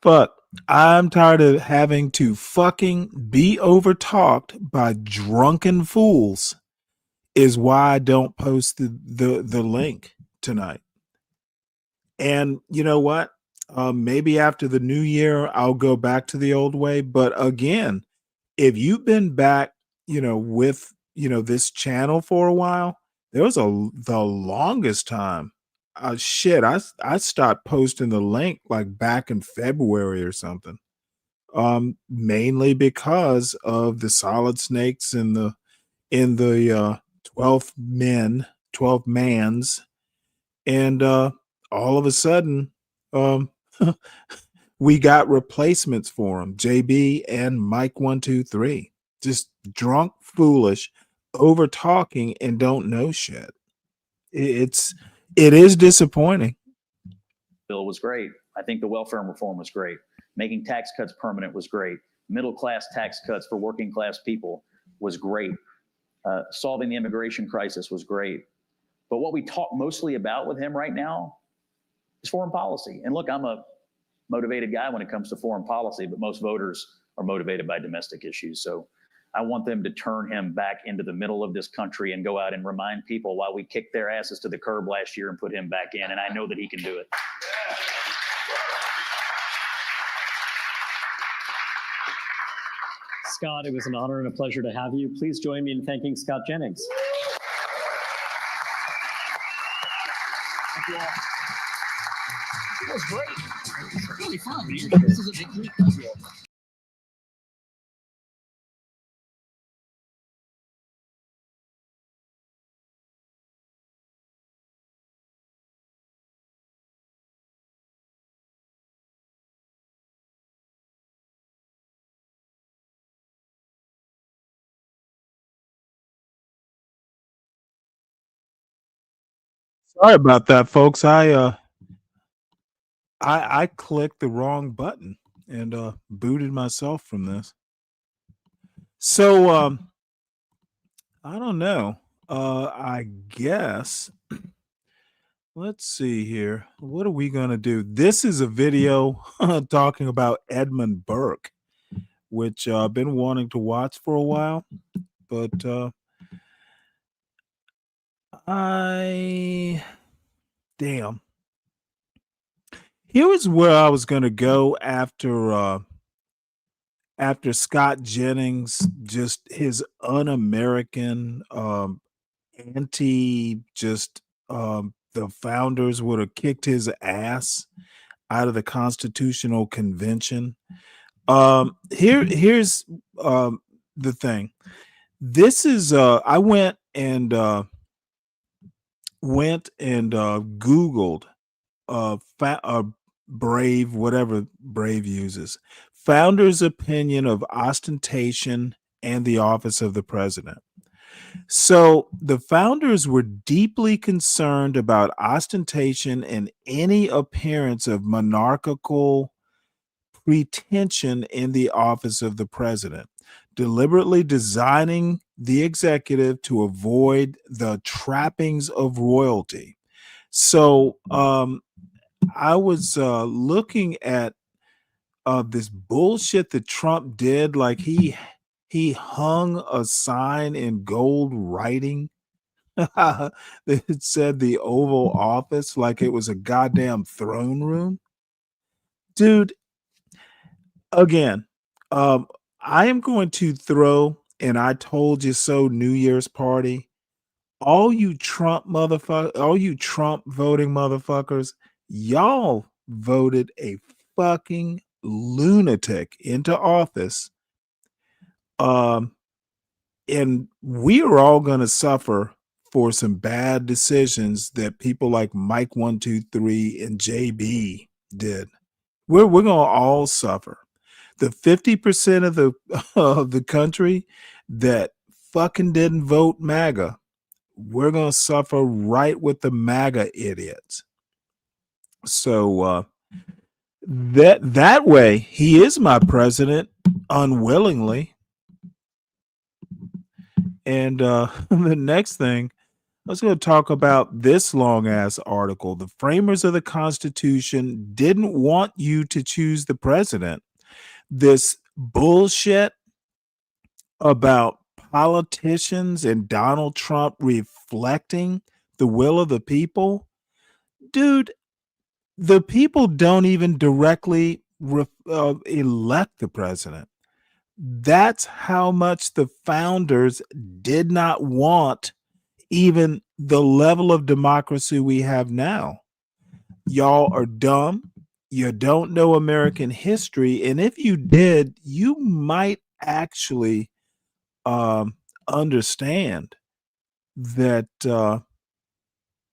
Fuck, I'm tired of having to fucking be overtalked by drunken fools is why I don't post the link tonight. And you know what? Maybe after the new year, I'll go back to the old way. But again, if you've been back, with, this channel for a while, there was the longest time. Shit, I stopped posting the link like back in February or something. Mainly because of the solid snakes in the 12 mans, and all of a sudden we got replacements for them, JB and Mike 123, just drunk, foolish, over talking, and don't know shit. It is disappointing. Bill was great. I think the welfare reform was great. Making tax cuts permanent was great. Middle class tax cuts for working class people was great. Solving the immigration crisis was great. But what we talk mostly about with him right now is foreign policy. And look, I'm a motivated guy when it comes to foreign policy, but most voters are motivated by domestic issues. So I want them to turn him back into the middle of this country and go out and remind people why we kicked their asses to the curb last year and put him back in. And I know that he can do it. Scott, it was an honor and a pleasure to have you. Please join me in thanking Scott Jennings. Thank you all. That was great. It was really fun. This is a big week. Thank you all. Sorry about that, folks. I clicked the wrong button and booted myself from this. So I don't know. I guess let's see here. What are we gonna do? This is a video talking about Edmund Burke, which I've been wanting to watch for a while, but damn. Here was where I was gonna go after Scott Jennings, just his un-American, anti, just the founders would have kicked his ass out of the Constitutional Convention. Here's the thing. This is I went and Googled Brave, whatever Brave uses, founder's opinion of ostentation and the office of the president. So the founders were deeply concerned about ostentation and any appearance of monarchical pretension in the office of the president, deliberately designing the executive to avoid the trappings of royalty. So I was looking at this bullshit that Trump did. Like he hung a sign in gold writing that said the Oval Office, like it was a goddamn throne room. Dude, again, I am going to throw an I told you so New Year's party. All you Trump motherfuckers, all you Trump voting motherfuckers, y'all voted a fucking lunatic into office. And we are all going to suffer for some bad decisions that people like Mike 123 and JB did. We're going to all suffer. The 50% of the country that fucking didn't vote MAGA, we're going to suffer right with the MAGA idiots. So that way, he is my president unwillingly. And the next thing, let's go talk about this long ass article. The framers of the Constitution didn't want you to choose the president. This bullshit about politicians and Donald Trump reflecting the will of the people. Dude, the people don't even directly elect the president. That's how much the founders did not want even the level of democracy we have now. Y'all are dumb. You don't know American history. And if you did, you might actually understand that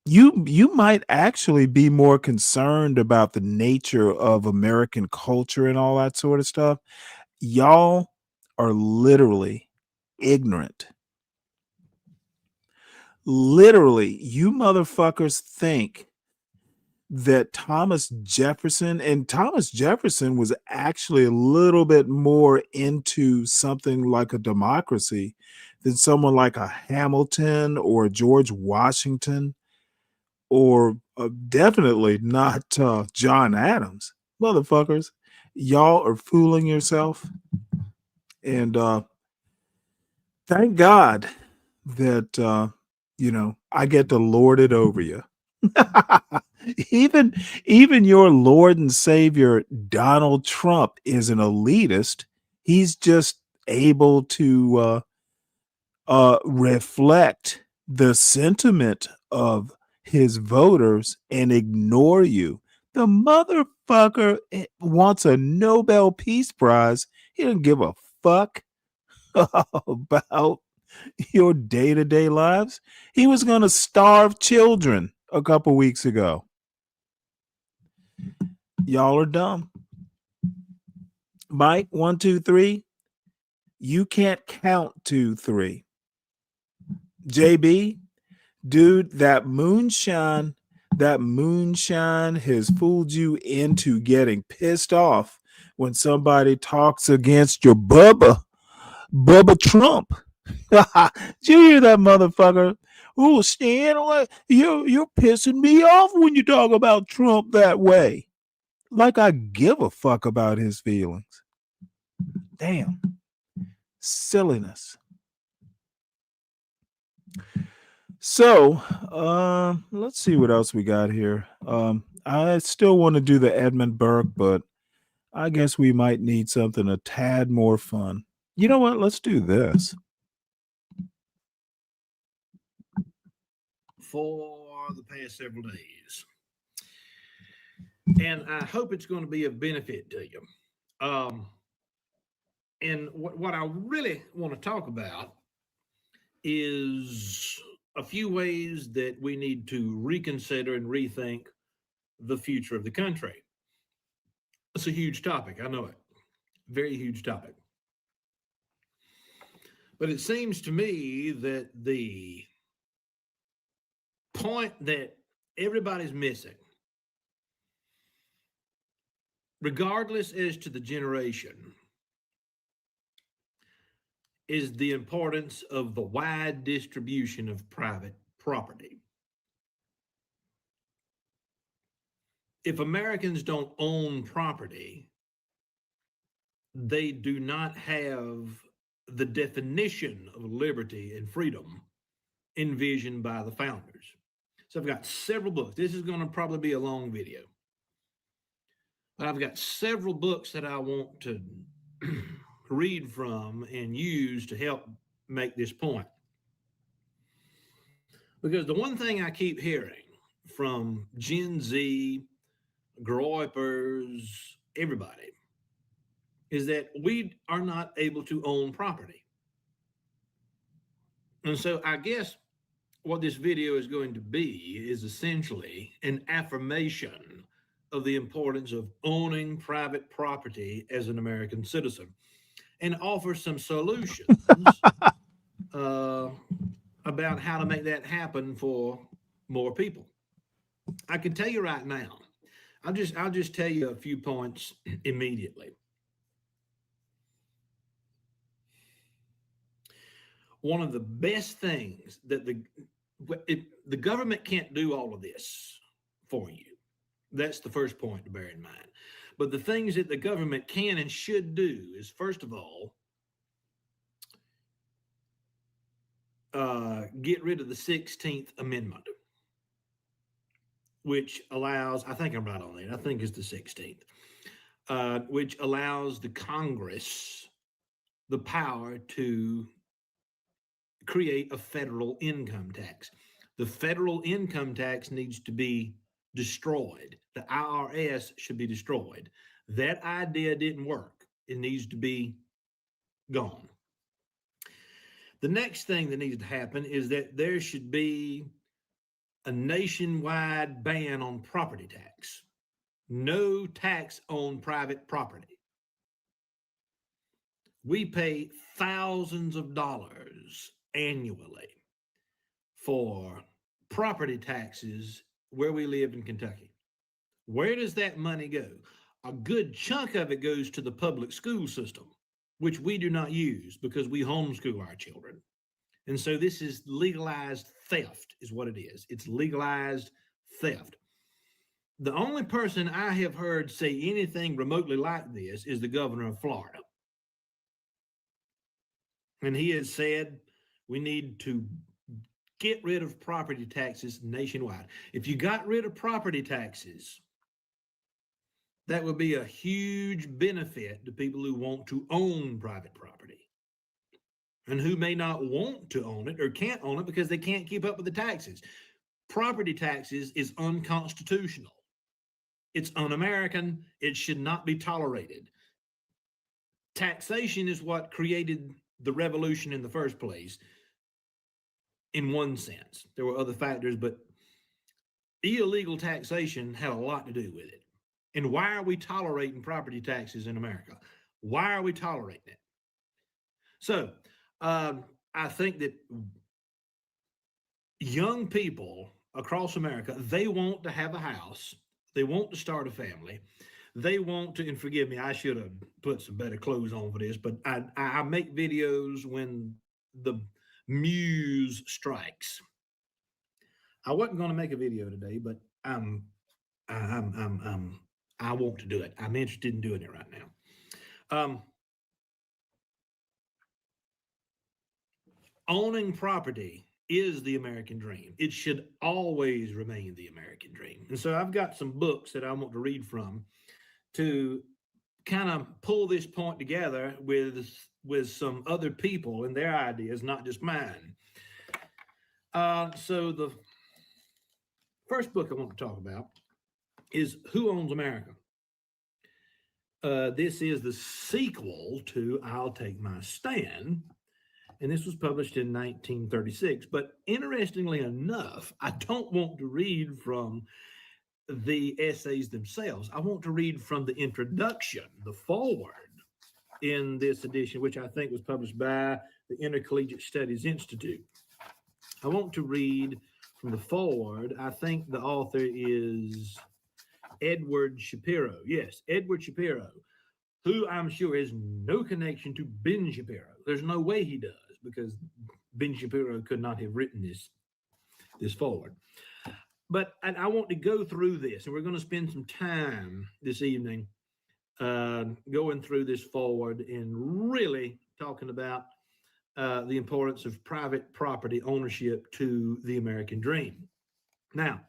you might actually be more concerned about the nature of American culture and all that sort of stuff. Y'all are literally ignorant. Literally, you motherfuckers think that Thomas Jefferson was actually a little bit more into something like a democracy than someone like a Hamilton or a George Washington, or definitely not John Adams. Motherfuckers, y'all are fooling yourself. And thank God that I get to lord it over you. Even your Lord and Savior Donald Trump is an elitist. He's just able to reflect the sentiment of his voters and ignore you. The motherfucker wants a Nobel Peace Prize. He doesn't give a fuck about your day-to-day lives. He was going to starve children a couple weeks ago. Y'all are dumb. Mike 123, you can't count 2, 3. JB, dude, that moonshine has fooled you into getting pissed off when somebody talks against your Bubba Trump. Did you hear that motherfucker? Oh, Stan, you're pissing me off when you talk about Trump that way. Like I give a fuck about his feelings. Damn. Silliness. So, let's see what else we got here. I still want to do the Edmund Burke, but I guess we might need something a tad more fun. You know what? Let's do this. For the past several days. And I hope it's going to be of benefit to you. And what I really want to talk about is a few ways that we need to reconsider and rethink the future of the country. It's a huge topic. I know it. Very huge topic. But it seems to me that the point that everybody's missing, regardless as to the generation, is the importance of the wide distribution of private property. If Americans don't own property, they do not have the definition of liberty and freedom envisioned by the founders. So I've got several books. This is going to probably be a long video. But I've got several books that I want to read from and use to help make this point. Because the one thing I keep hearing from Gen Z, Groypers, everybody, is that we are not able to own property. And so I guess what this video is going to be is essentially an affirmation of the importance of owning private property as an American citizen, and offer some solutions about how to make that happen for more people. I can tell you right now, I'll just tell you a few points immediately. One of the best things that the government can't do all of this for you. That's the first point to bear in mind. But the things that the government can and should do is, first of all, get rid of the 16th Amendment, which allows, I think I'm right on it, I think it's the 16th, which allows the Congress the power to create a federal income tax. The federal income tax needs to be destroyed. The IRS should be destroyed. That idea didn't work. It needs to be gone. The next thing that needs to happen is that there should be a nationwide ban on property tax. No tax on private property. We pay thousands of dollars annually for property taxes where we live in Kentucky. Where does that money go? A good chunk of it goes to the public school system, which we do not use because we homeschool our children. And so this is legalized theft is what it is. It's legalized theft. The only person I have heard say anything remotely like this is the governor of Florida. And he has said we need to get rid of property taxes nationwide. If you got rid of property taxes, that would be a huge benefit to people who want to own private property and who may not want to own it or can't own it because they can't keep up with the taxes. Property taxes is unconstitutional. It's un-American. It should not be tolerated. Taxation is what created the revolution in the first place, in one sense. There were other factors, but illegal taxation had a lot to do with it. And why are we tolerating property taxes in America? Why are we tolerating it? So I think that young people across America, they want to have a house. They want to start a family. They want to, and forgive me, I should have put some better clothes on for this, but I make videos when the muse strikes. I wasn't going to make a video today, but I want to do it. I'm interested in doing it right now. Owning property is the American dream. It should always remain the American dream. And so I've got some books that I want to read from to kind of pull this point together with some other people and their ideas, not just mine. So the first book I want to talk about is Who Owns America? This is the sequel to I'll Take My Stand, and this was published in 1936. But interestingly enough, I don't want to read from the essays themselves. I want to read from the introduction, the foreword in this edition, which I think was published by the Intercollegiate Studies Institute. I want to read from the foreword. I think the author is Edward Shapiro. Yes, Edward Shapiro, who I'm sure has no connection to Ben Shapiro. There's no way he does, because Ben Shapiro could not have written this foreword. But I want to go through this, and we're going to spend some time this evening going through this forward and really talking about the importance of private property ownership to the American dream. Now,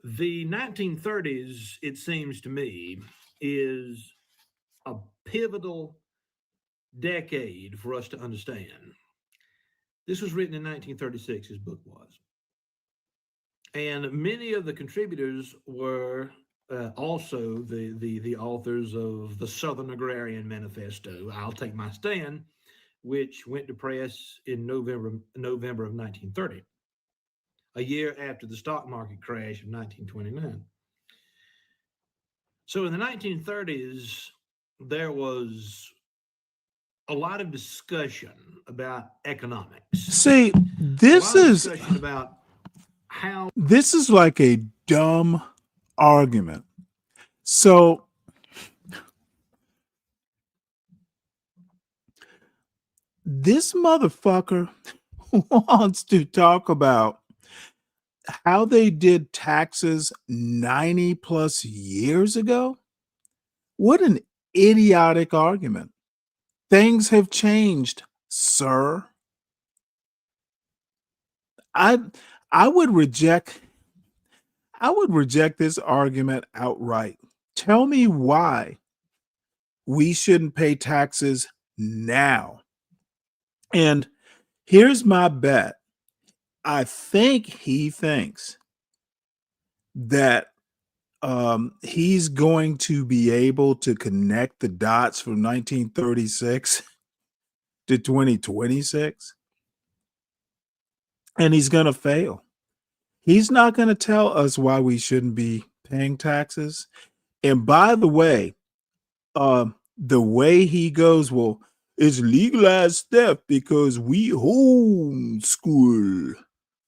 the 1930s, it seems to me, is a pivotal decade for us to understand. This was written in 1936, his book was. And many of the contributors were also the authors of the Southern Agrarian Manifesto, I'll Take My Stand, which went to press in November of 1930, a year after the stock market crash of 1929. So in the 1930s, there was a lot of discussion about economics. See, this is about how this is like a dumb argument. So this motherfucker wants to talk about how they did taxes 90 plus years ago. What an idiotic argument. Things have changed, sir. I would reject this argument outright. Tell me why we shouldn't pay taxes now. And here's my bet. I think he thinks that he's going to be able to connect the dots from 1936 to 2026. And he's going to fail. He's not going to tell us why we shouldn't be paying taxes. And by the way he goes, well, it's legalized theft because we homeschool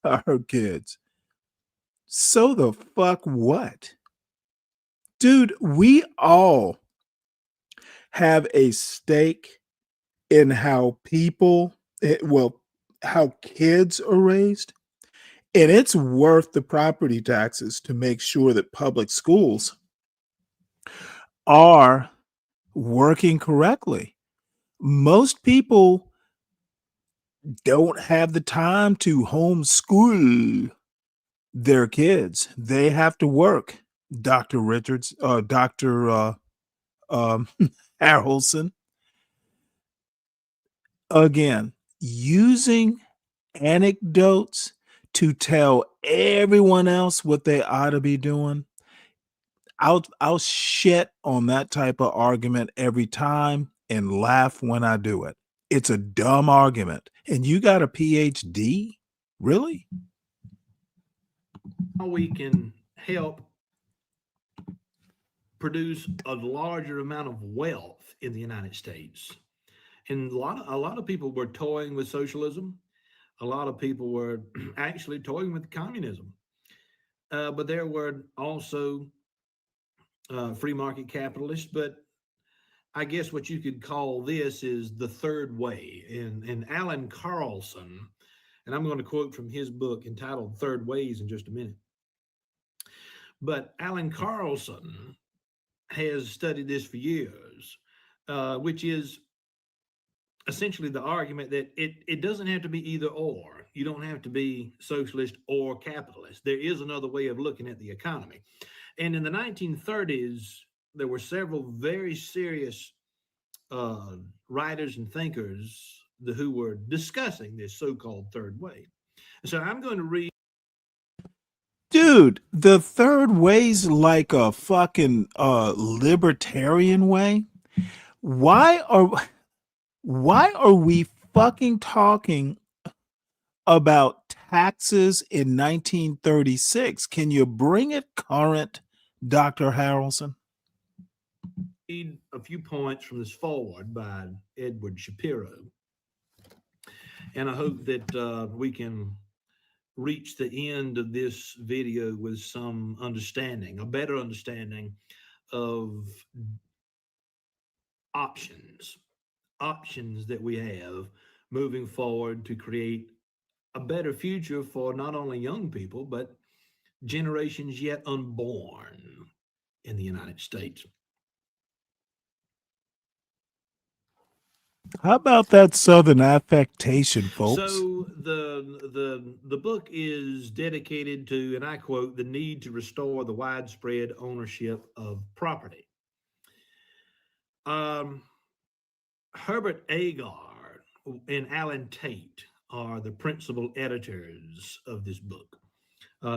our kids. So the fuck what? Dude, we all have a stake in how how kids are raised. And it's worth the property taxes to make sure that public schools are working correctly. Most people don't have the time to homeschool their kids. They have to work. Dr. Harrelson. Again, using anecdotes to tell everyone else what they ought to be doing. I'll shit on that type of argument every time and laugh when I do it. It's a dumb argument. And you got a PhD? Really? how we can help produce a larger amount of wealth in the United States. And a lot of people were toying with socialism. A lot of people were actually toying with communism. But there were also free market capitalists. But I guess what you could call this is the third way. And Alan Carlson, and I'm going to quote from his book entitled Third Ways in just a minute. But Alan Carlson has studied this for years, which is essentially the argument that it doesn't have to be either or. You don't have to be socialist or capitalist. There is another way of looking at the economy. And in the 1930s, there were several very serious writers and thinkers who were discussing this so-called third way. So I'm going to read. Dude, the third way's like a fucking libertarian way. Why are we fucking talking about taxes in 1936? Can you bring it current, Dr. Harrelson? Read a few points from this foreword by Edward Shapiro. And I hope that we can reach the end of this video with some understanding, a better understanding of options that we have moving forward to create a better future for not only young people, but generations yet unborn in the United States. How about that Southern affectation, folks? So the book is dedicated to, and I quote, the need to restore the widespread ownership of property. Herbert Agar and Alan Tate are the principal editors of this book.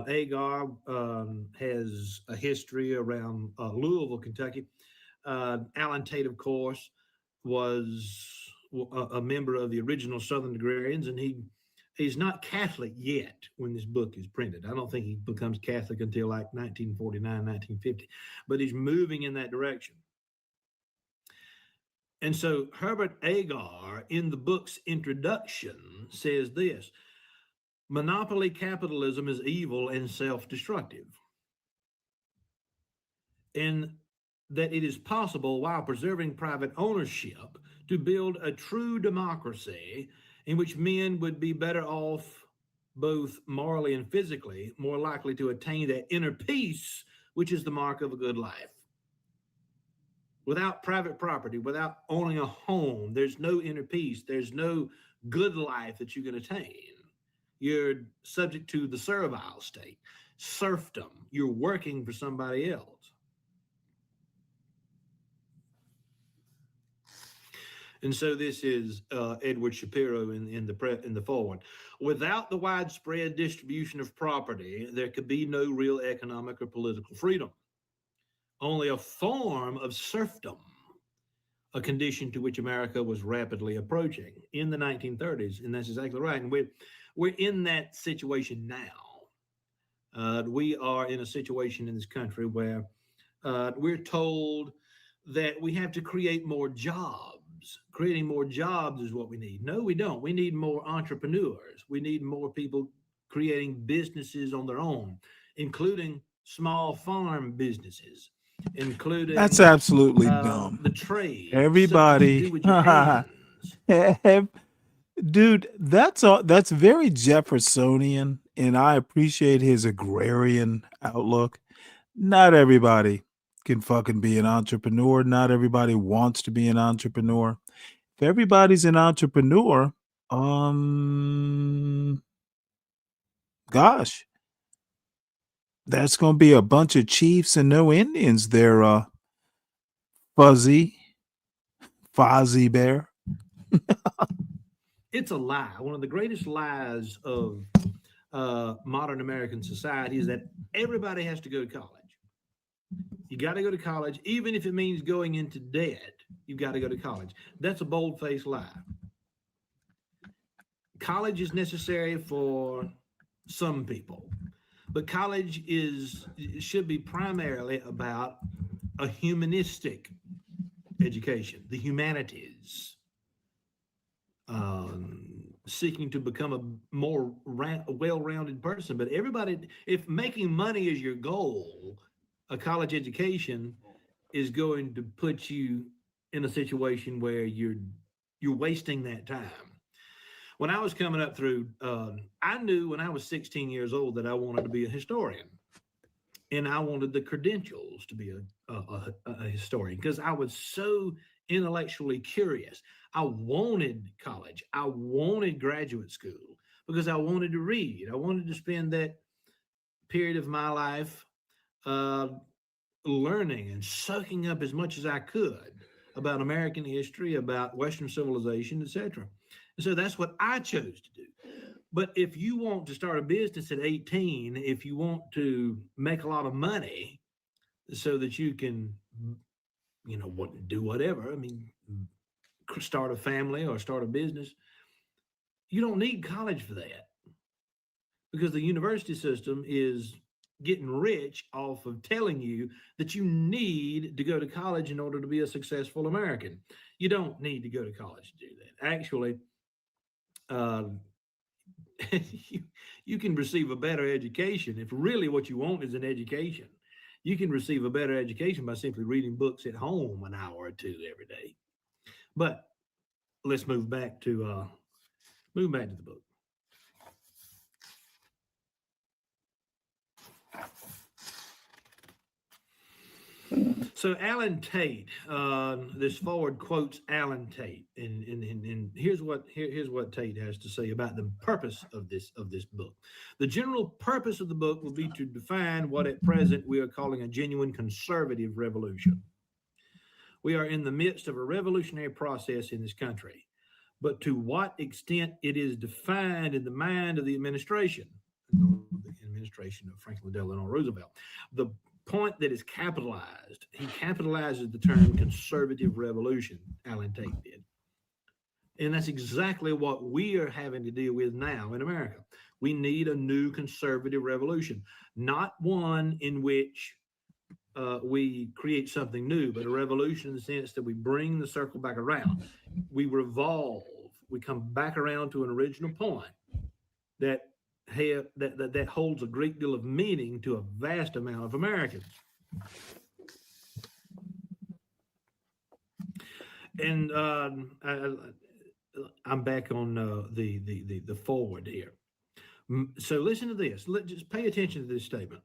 Agar has a history around Louisville, Kentucky. Alan Tate, of course, was a member of the original Southern Agrarians, and he's not Catholic yet when this book is printed. I don't think he becomes Catholic until like 1949, 1950, but he's moving in that direction. And so Herbert Agar, in the book's introduction, says this: monopoly capitalism is evil and self-destructive, and that it is possible, while preserving private ownership, to build a true democracy in which men would be better off both morally and physically, more likely to attain that inner peace, which is the mark of a good life. Without private property, without owning a home, there's no inner peace. There's no good life that you can attain. You're subject to the servile state, serfdom. You're working for somebody else. And so this is Edward Shapiro in the foreword. Without the widespread distribution of property, there could be no real economic or political freedom. Only a form of serfdom, a condition to which America was rapidly approaching in the 1930s. And that's exactly right. And we're in that situation now. We are in a situation in this country where we're told that we have to create more jobs. Creating more jobs is what we need. No, we don't. We need more entrepreneurs. We need more people creating businesses on their own, including small farm businesses, including That's absolutely dumb. The trade. Everybody, dude, that's very Jeffersonian, and I appreciate his agrarian outlook. Not everybody can fucking be an entrepreneur. Not everybody wants to be an entrepreneur. If everybody's an entrepreneur, gosh, that's going to be a bunch of chiefs and no Indians there, Fozzie Bear. It's a lie. One of the greatest lies of modern American society is that everybody has to go to college. You got to go to college, even if it means going into debt. You've got to go to college. That's a bold-faced lie. College is necessary for some people, but college should be primarily about a humanistic education, the humanities, seeking to become a more well-rounded person. But everybody, if making money is your goal, a college education is going to put you in a situation where you're wasting that time. When I was coming up through, I knew when I was 16 years old that I wanted to be a historian, and I wanted the credentials to be a historian because I was so intellectually curious. I wanted college. I wanted graduate school because I wanted to read. I wanted to spend that period of my life learning and soaking up as much as I could about American history, about Western civilization, etc. And so that's what I chose to do. But if you want to start a business at 18, if you want to make a lot of money so that you can, do whatever, start a family or start a business, you don't need college for that, because the university system is getting rich off of telling you that you need to go to college in order to be a successful American. You don't need to go to college to do that. Actually, you can receive a better education. If really what you want is an education, you can receive a better education by simply reading books at home an hour or two every day. But let's move back to the book. So Alan Tate, this forward quotes Alan Tate, and here's what Tate has to say about the purpose of this book. The general purpose of the book will be to define what at present we are calling a genuine conservative revolution. We are in the midst of a revolutionary process in this country. But to what extent it is defined in the mind of the administration of Franklin Delano Roosevelt, the point that is capitalized, he capitalizes the term conservative revolution, Alan Tate did. And that's exactly what we are having to deal with now in America. We need a new conservative revolution, not one in which we create something new, but a revolution in the sense that we bring the circle back around. We revolve. We come back around to an original point that holds a great deal of meaning to a vast amount of Americans. And I'm back on the forward here. So listen to this. Just pay attention to this statement.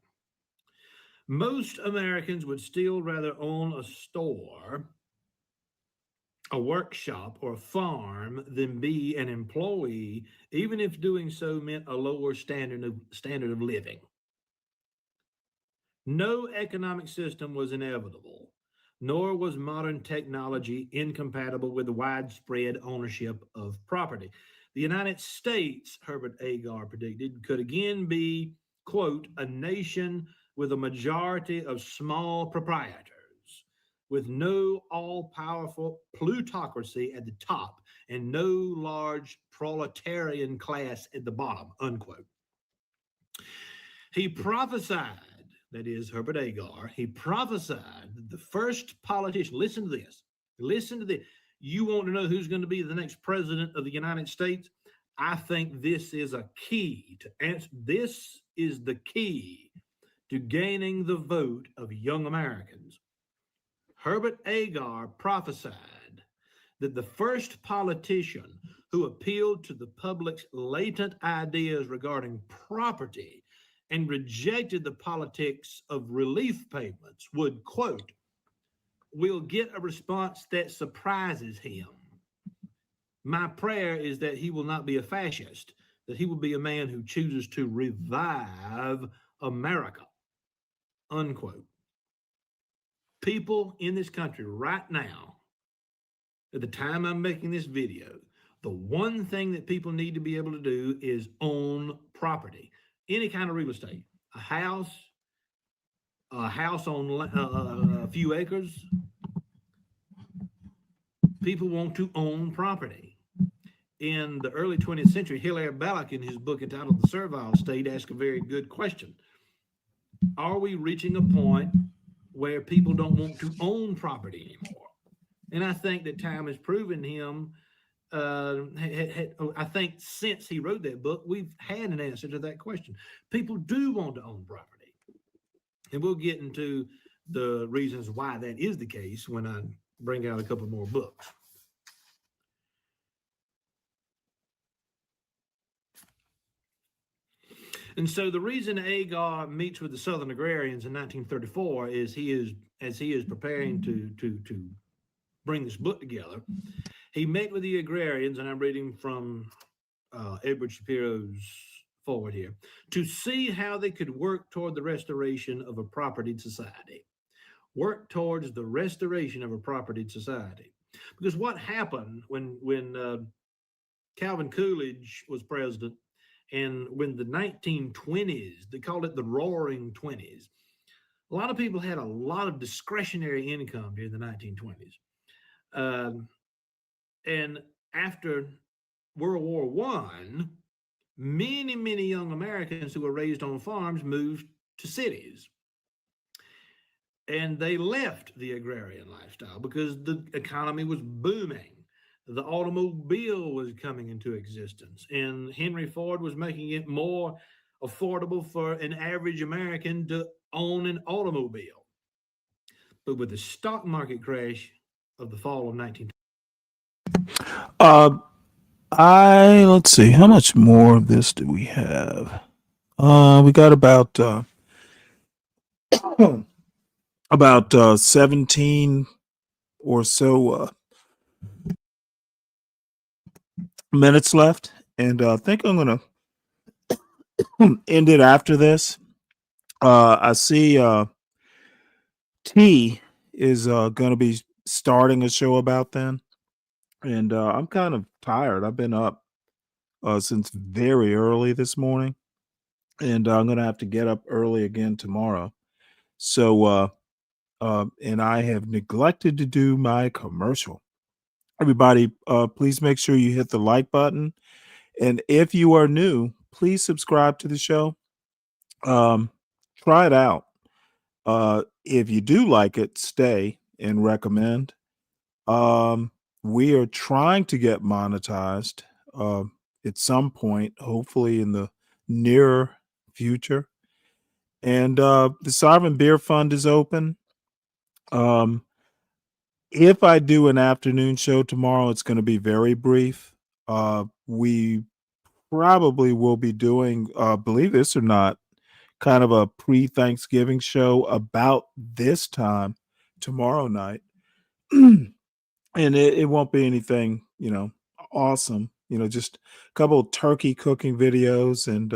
Most Americans would still rather own a store, a workshop, or a farm than be an employee, even if doing so meant a lower standard of living. No economic system was inevitable, nor was modern technology incompatible with widespread ownership of property. The United States, Herbert Agar predicted, could again be, quote, a nation with a majority of small proprietors, with no all-powerful plutocracy at the top and no large proletarian class at the bottom, unquote. He prophesied, that is Herbert Agar, he prophesied that the first politician, listen to this, you want to know who's going to be the next president of the United States? I think this is a key to answer. This is the key to gaining the vote of young Americans. Herbert Agar prophesied that the first politician who appealed to the public's latent ideas regarding property and rejected the politics of relief payments would, quote, will get a response that surprises him. My prayer is that he will not be a fascist, that he will be a man who chooses to revive America, unquote. People in this country right now, at the time I'm making this video, the one thing that people need to be able to do is own property, any kind of real estate, a house on a few acres. People want to own property. In the early 20th century, Hilaire Belloc, in his book entitled The Servile State, asked a very good question. Are we reaching a point where people don't want to own property anymore? And I think that time has proven him, I think since he wrote that book, we've had an answer to that question. People do want to own property. And we'll get into the reasons why that is the case when I bring out a couple more books. And so the reason Agar meets with the Southern agrarians in 1934 is as he is preparing to bring this book together, he met with the agrarians, and I'm reading from Edward Shapiro's forward here, to see how they could work toward the restoration of a propertied society. Work towards the restoration of a propertied society. Because what happened when Calvin Coolidge was president, and when the 1920s, they called it the Roaring 20s, a lot of people had a lot of discretionary income during the 1920s. And after World War I, many young Americans who were raised on farms moved to cities. And they left the agrarian lifestyle because the economy was booming. The automobile was coming into existence, and Henry Ford was making it more affordable for an average American to own an automobile. But with the stock market crash of the fall of 1920, let's see, how much more of this do we have? We got about 17 or so minutes left, and I think I'm gonna end it after this. I see T is gonna be starting a show about then. And I'm kind of tired. I've been up since very early this morning, and I'm gonna have to get up early again tomorrow. So, and I have neglected to do my commercial. Everybody, please make sure you hit the like button, and if you are new, please subscribe to the show. Um, Try it out. If you do like it, stay and recommend. Um, we are trying to get monetized at some point, hopefully in the near future. And the Sovereign Beer Fund is open. Um, if I do an afternoon show tomorrow, it's going to be very brief. We probably will be doing, believe this or not, kind of a pre-Thanksgiving show about this time tomorrow night. And it won't be anything, awesome. Just a couple of turkey cooking videos and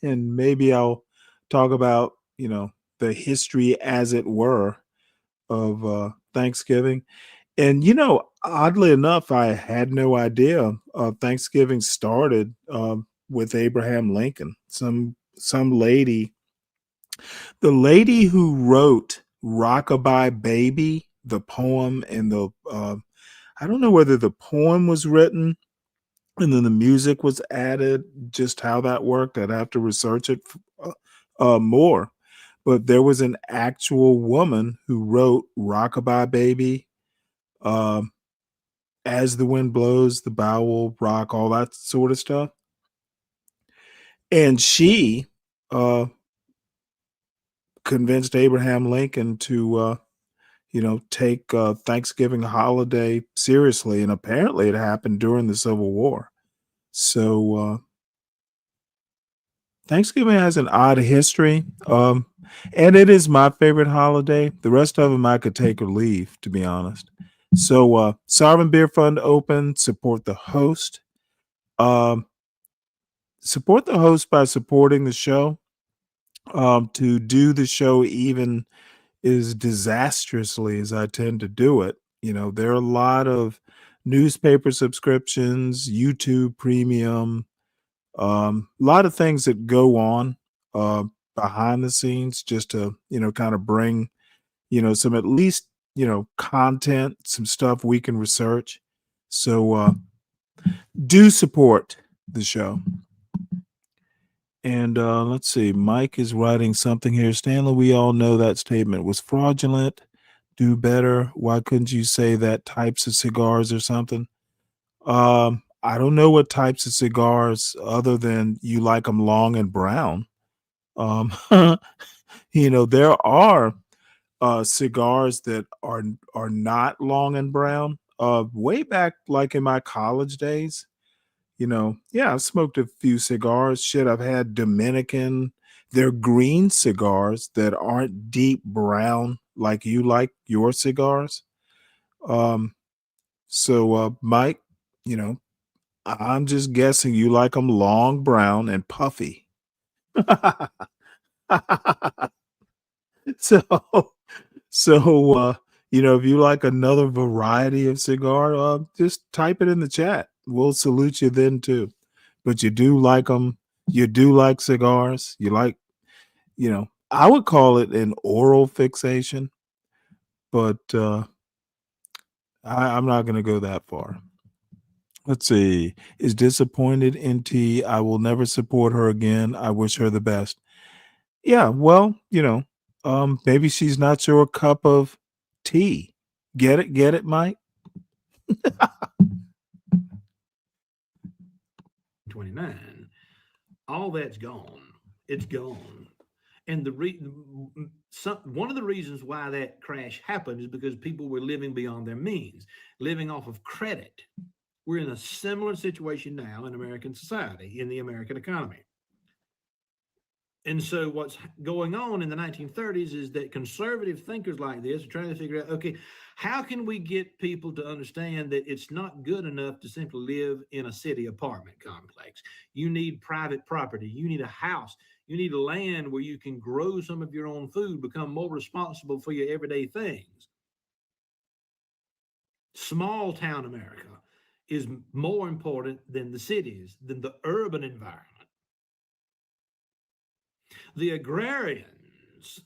and maybe I'll talk about, the history as it were of Thanksgiving. And oddly enough, I had no idea Thanksgiving started with Abraham Lincoln. Some lady, the lady who wrote "Rockabye Baby," the poem, and the I don't know whether the poem was written and then the music was added. Just how that worked, I'd have to research it more. But there was an actual woman who wrote "Rockabye Baby." Um, As the wind blows, the bow will rock, all that sort of stuff. And she convinced Abraham Lincoln to, take Thanksgiving holiday seriously. And apparently it happened during the Civil War. So Thanksgiving has an odd history. And it is my favorite holiday. The rest of them I could take or leave, to be honest. So Sovereign Beer Fund open, support the host. Support the host by supporting the show. To do the show even as disastrously as I tend to do it, there are a lot of newspaper subscriptions, YouTube Premium, a lot of things that go on behind the scenes just to, kind of bring, some at least, content, some stuff we can research. So do support the show. And let's see, Mike is writing something here. Stanley, we all know that statement was fraudulent. Do better. Why couldn't you say that types of cigars or something? I don't know what types of cigars other than you like them long and brown. There are cigars that are not long and brown. Way back, like in my college days, yeah, I've smoked a few cigars. Shit, I've had Dominican. They're green cigars that aren't deep brown like you like your cigars. So Mike, I'm just guessing you like them long brown and puffy. So, if you like another variety of cigar, just type it in the chat. We'll salute you then too. But you do like them. You do like cigars. You like, I would call it an oral fixation, but I'm not going to go that far. Let's see. Is disappointed in T. I will never support her again. I wish her the best. Yeah, well, maybe she's not your cup of tea. Get it, Mike? 29, all that's gone. It's gone. And one of the reasons why that crash happened is because people were living beyond their means, living off of credit. We're in a similar situation now in American society, in the American economy. And so what's going on in the 1930s is that conservative thinkers like this are trying to figure out, okay, how can we get people to understand that it's not good enough to simply live in a city apartment complex? You need private property. You need a house. You need land where you can grow some of your own food, become more responsible for your everyday things. small town America is more important than the cities, than the urban environment. The agrarians,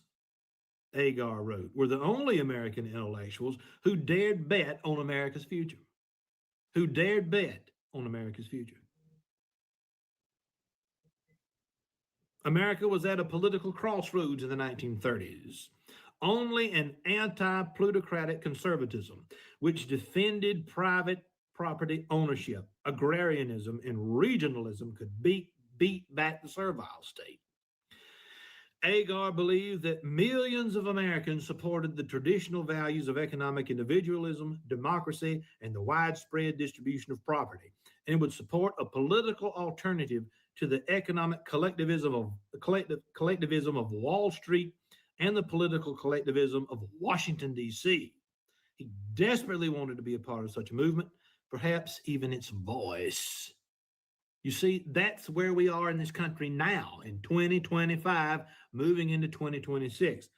Agar wrote, were the only American intellectuals who dared bet on America's future. Who dared bet on America's future. America was at a political crossroads in the 1930s. Only an anti-plutocratic conservatism, which defended private property ownership, agrarianism, and regionalism could beat back the servile state. Agar believed that millions of Americans supported the traditional values of economic individualism, democracy, and the widespread distribution of property, and would support a political alternative to the economic collectivism of Wall Street and the political collectivism of Washington, D.C. He desperately wanted to be a part of such a movement, perhaps even its voice. You see, that's where we are in this country now, in 2025, moving into 2026.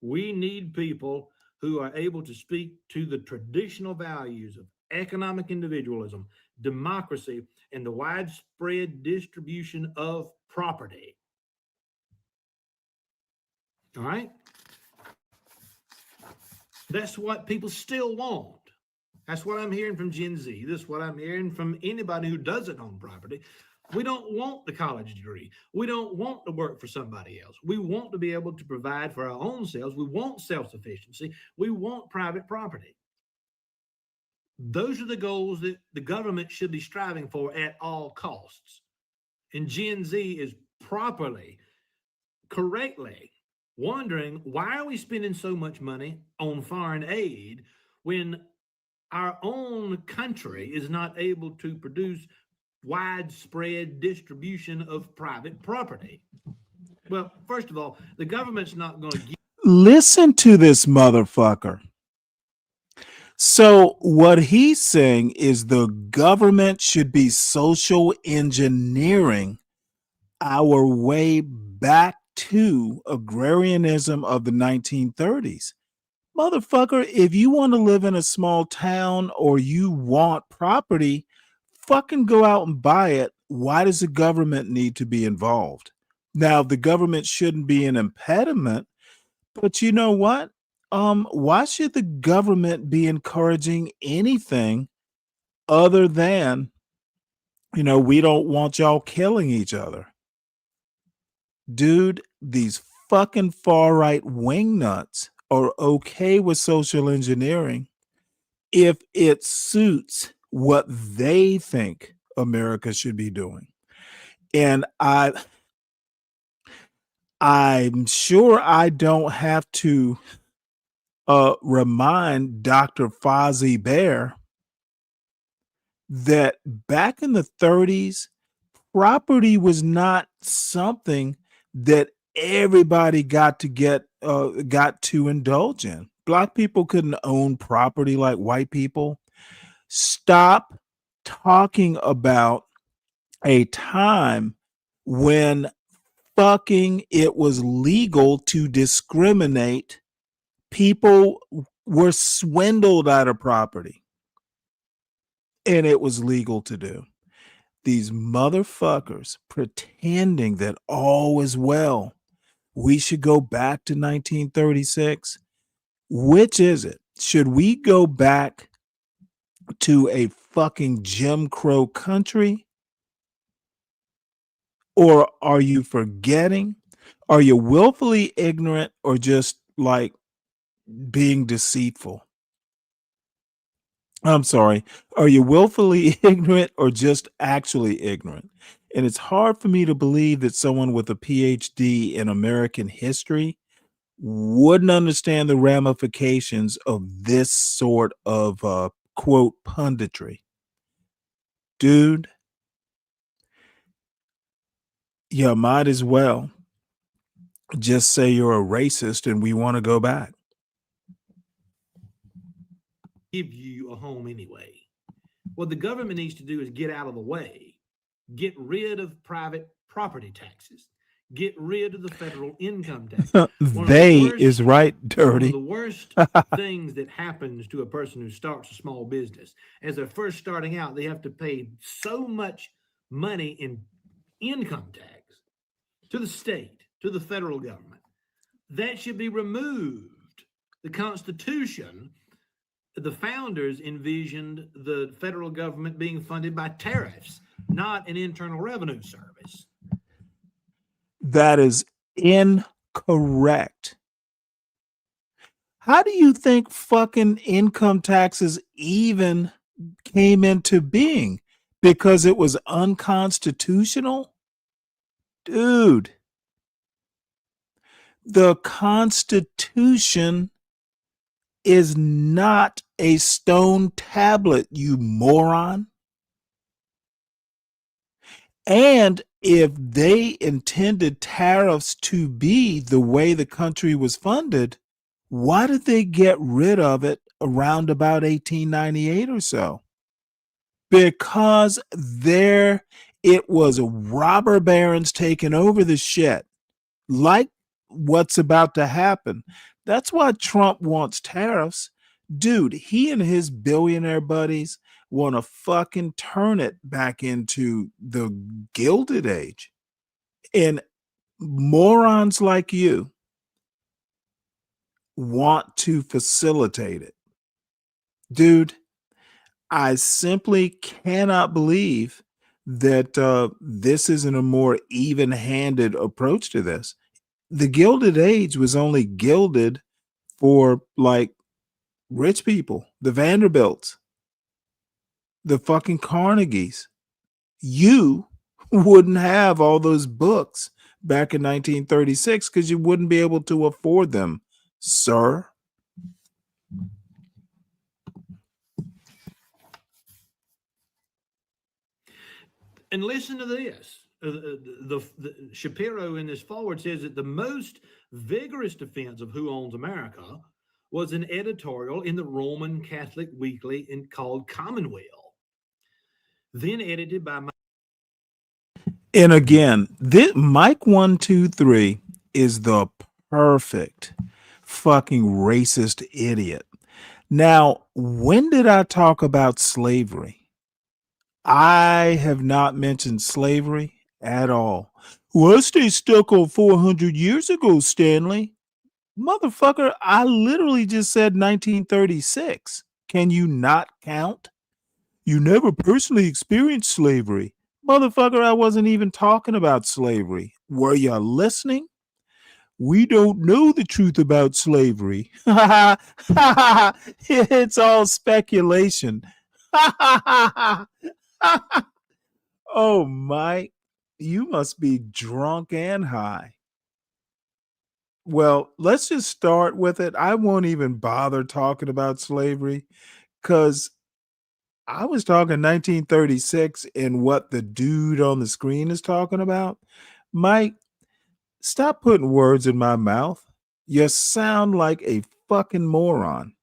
We need people who are able to speak to the traditional values of economic individualism, democracy, and the widespread distribution of property. All right? That's what people still want. That's what I'm hearing from Gen Z. This is what I'm hearing from anybody who doesn't own property. We don't want the college degree. We don't want to work for somebody else. We want to be able to provide for our own selves. We want self-sufficiency. We want private property. Those are the goals that the government should be striving for at all costs. And Gen Z is properly, correctly wondering, why are we spending so much money on foreign aid when our own country is not able to produce widespread distribution of private property? Well, first of all, the government's not going to give. Listen to this motherfucker. So what he's saying is the government should be social engineering our way back to agrarianism of the 1930s. Motherfucker, if you want to live in a small town or you want property, fucking go out and buy it. Why does the government need to be involved? Now, the government shouldn't be an impediment, but you know what? Why should the government be encouraging anything other than, we don't want y'all killing each other? Dude, these fucking far-right wingnuts are okay with social engineering if it suits what they think America should be doing. And I'm sure I don't have to remind Dr. Fozzie Bear that back in the 30s, property was not something that everybody got to indulge in. Black people couldn't own property like white people. Stop talking about a time when fucking it was legal to discriminate. People were swindled out of property, and it was legal to do. These motherfuckers pretending that all is well. We should go back to 1936. Which is it? Should we go back to a fucking Jim Crow country? Or are you forgetting? Are you willfully ignorant or just like being deceitful? I'm sorry. Are you willfully ignorant or just actually ignorant? And it's hard for me to believe that someone with a PhD in American history wouldn't understand the ramifications of this sort of quote punditry. Dude, you might as well just say you're a racist and we want to go back. Give you a home anyway. What the government needs to do is get out of the way, get rid of private property taxes, get rid of the federal income tax. They is right, One of Dirty. the worst things that happens to a person who starts a small business, as they're first starting out, they have to pay so much money in income tax to the state, to the federal government. That should be removed. The Constitution, the founders envisioned the federal government being funded by tariffs, not an internal revenue service. That is incorrect. How do you think fucking income taxes even came into being? Because it was unconstitutional? Dude, the Constitution is not a stone tablet, you moron. And if they intended tariffs to be the way the country was funded, why did they get rid of it around about 1898 or so? Because it was robber barons taking over the shit, like what's about to happen. That's why Trump wants tariffs. Dude, he and his billionaire buddies want to fucking turn it back into the Gilded Age. And morons like you want to facilitate it. Dude, I simply cannot believe that this isn't a more even-handed approach to this. The Gilded Age was only gilded for like rich people, the Vanderbilts, the fucking Carnegies. You wouldn't have all those books back in 1936 because you wouldn't be able to afford them, sir. And listen to this. The Shapiro in this forward says that the most vigorous defense of who owns America was an editorial in the Roman Catholic Weekly called Commonweal, then edited by And again, this Mike 123 is the perfect fucking racist idiot. Now, when did I talk about slavery? I have not mentioned slavery at all. Well, stay stuck on 400 years ago, Stanley. Motherfucker, I literally just said 1936. Can you not count? You never personally experienced slavery. Motherfucker, I wasn't even talking about slavery. Were you listening? We don't know the truth about slavery. It's all speculation. Oh, Mike, you must be drunk and high. Well, let's just start with it. I won't even bother talking about slavery because I was talking 1936 and what the dude on the screen is talking about. Mike, stop putting words in my mouth. You sound like a fucking moron.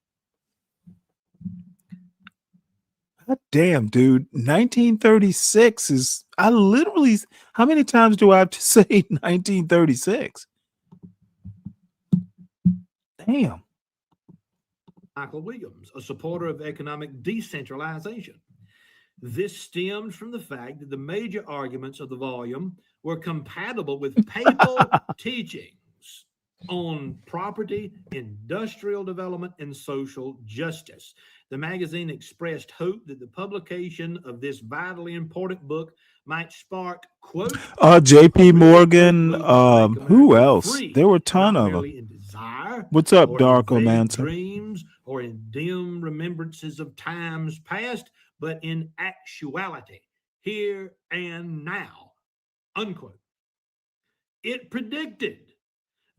God damn, dude. 1936 is, I literally, how many times do I have to say 1936? Damn. Michael Williams, a supporter of economic decentralization. This stems from the fact that the major arguments of the volume were compatible with papal teachings on property, industrial development, and social justice. The magazine expressed hope that the publication of this vitally important book might spark, quote, JP Morgan, who else? There were a ton of them. What's up, Darkomancer? Dreams or in dim remembrances of times past, but in actuality, here and now, unquote. It predicted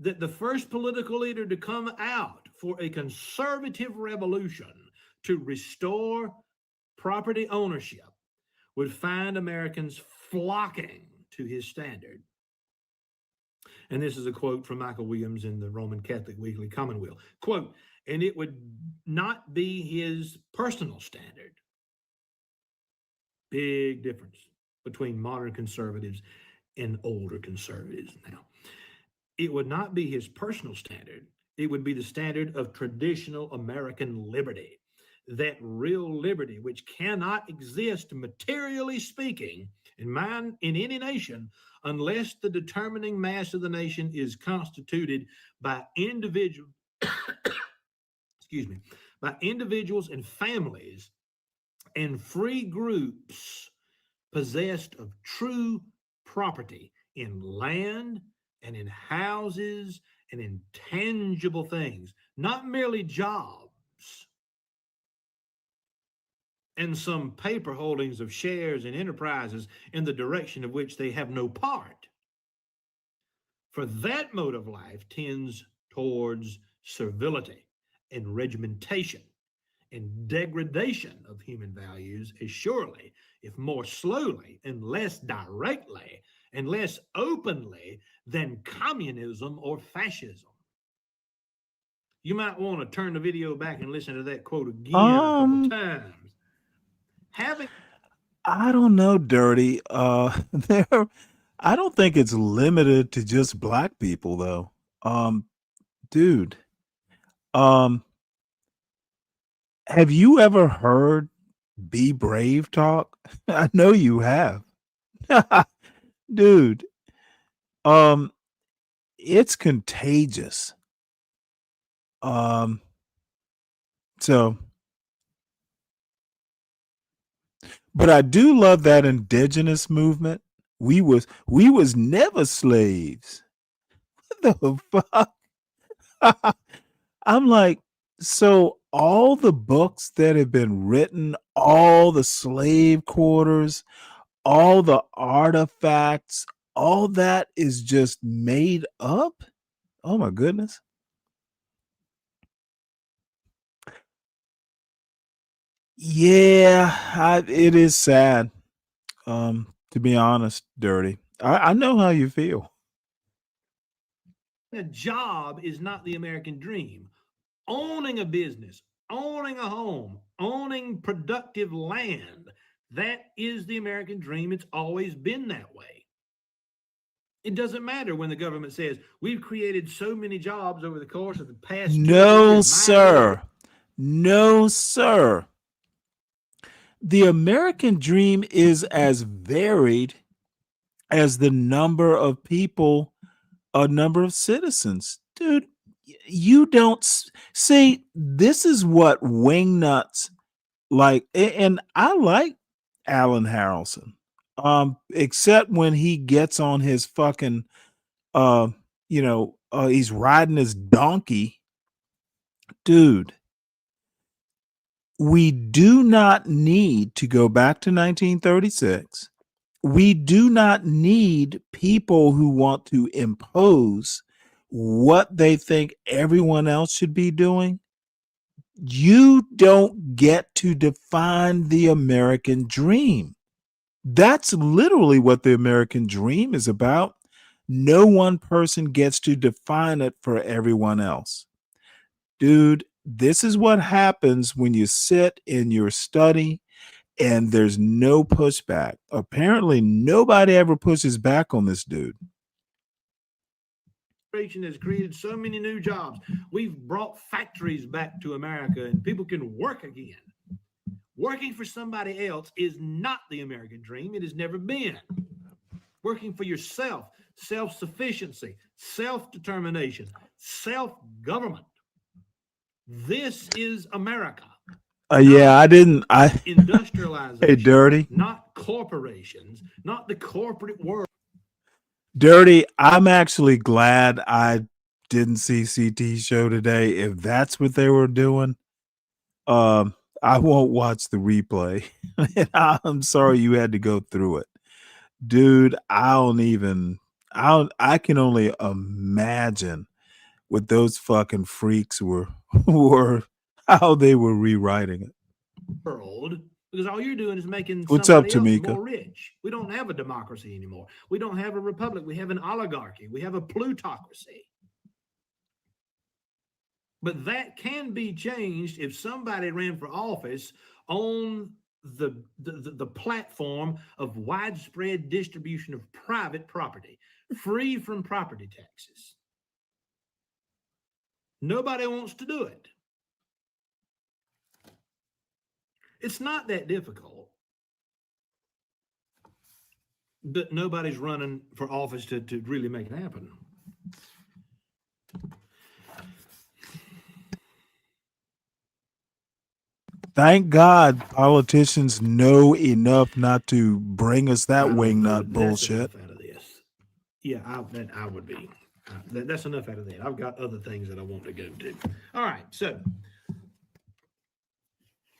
that the first political leader to come out for a conservative revolution to restore property ownership would find Americans flocking to his standard. And this is a quote from Michael Williams in the Roman Catholic Weekly Commonweal. Quote, and it would not be his personal standard. Big difference between modern conservatives in older conservatives now. It would not be his personal standard. It would be the standard of traditional American liberty. That real liberty, which cannot exist, materially speaking, in any nation, unless the determining mass of the nation is constituted by individual, by individuals and families and free groups possessed of true property in land and in houses and in tangible things, not merely jobs and some paper holdings of shares and enterprises in the direction of which they have no part. For that mode of life tends towards servility and regimentation and degradation of human values as surely, if more slowly and less directly and less openly than communism or fascism. You might want to turn the video back and listen to that quote again a couple times. I don't know, Dirty. I don't think it's limited to just black people though. Dude. Have you ever heard Be Brave talk? I know you have. Dude. It's contagious. So but I do love that indigenous movement. We was never slaves. What the fuck? I'm like, so all the books that have been written, all the slave quarters, all the artifacts, all that is just made up? Oh my goodness. Yeah, it is sad. To be honest, Dirty. I know how you feel. A job is not the American dream. Owning a business, owning a home, owning productive land, that is the American dream. It's always been that way. It doesn't matter when the government says we've created so many jobs over the course of the past 2 No, years. sir. No, sir. The American dream is as varied as the number of people, a number of citizens. Dude, you don't see, this is what wingnuts like, and I like Alan Harrelson. Except when he gets on his fucking he's riding his donkey. Dude, we do not need to go back to 1936. We do not need people who want to impose what they think everyone else should be doing. You don't get to define the American dream. That's literally what the American dream is about. No one person gets to define it for everyone else. Dude, this is what happens when you sit in your study and there's no pushback. Apparently, nobody ever pushes back on this dude. Has created so many new jobs. We've brought factories back to America and people can work again. Working for somebody else is not the American dream. It has never been. Working for yourself, self-sufficiency, self-determination, self-government. This is America. Industrialization. Hey, Dirty. Not corporations, not the corporate world. Dirty, I'm actually glad I didn't see CT's show today. If that's what they were doing, I won't watch the replay. I'm sorry you had to go through it. Dude, I can only imagine what those fucking freaks were how they were rewriting it. World, because all you're doing is making What's up, somebody else Tamika? more rich. We don't have a democracy anymore. We don't have a republic. We have an oligarchy. We have a plutocracy. But that can be changed if somebody ran for office on the platform of widespread distribution of private property, free from property taxes. Nobody wants to do it. It's not that difficult, but nobody's running for office to really make it happen. Thank God politicians know enough not to bring us that wingnut bullshit. Out of this. Yeah, I would be. That's enough out of that. I've got other things that I want to go to. All right, so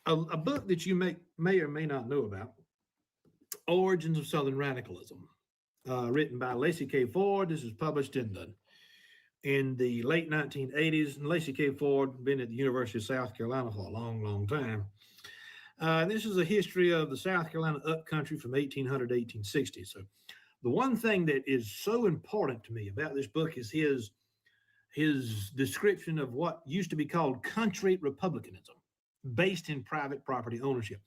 a book that you may or may not know about, Origins of Southern Radicalism, written by Lacey K. Ford. This is published in the late 1980s. And Lacey K. Ford been at the University of South Carolina for a long, long time. This is a history of the South Carolina upcountry from 1800 to 1860. So the one thing that is so important to me about this book is his description of what used to be called country republicanism, based in private property ownership.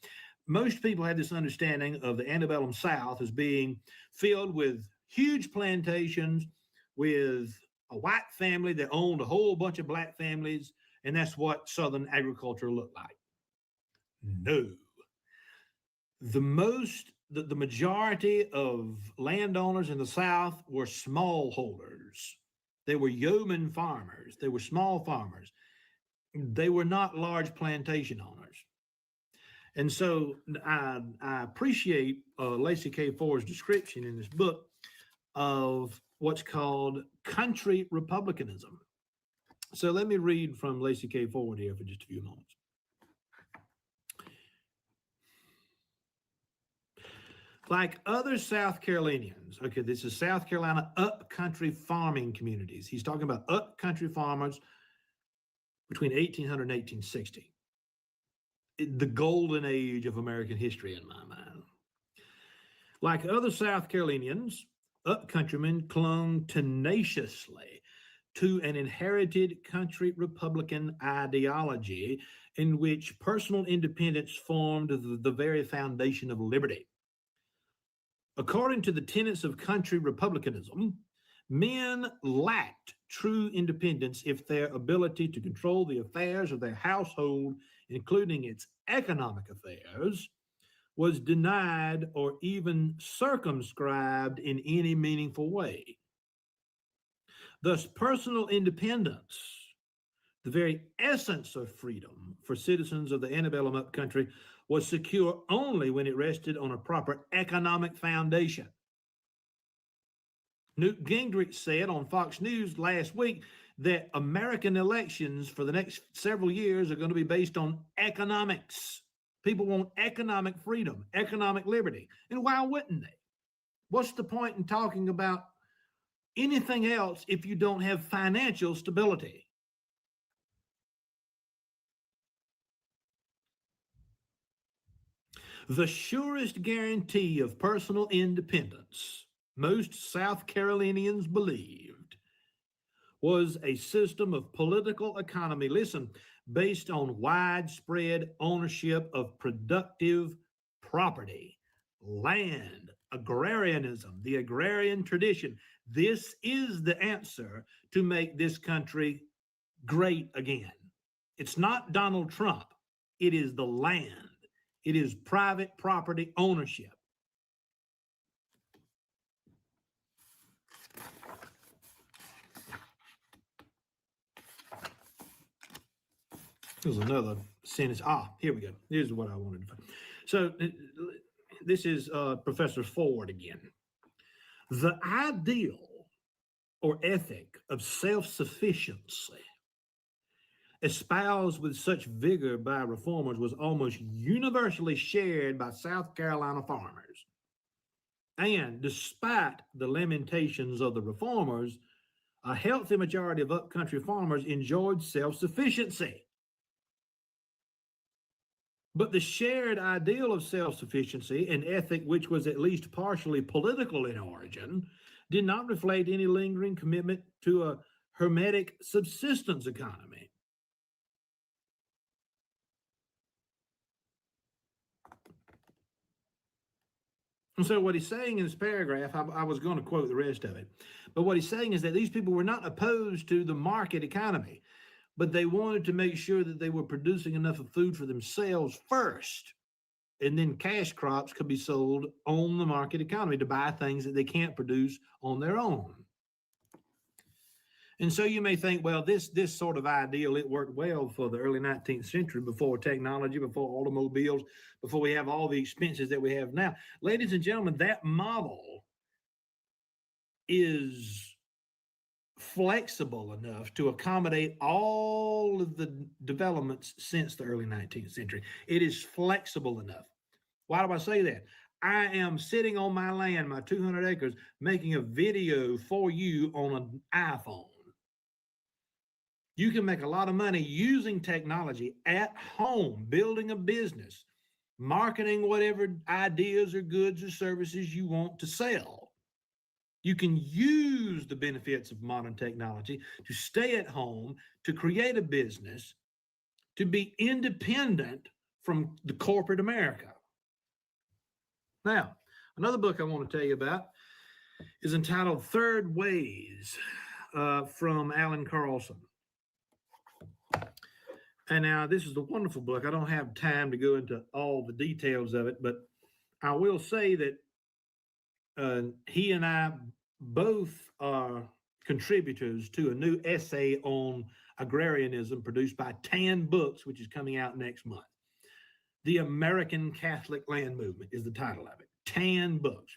Most people had this understanding of the antebellum South as being filled with huge plantations with a white family that owned a whole bunch of black families, and that's what Southern agriculture looked like. No. The majority of landowners in the South were smallholders. They were yeoman farmers. They were small farmers. They were not large plantation owners. And so I appreciate Lacey K. Ford's description in this book of what's called country republicanism. So let me read from Lacey K. Ford here for just a few moments. Like other South Carolinians, okay, this is South Carolina upcountry farming communities. He's talking about upcountry farmers between 1800 and 1860. The golden age of American history in my mind. Like other South Carolinians, upcountrymen clung tenaciously to an inherited country republican ideology in which personal independence formed the very foundation of liberty. According to the tenets of country republicanism, men lacked true independence if their ability to control the affairs of their household, including its economic affairs, was denied or even circumscribed in any meaningful way. Thus, personal independence, the very essence of freedom for citizens of the antebellum upcountry, was secure only when it rested on a proper economic foundation. Newt Gingrich said on Fox News last week that American elections for the next several years are going to be based on economics. People want economic freedom, economic liberty. And why wouldn't they? What's the point in talking about anything else if you don't have financial stability? The surest guarantee of personal independence, most South Carolinians believed, was a system of political economy, listen, based on widespread ownership of productive property, land, agrarianism, the agrarian tradition. This is the answer to make this country great again. It's not Donald Trump. It is the land. It is private property ownership. There's another sentence. Here we go. Here's what I wanted to find. So this is Professor Ford again. The ideal or ethic of self-sufficiency espoused with such vigor by reformers was almost universally shared by South Carolina farmers. And despite the lamentations of the reformers, a healthy majority of upcountry farmers enjoyed self-sufficiency. But the shared ideal of self-sufficiency, an ethic which was at least partially political in origin, did not reflect any lingering commitment to a hermetic subsistence economy. And so what he's saying in this paragraph, I was going to quote the rest of it, but what he's saying is that these people were not opposed to the market economy, but they wanted to make sure that they were producing enough of food for themselves first, and then cash crops could be sold on the market economy to buy things that they can't produce on their own. And so you may think, well, this sort of ideal, it worked well for the early 19th century, before technology, before automobiles, before we have all the expenses that we have now. Ladies and gentlemen, that model is flexible enough to accommodate all of the developments since the early 19th century. It is flexible enough. Why do I say that? I am sitting on my land, my 200 acres, making a video for you on an iPhone. You can make a lot of money using technology at home, building a business, marketing whatever ideas or goods or services you want to sell. You can use the benefits of modern technology to stay at home, to create a business, to be independent from the corporate America. Now, another book I want to tell you about is entitled Third Ways from Alan Carlson. And now this is a wonderful book. I don't have time to go into all the details of it, but I will say that he and I both are contributors to a new essay on agrarianism produced by Tan Books, which is coming out next month. The American Catholic Land Movement is the title of it, Tan Books.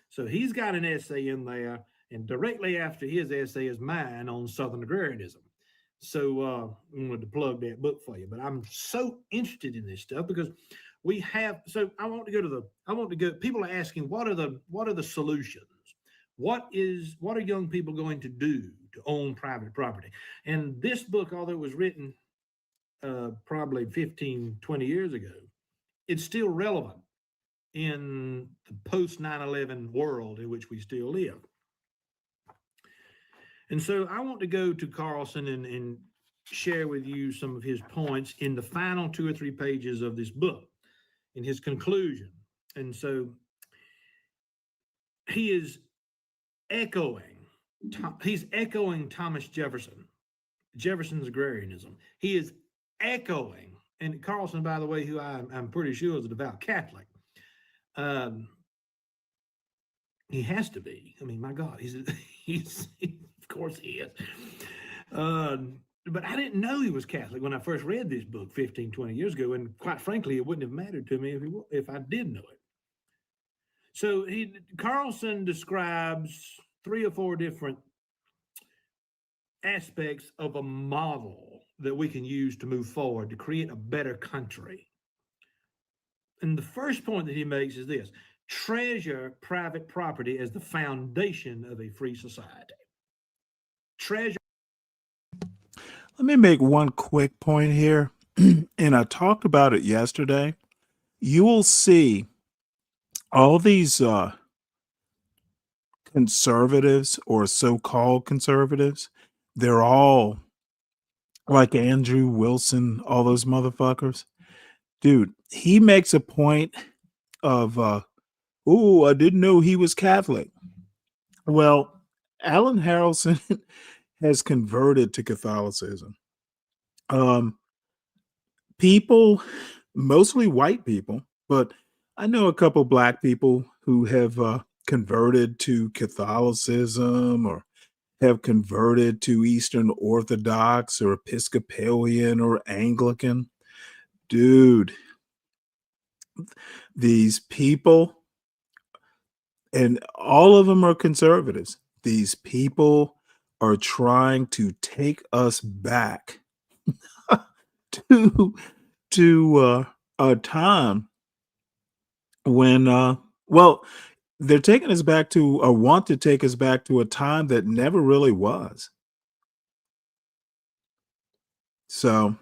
So he's got an essay in there, and directly after his essay is mine on Southern agrarianism. So I wanted to plug that book for you, but I'm so interested in this stuff because we have, so I want to go, people are asking, what are the solutions? What are young people going to do to own private property? And this book, although it was written probably 15, 20 years ago, it's still relevant in the post 9/11 world in which we still live. And so I want to go to Carlson and share with you some of his points in the final 2 or 3 pages of this book, in his conclusion. And so he's echoing Thomas Jefferson's agrarianism. He is echoing, and Carlson, by the way, who I'm pretty sure is a devout Catholic, he has to be. I mean, my God, he's of course he is. But I didn't know he was Catholic when I first read this book 15, 20 years ago. And quite frankly, it wouldn't have mattered to me if I did know it. So Carlson describes 3 or 4 different aspects of a model that we can use to move forward, to create a better country. And the first point that he makes is this: treasure private property as the foundation of a free society. Treasure. Let me make one quick point here, and I talked about it yesterday. You will see all these conservatives or so-called conservatives, they're all like Andrew Wilson, all those motherfuckers. Dude, he makes a point of, I didn't know he was Catholic. Well, Alan Harrelson has converted to Catholicism. People, mostly white people, but I know a couple black people who have converted to Catholicism or have converted to Eastern Orthodox or Episcopalian or Anglican. Dude, these people, and all of them are conservatives. These people are trying to take us back to a time when, they're taking us back to, or want to take us back to, a time that never really was. So,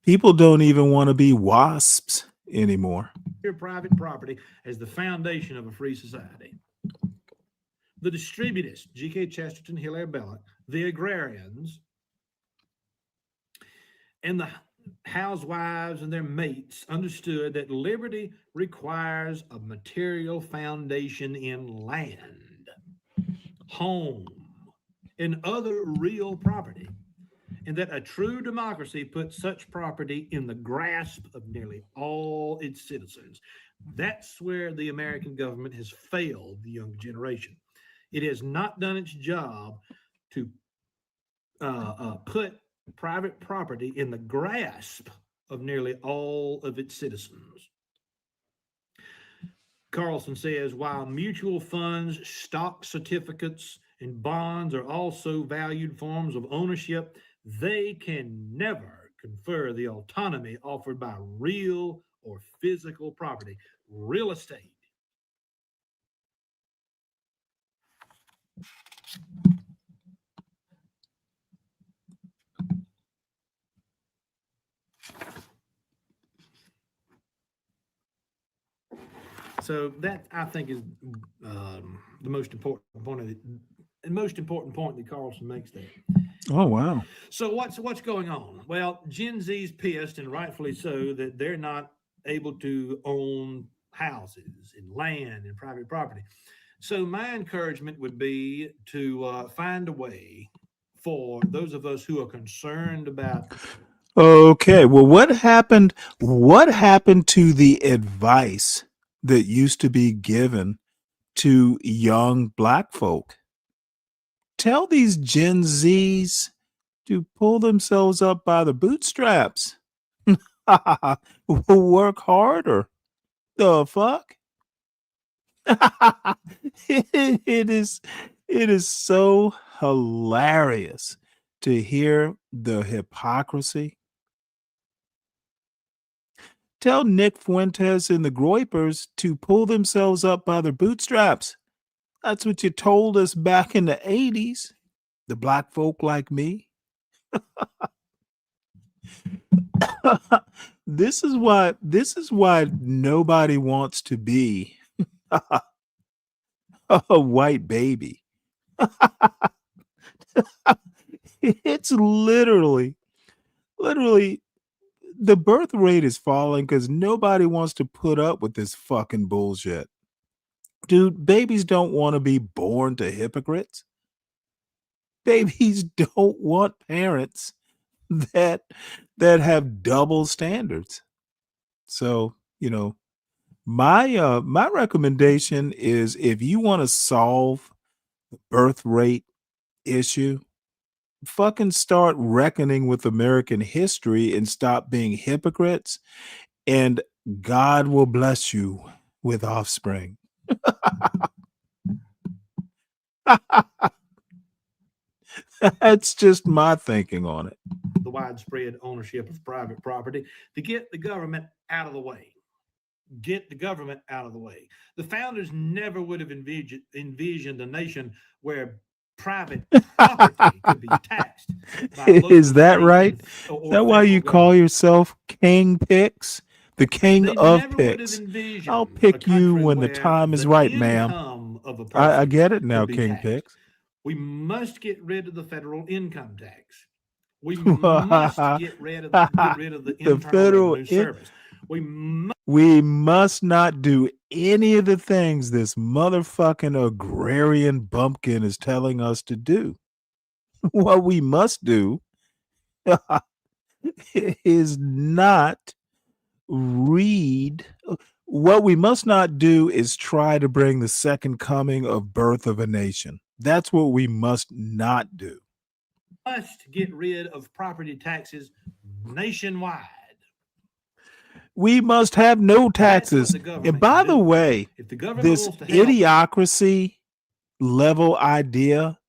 people don't even want to be WASPs anymore. Your private property as the foundation of a free society. The distributists, G.K. Chesterton, Hilaire Belloc, the agrarians, and housewives and their mates understood that liberty requires a material foundation in land, home, and other real property, and that a true democracy puts such property in the grasp of nearly all its citizens. That's where the American government has failed the younger generation. It has not done its job to put private property in the grasp of nearly all of its citizens. Carlson says, while mutual funds, stock certificates, and bonds are also valued forms of ownership, they can never confer the autonomy offered by real or physical property, real estate. So that, I think, is the most important point of the most important point that Carlson makes there. Oh, wow. So what's going on? Well, Gen Z's pissed, and rightfully so, that they're not able to own houses and land and private property. So my encouragement would be to find a way for those of us who are concerned about. Okay, well, what happened? What happened to the advice that used to be given to young black folk? Tell these Gen Zs to pull themselves up by the bootstraps. Work harder. The fuck? it is so hilarious to hear the hypocrisy. Tell Nick Fuentes and the Groypers to pull themselves up by their bootstraps. That's what you told us back in the 80s, the black folk like me. This is why nobody wants to be a white baby. It's literally the birth rate is falling because nobody wants to put up with this fucking bullshit. Dude, babies don't want to be born to hypocrites. Babies don't want parents that have double standards. So, my recommendation is, if you want to solve the birth rate issue, fucking start reckoning with American history and stop being hypocrites, and God will bless you with offspring. That's just my thinking on it. The widespread ownership of private property to get the government out of the way. Get the government out of the way. The founders never would have envisioned a nation where private property could be taxed. Is that right? Is that why you call yourself King Picks? The king of picks. I'll pick you when the time is right, ma'am. I get it now, King Picks. We must get rid of the federal income tax. We must get rid of the Internal Revenue Service. We must not do any of the things this motherfucking agrarian bumpkin is telling us to do. What we must do is not read. What we must not do is try to bring the second coming of birth of a nation. That's what we must not do. Must get rid of property taxes nationwide. We must have no taxes. And by the way, this idiocracy level idea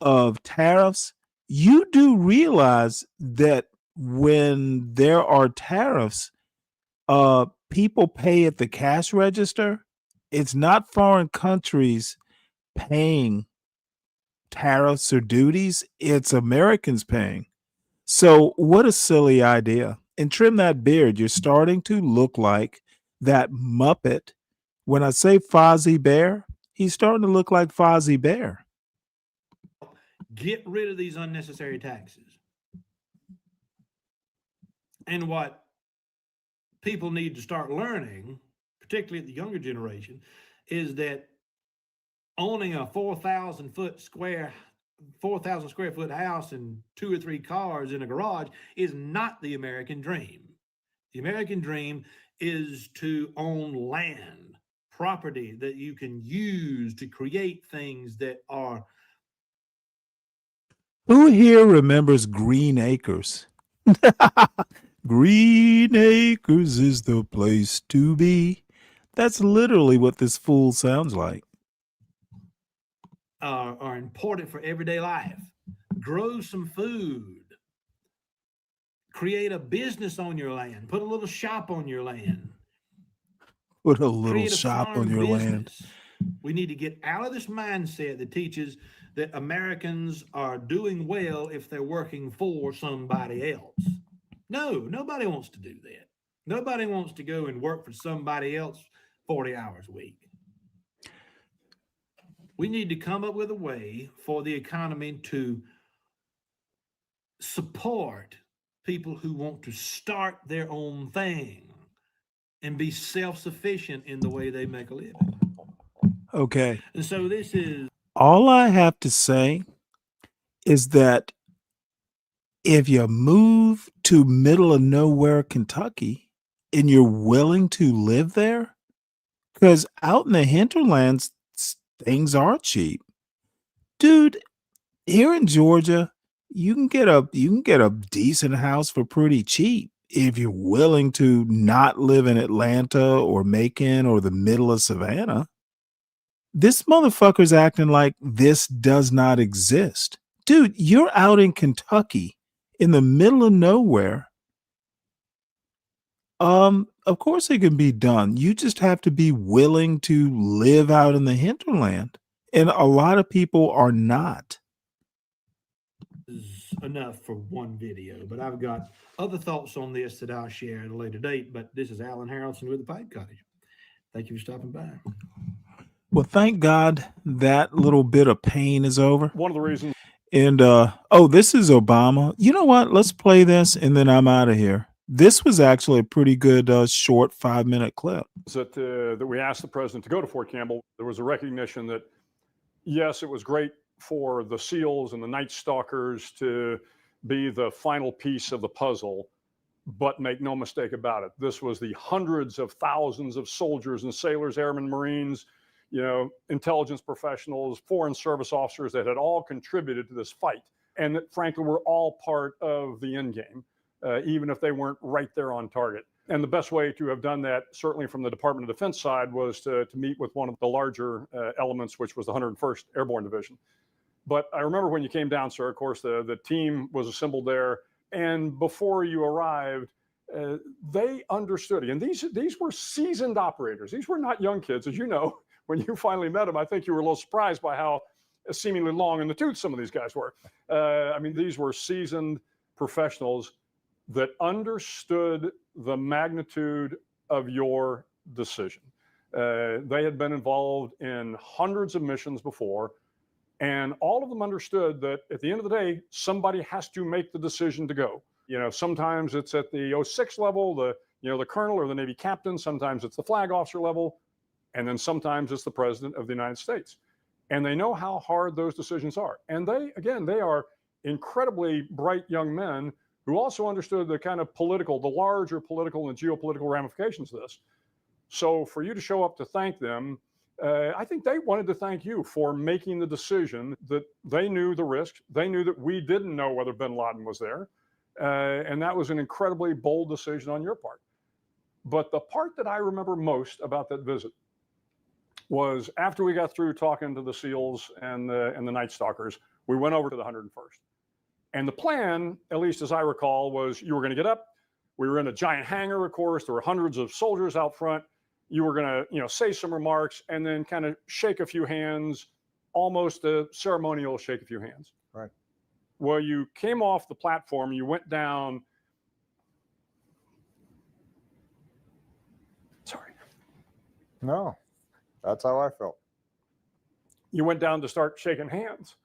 of tariffs, you do realize that when there are tariffs, people pay at the cash register. It's not foreign countries paying tariffs or duties. It's Americans paying. So what a silly idea. And trim that beard. You're starting to look like that Muppet. When I say Fozzie Bear, he's starting to look like Fozzie Bear. Get rid of these unnecessary taxes. And what people need to start learning, particularly the younger generation, is that owning a 4,000 square foot house and 2 or 3 cars in a garage is not the American dream. The American dream is to own land, property that you can use to create things that are. Who here remembers Green Acres? Green Acres is the place to be. That's literally what this fool sounds like. Are important for everyday life. Grow some food. Create a business on your land. Put a little shop on your land. Put a little Create a shop farm on your land. business. We need to get out of this mindset that teaches that Americans are doing well if they're working for somebody else. No, nobody wants to do that. Nobody wants to go and work for somebody else 40 hours a week. We need to come up with a way for the economy to support people who want to start their own thing and be self-sufficient in the way they make a living. Okay. And so this is... All I have to say is that if you move to middle of nowhere Kentucky and you're willing to live there, because out in the hinterlands, things are cheap. Dude, here in Georgia, you can get a decent house for pretty cheap if you're willing to not live in Atlanta or Macon or the middle of Savannah. This motherfucker's acting like this does not exist. Dude, you're out in Kentucky in the middle of nowhere. Of course it can be done. You just have to be willing to live out in the hinterland. And a lot of people are not. Enough for one video, but I've got other thoughts on this that I'll share at a later date. But this is Alan Harrelson with the Pipe Cottage. Thank you for stopping by. Well, thank God that little bit of pain is over. One of the reasons. And this is Obama. You know what? Let's play this and then I'm out of here. This was actually a pretty good short 5-minute clip. That we asked the president to go to Fort Campbell. There was a recognition that, yes, it was great for the SEALs and the Night Stalkers to be the final piece of the puzzle, but make no mistake about it. This was the hundreds of thousands of soldiers and sailors, airmen, Marines, intelligence professionals, foreign service officers that had all contributed to this fight. And that, frankly, were all part of the end game, even if they weren't right there on target. And the best way to have done that, certainly from the Department of Defense side, was to meet with one of the larger elements, which was the 101st Airborne Division. But I remember when you came down, sir, of course, the team was assembled there. And before you arrived, they understood. And these were seasoned operators. These were not young kids, as you know. When you finally met them, I think you were a little surprised by how seemingly long in the tooth some of these guys were. These were seasoned professionals that understood the magnitude of your decision. They had been involved in hundreds of missions before, and all of them understood that at the end of the day, somebody has to make the decision to go. Sometimes it's at the 06 level, the colonel or the Navy captain. Sometimes it's the flag officer level. And then sometimes it's the president of the United States. And they know how hard those decisions are. And they are incredibly bright young men who also understood the kind of the larger political and geopolitical ramifications of this. So for you to show up to thank them, I think they wanted to thank you for making the decision that they knew the risk. They knew that we didn't know whether bin Laden was there. And that was an incredibly bold decision on your part. But the part that I remember most about that visit was after we got through talking to the SEALs and the Night Stalkers, we went over to the 101st. And the plan, at least as I recall, was you were going to get up. We were in a giant hangar, of course. There were hundreds of soldiers out front. You were going to, say some remarks and then kind of shake a few hands, almost a ceremonial shake a few hands. Right. Well, you came off the platform, you went down. Sorry. No, that's how I felt. You went down to start shaking hands.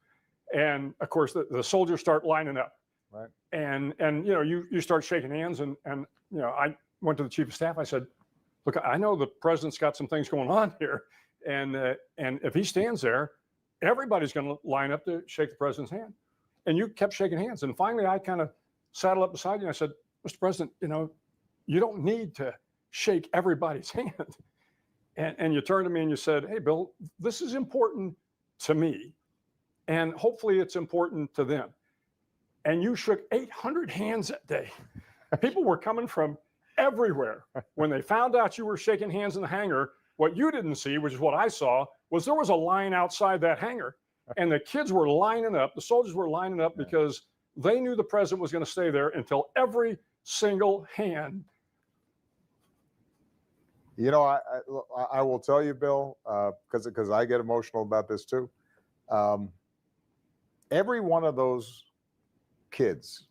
And of course, the soldiers start lining up. Right. And you start shaking hands, and I went to the chief of staff. I said, look, I know the president's got some things going on here, and if he stands there, everybody's going to line up to shake the president's hand. And you kept shaking hands, and finally I kind of saddled up beside you and I said, Mr. President, you don't need to shake everybody's hand. And you turned to me and you said, hey, Bill, this is important to me, and hopefully it's important to them. And you shook 800 hands that day. People were coming from everywhere. When they found out you were shaking hands in the hangar, what you didn't see, which is what I saw, was there was a line outside that hangar. And the kids were lining up, the soldiers were lining up because they knew the president was going to stay there until every single hand. I will tell you, Bill, because I get emotional about this too. Every one of those kids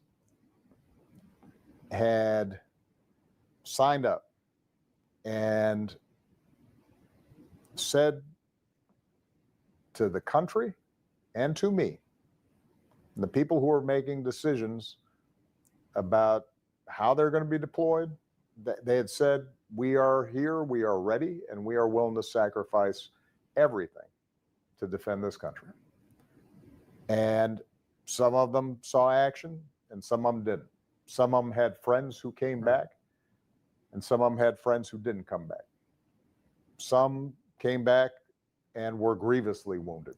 had signed up and said to the country and to me, and the people who are making decisions about how they're going to be deployed, they had said, we are here, we are ready, and we are willing to sacrifice everything to defend this country. And some of them saw action and some of them didn't. Some of them had friends who came back and some of them had friends who didn't come back. Some came back and were grievously wounded.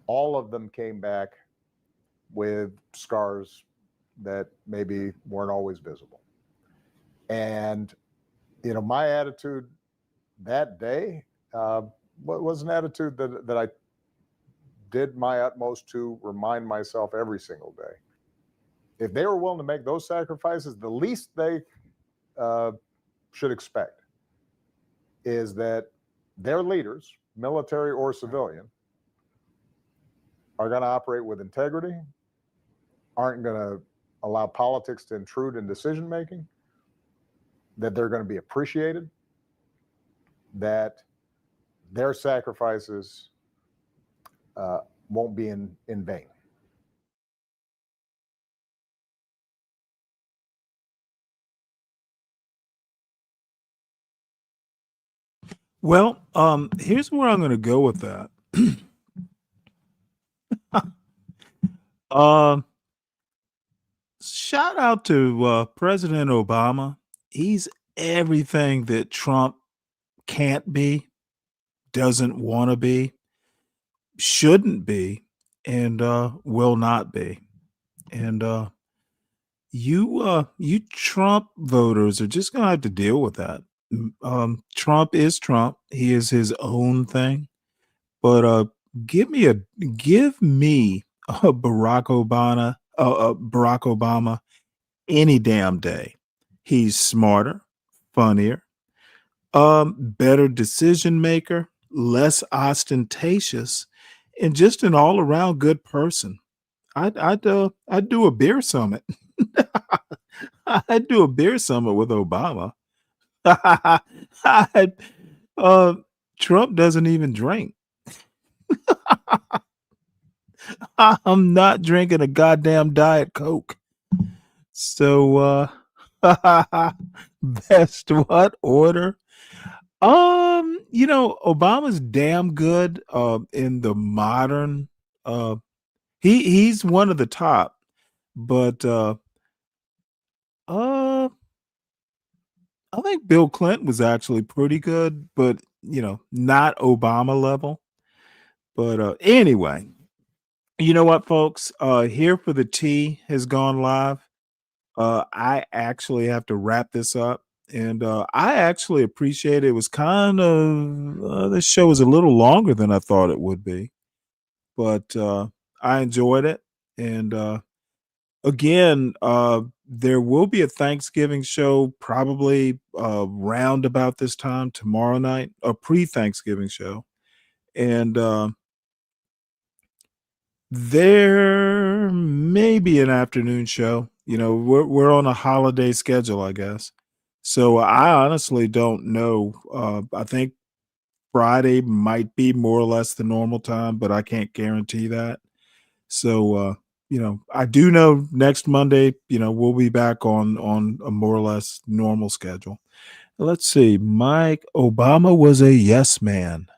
All of them came back with scars that maybe weren't always visible. And, my attitude that day was an attitude that I did my utmost to remind myself every single day. If they were willing to make those sacrifices, the least they should expect is that their leaders, military or civilian, are going to operate with integrity, aren't going to allow politics to intrude in decision making, that they're going to be appreciated, that their sacrifices won't be in vain. Well, here's where I'm going to go with that. Shout out to President Obama. He's everything that Trump can't be, doesn't want to be, shouldn't be, and will not be. And you Trump voters are just gonna have to deal with that. Trump is Trump. He is his own thing. But give me a Barack Obama any damn day. He's smarter, funnier, better decision maker, less ostentatious, and just an all around good person. I'd do a beer summit. I'd do a beer summit with Obama. Trump doesn't even drink. I'm not drinking a goddamn Diet Coke. So best what order? Obama's damn good in the modern he's one of the top, but I think Bill Clinton was actually pretty good, but not Obama level. But anyway, you know what, folks? Here for the Tea has gone live. I actually have to wrap this up, and I actually appreciate it. It was kind of this show was a little longer than I thought it would be, but I enjoyed it. And again, there will be a Thanksgiving show probably round about this time tomorrow night, a pre-Thanksgiving show, and there may be an afternoon show. We're on a holiday schedule, I guess. So I honestly don't know. I think Friday might be more or less the normal time, but I can't guarantee that. So I do know next Monday, we'll be back on a more or less normal schedule. Let's see. Mike, Obama was a yes man.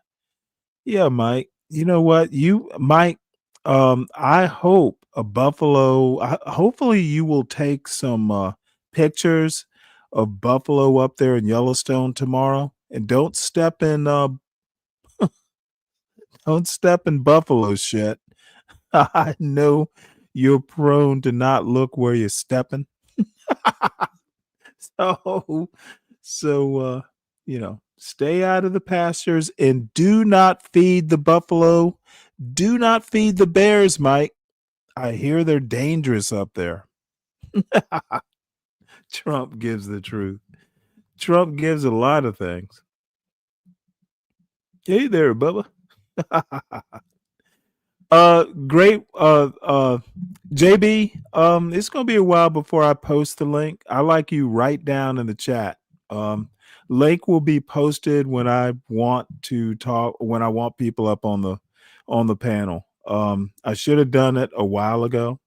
Yeah, Mike. You know what? Mike, I hope hopefully you will take some pictures of buffalo up there in Yellowstone tomorrow, and don't step in buffalo shit. I know you're prone to not look where you're stepping. So, stay out of the pastures and do not feed the buffalo. Do not feed the bears, Mike. I hear they're dangerous up there. Trump gives the truth. Trump gives a lot of things. Hey there, Bubba. Great. JB, it's gonna be a while before I post the link. I like you right down in the chat. Link will be posted when I want to talk, when I want people up on the panel. I should have done it a while ago,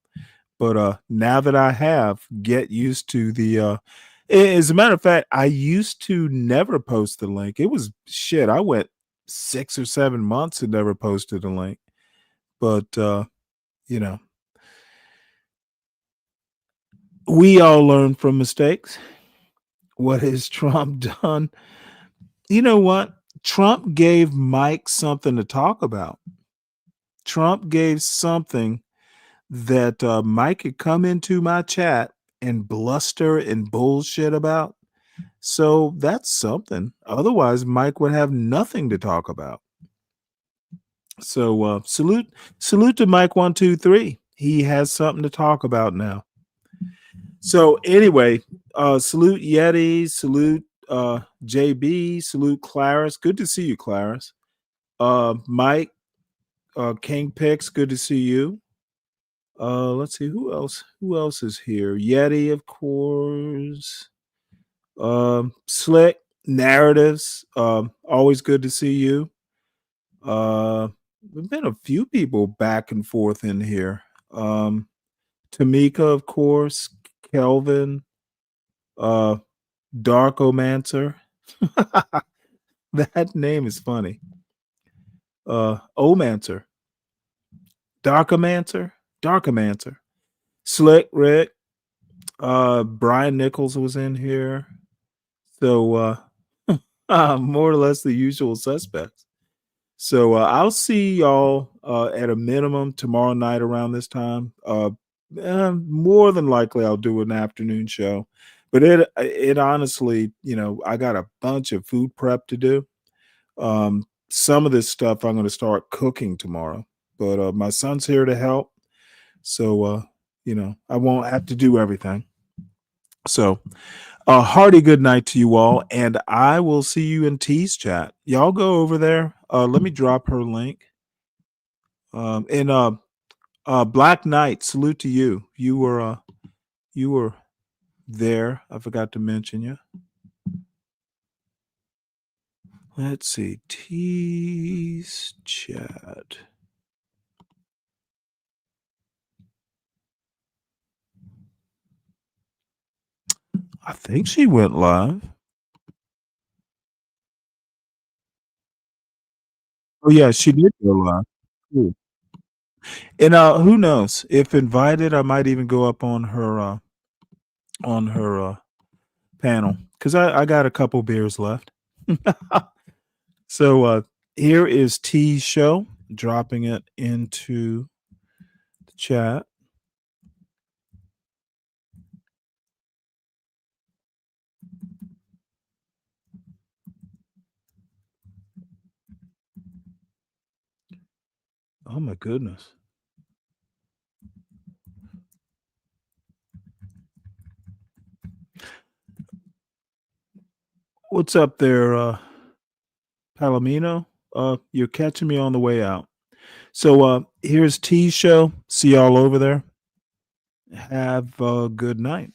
but now that I have, get used to the as a matter of fact, I used to never post the link. It was shit. I went 6 or 7 months and never posted a link. But we all learn from mistakes. What has Trump done? You know what? Trump gave Mike something to talk about. Trump gave something that Mike could come into my chat and bluster and bullshit about. So that's something. Otherwise, Mike would have nothing to talk about. So salute to Mike 123. He has something to talk about now. So anyway, salute Yeti, salute JB, salute Claris. Good to see you, Claris. Mike, King Pix, good to see you. Let's see who else is here. Yeti, of course. Slick Narratives. Always good to see you. There've been a few people back and forth in here. Tamika, of course, Kelvin, Darkomancer. That name is funny. Omancer. Darkomancer. Slick Rick. Brian Nichols was in here. So more or less the usual suspects. So I'll see y'all at a minimum tomorrow night around this time. More than likely I'll do an afternoon show, but it honestly, I got a bunch of food prep to do. Some of this stuff I'm going to start cooking tomorrow, but my son's here to help, so I won't have to do everything. So a hearty good night to you all, and I will see you in T's chat. Y'all go over there. Let me drop her link. And Black Knight, salute to you. You were there. I forgot to mention you. Let's see. T's chat. I think she went live. Oh yeah, she did go live. Cool. And who knows? If invited, I might even go up on her panel because I got a couple beers left. So here is T's show, dropping it into the chat. Oh my goodness. What's up there, Palomino? You're catching me on the way out. So here's T's show. See y'all over there. Have a good night.